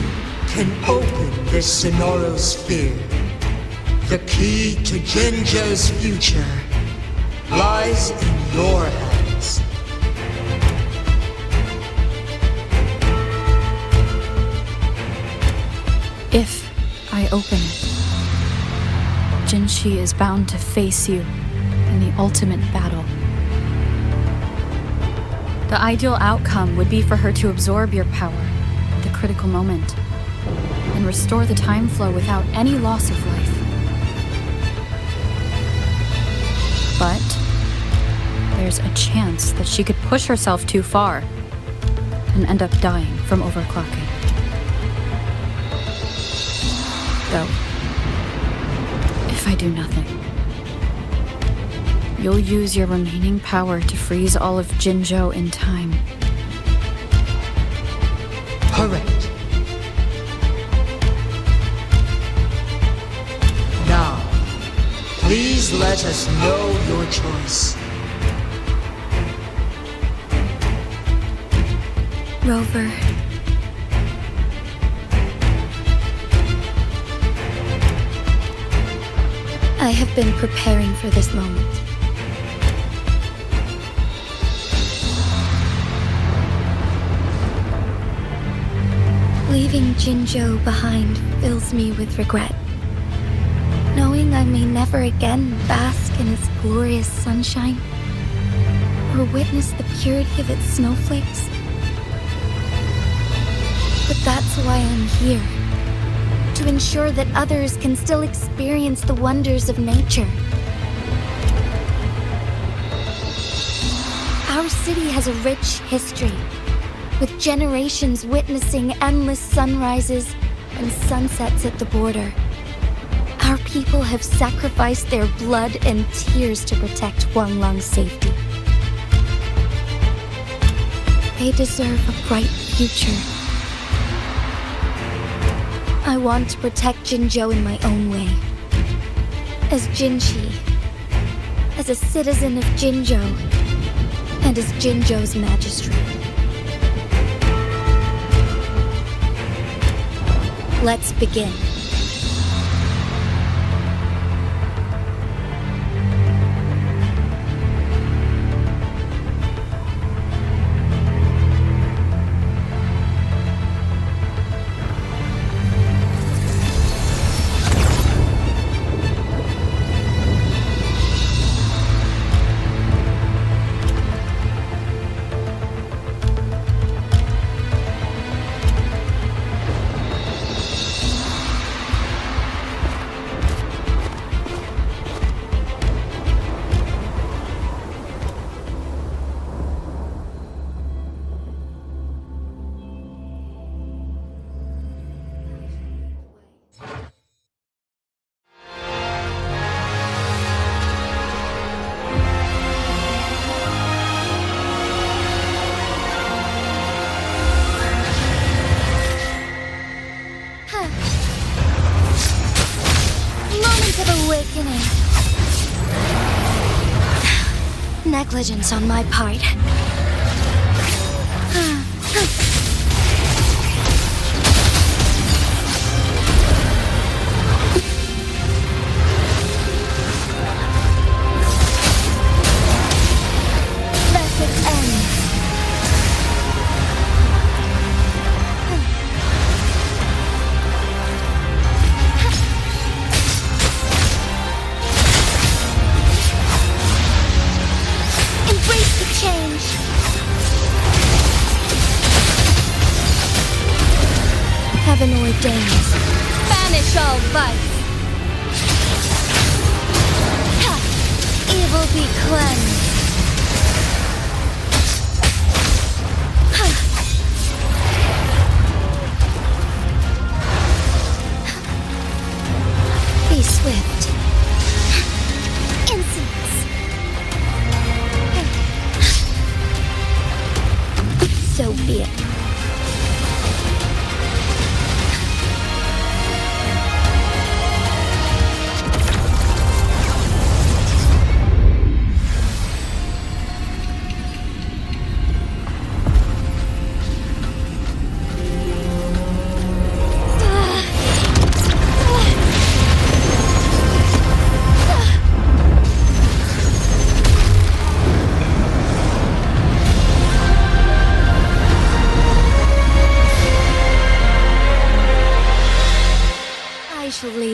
can open this Sonoro sphere. The key to Jinzhou's future lies in your hands. If I open it, Jinzhou is bound to face you in the ultimate battle. The ideal outcome would be for her to absorb your power at the critical moment and restore the time flow without any loss of life. But there's a chance that she could push herself too far and end up dying from overclocking. Though, if I do nothing, you'll use your remaining power to freeze all of Jinzhou in time. Correct. Now, please let us know your choice. Rover. I have been preparing for this moment. Leaving Jinzhou behind fills me with regret. Knowing I may never again bask in its glorious sunshine, or witness the purity of its snowflakes. But that's why I'm here. To ensure that others can still experience the wonders of nature. Our city has a rich history, with generations witnessing endless sunrises and sunsets at the border. Our people have sacrificed their blood and tears to protect Huanglong's safety. They deserve a bright future. I want to protect Jinzhou in my own way. As Jinzhou, as a citizen of Jinzhou, and as Jinzhou's magistrate. Let's begin. Awakening. Negligence on my part. Let it end. Embrace the change. Heaven ordains. Banish all vice. Ha! Evil be cleansed. Ha! Be swift. Insolence.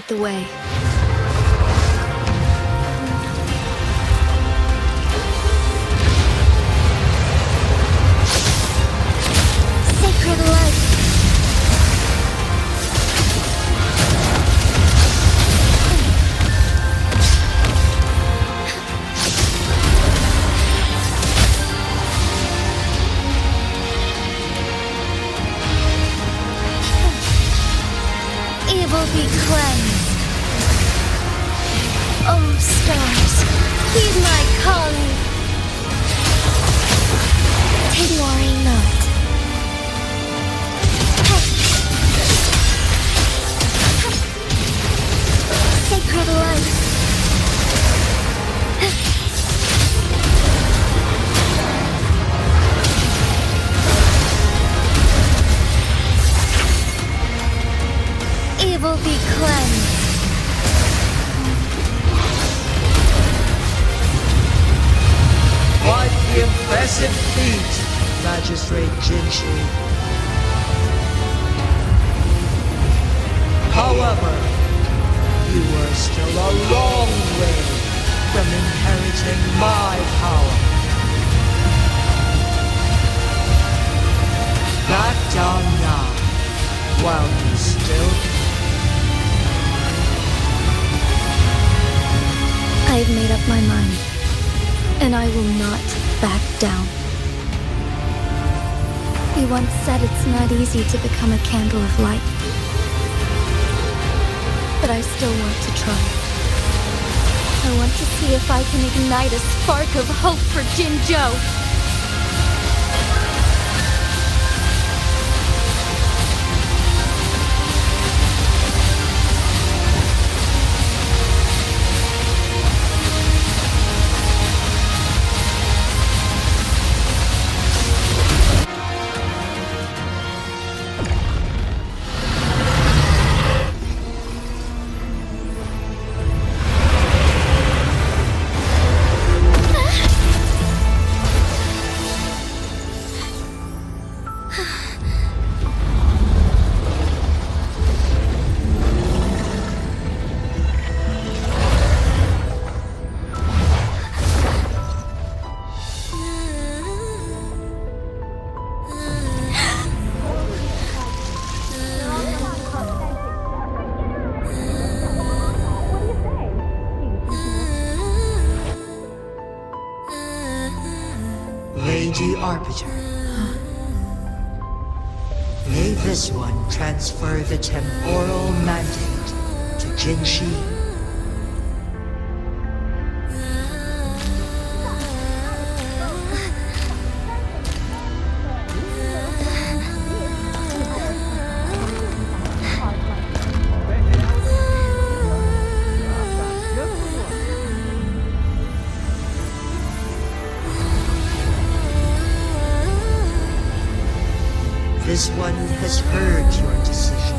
lead the way. Sacred light. Evil be cleansed. Oh, stars, heed my calling. Worry not. Sacred light. Evil be cleansed. Quite the impressive feat, Magistrate Jinzhou. However, you are still a long way from inheriting my power. Back down now, while you still can. I've made up my mind, and I will not back down. You once said it's not easy to become a candle of light. But I still want to try. I want to see if I can ignite a spark of hope for Jinzhou. Lady Arbiter. May this one transfer the temporal mandate to Jinzhou. This one has heard your decision.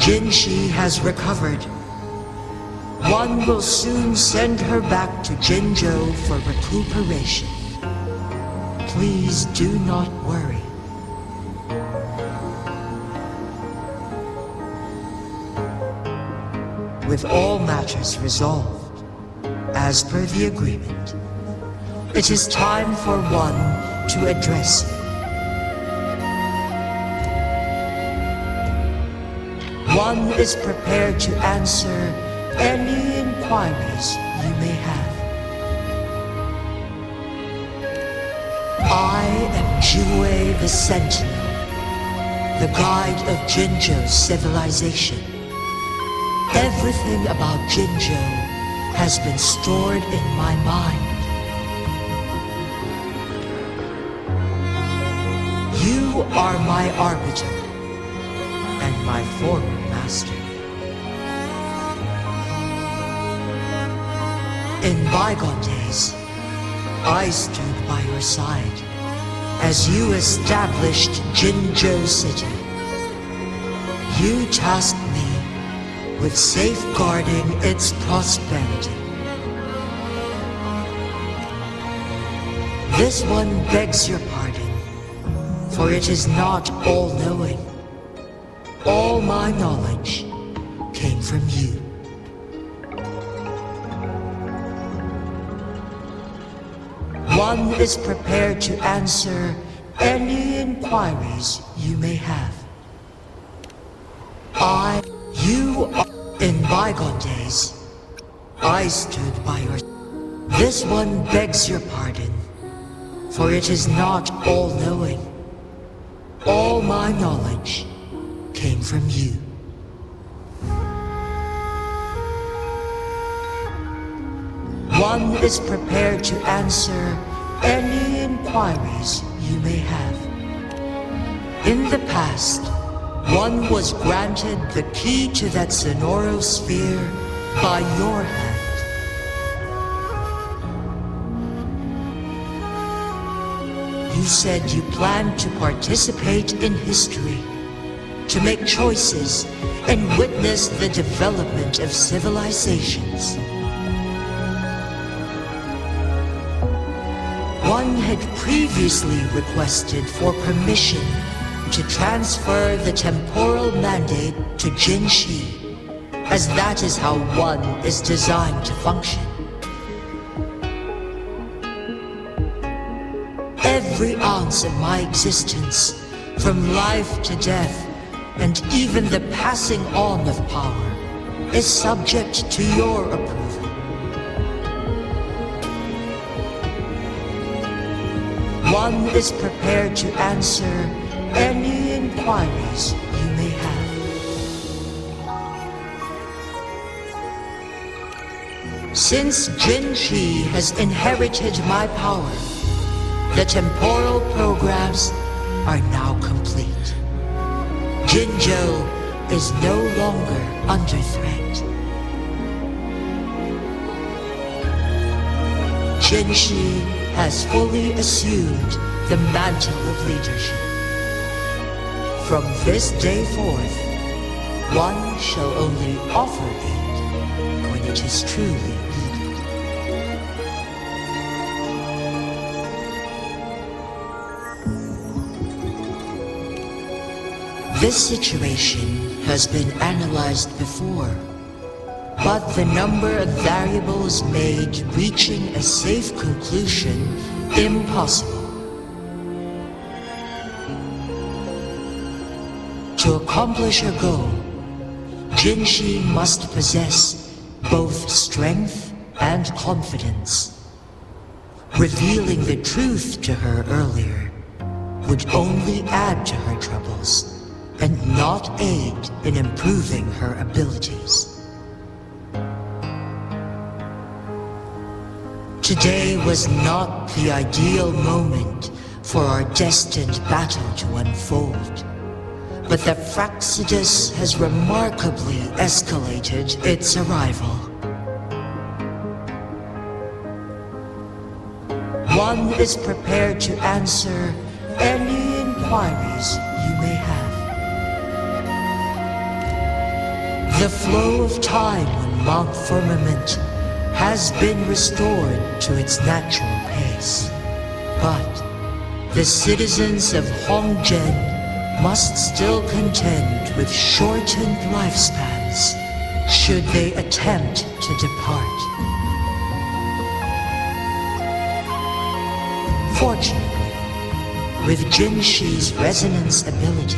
Jinzhou has recovered. One will soon send her back to Jinzhou for recuperation. Please do not worry. With all matters resolved, as per the agreement, it is time for one to address you. One is prepared to answer any inquiries you may have. I am Jiwei the Sentinel, the guide of Jinzhou's civilization. Everything about Jinzhou has been stored in my mind. You are my arbiter and my former master. In bygone days, I stood by your side as you established Jinzhou City. You tasked me with safeguarding its prosperity. This one begs your pardon, for it is not all-knowing. All my knowledge came from you. One is prepared to answer any inquiries you may have. In bygone days, I stood by your... This one begs your pardon, for it is not all-knowing. All my knowledge came from you. One is prepared to answer any inquiries you may have. In the past, one was granted the key to that Sonoro sphere by your hand. You said you planned to participate in history, to make choices and witness the development of civilizations. One had previously requested for permission to transfer the temporal mandate to Jinzhou, as that is how one is designed to function. Every ounce of my existence, from life to death, and even the passing on of power, is subject to your approval. One is prepared to answer any inquiries you may have. Since Jinzhou has inherited my power, the temporal programs are now complete. Jinzhou is no longer under threat. Jinzhou has fully assumed the mantle of leadership. From this day forth, one shall only offer aid when it is truly needed. This situation has been analyzed before, but the number of variables made reaching a safe conclusion impossible. To accomplish her goal, Jinzhou must possess both strength and confidence. Revealing the truth to her earlier would only add to her troubles and not aid in improving her abilities. Today was not the ideal moment for our destined battle to unfold, but the Fraxidus has remarkably escalated its arrival. One is prepared to answer any inquiries you may have. The flow of time on Mount Firmament has been restored to its natural pace. But the citizens of Huanglong must still contend with shortened lifespans should they attempt to depart. Fortunately, with Jinzhou's resonance ability,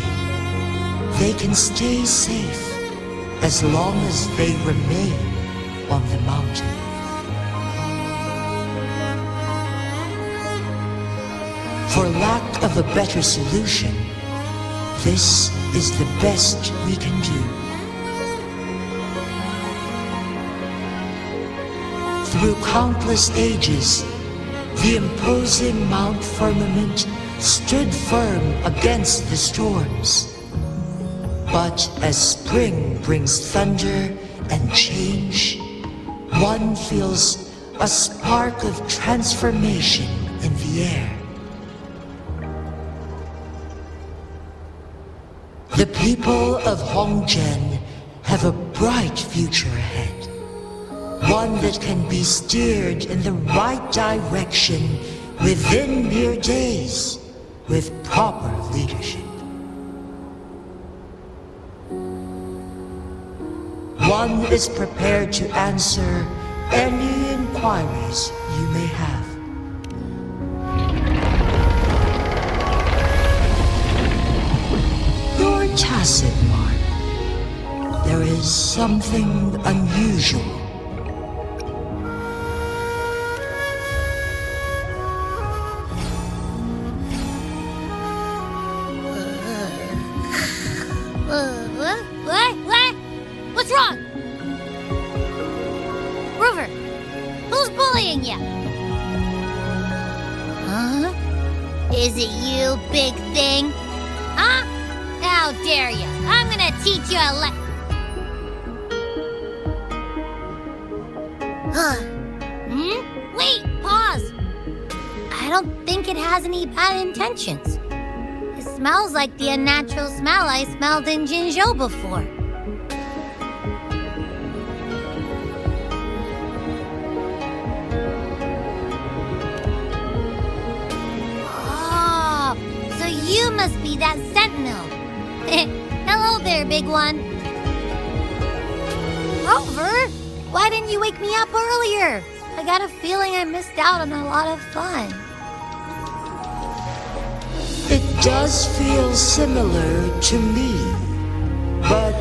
they can stay safe as long as they remain on the mountain. For lack of a better solution, this is the best we can do. Through countless ages, the imposing Mount Firmament stood firm against the storms. But as spring brings thunder and change, one feels a spark of transformation in the air. The people of Huanglong have a bright future ahead. One that can be steered in the right direction within mere days with proper leadership. One is prepared to answer any inquiries you may have. Your tacit mark. There is something unusual. What? What's wrong? Rover, who's bullying you? Huh? Is it you, big thing? Huh? How dare you? I'm gonna teach you a Wait, pause. I don't think it has any bad intentions. It smells like the unnatural smell I smelled in Jinzhou before. Oh, so you must be that sentinel. Hello there, big one. Rover, why didn't you wake me up earlier? I got a feeling I missed out on a lot of fun. It does feel similar to me, but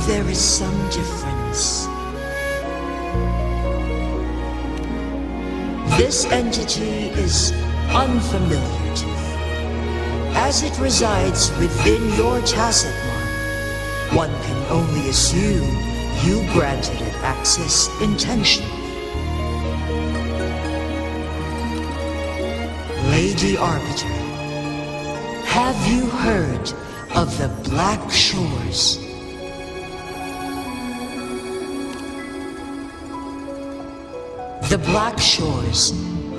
there is some difference. This entity is unfamiliar to me. As it resides within your tacit mark, one can only assume you granted it access intentionally. Lady Arbiter, have you heard of the Black Shores? The Black Shores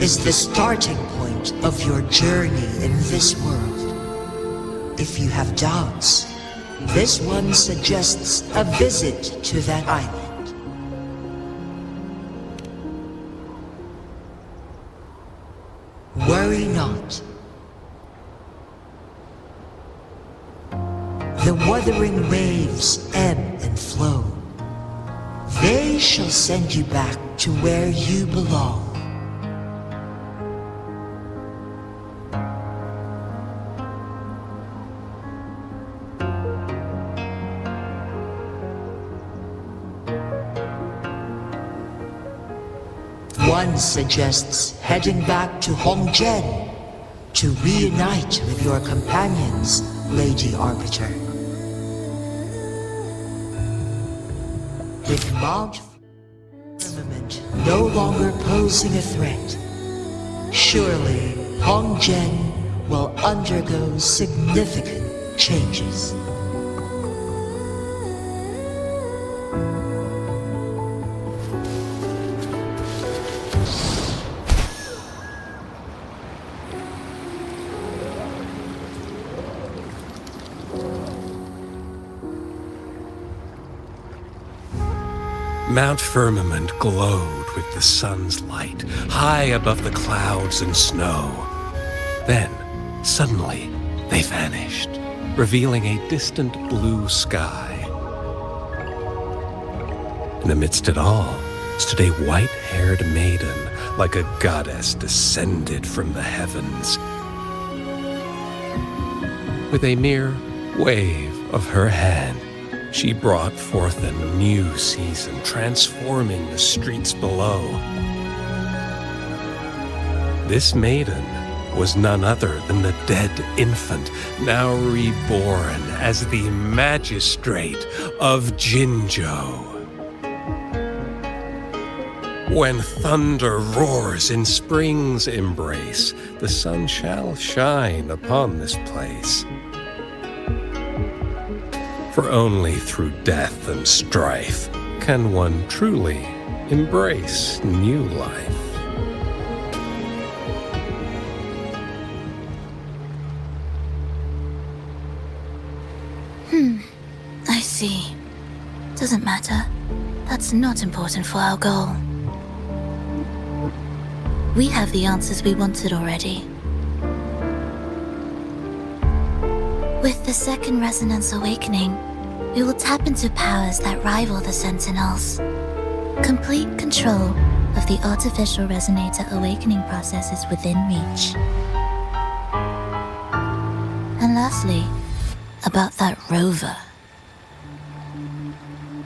is the starting point of your journey in this world. If you have doubts, this one suggests a visit to that island. Worry not. The wuthering waves ebb and flow. They shall send you back to where you belong. One suggests heading back to Huanglong to reunite with your companions, Lady Arbiter. With Mount Firmament no longer posing a threat, surely Huanglong will undergo significant changes. Mount Firmament glowed with the sun's light, high above the clouds and snow. Then, suddenly, they vanished, revealing a distant blue sky. And amidst it all stood a white-haired maiden, like a goddess descended from the heavens. With a mere wave of her hand, she brought forth a new season, transforming the streets below. This maiden was none other than the dead infant, now reborn as the magistrate of Jinzhou. When thunder roars in spring's embrace, the sun shall shine upon this place. For only through death and strife can one truly embrace new life. I see. Doesn't matter. That's not important for our goal. We have the answers we wanted already. With the second resonance awakening, we will tap into powers that rival the Sentinels. Complete control of the artificial resonator awakening process is within reach. And lastly, about that rover.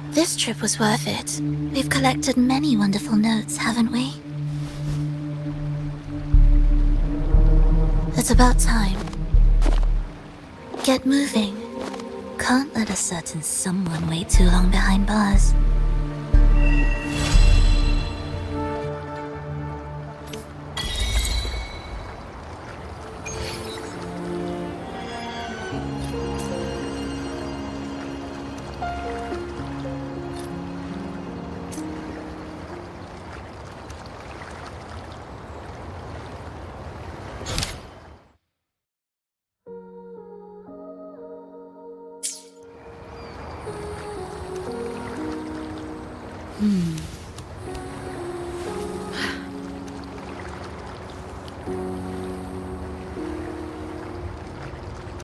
This trip was worth it. We've collected many wonderful notes, haven't we? It's about time. Get moving. Can't let a certain someone wait too long behind bars.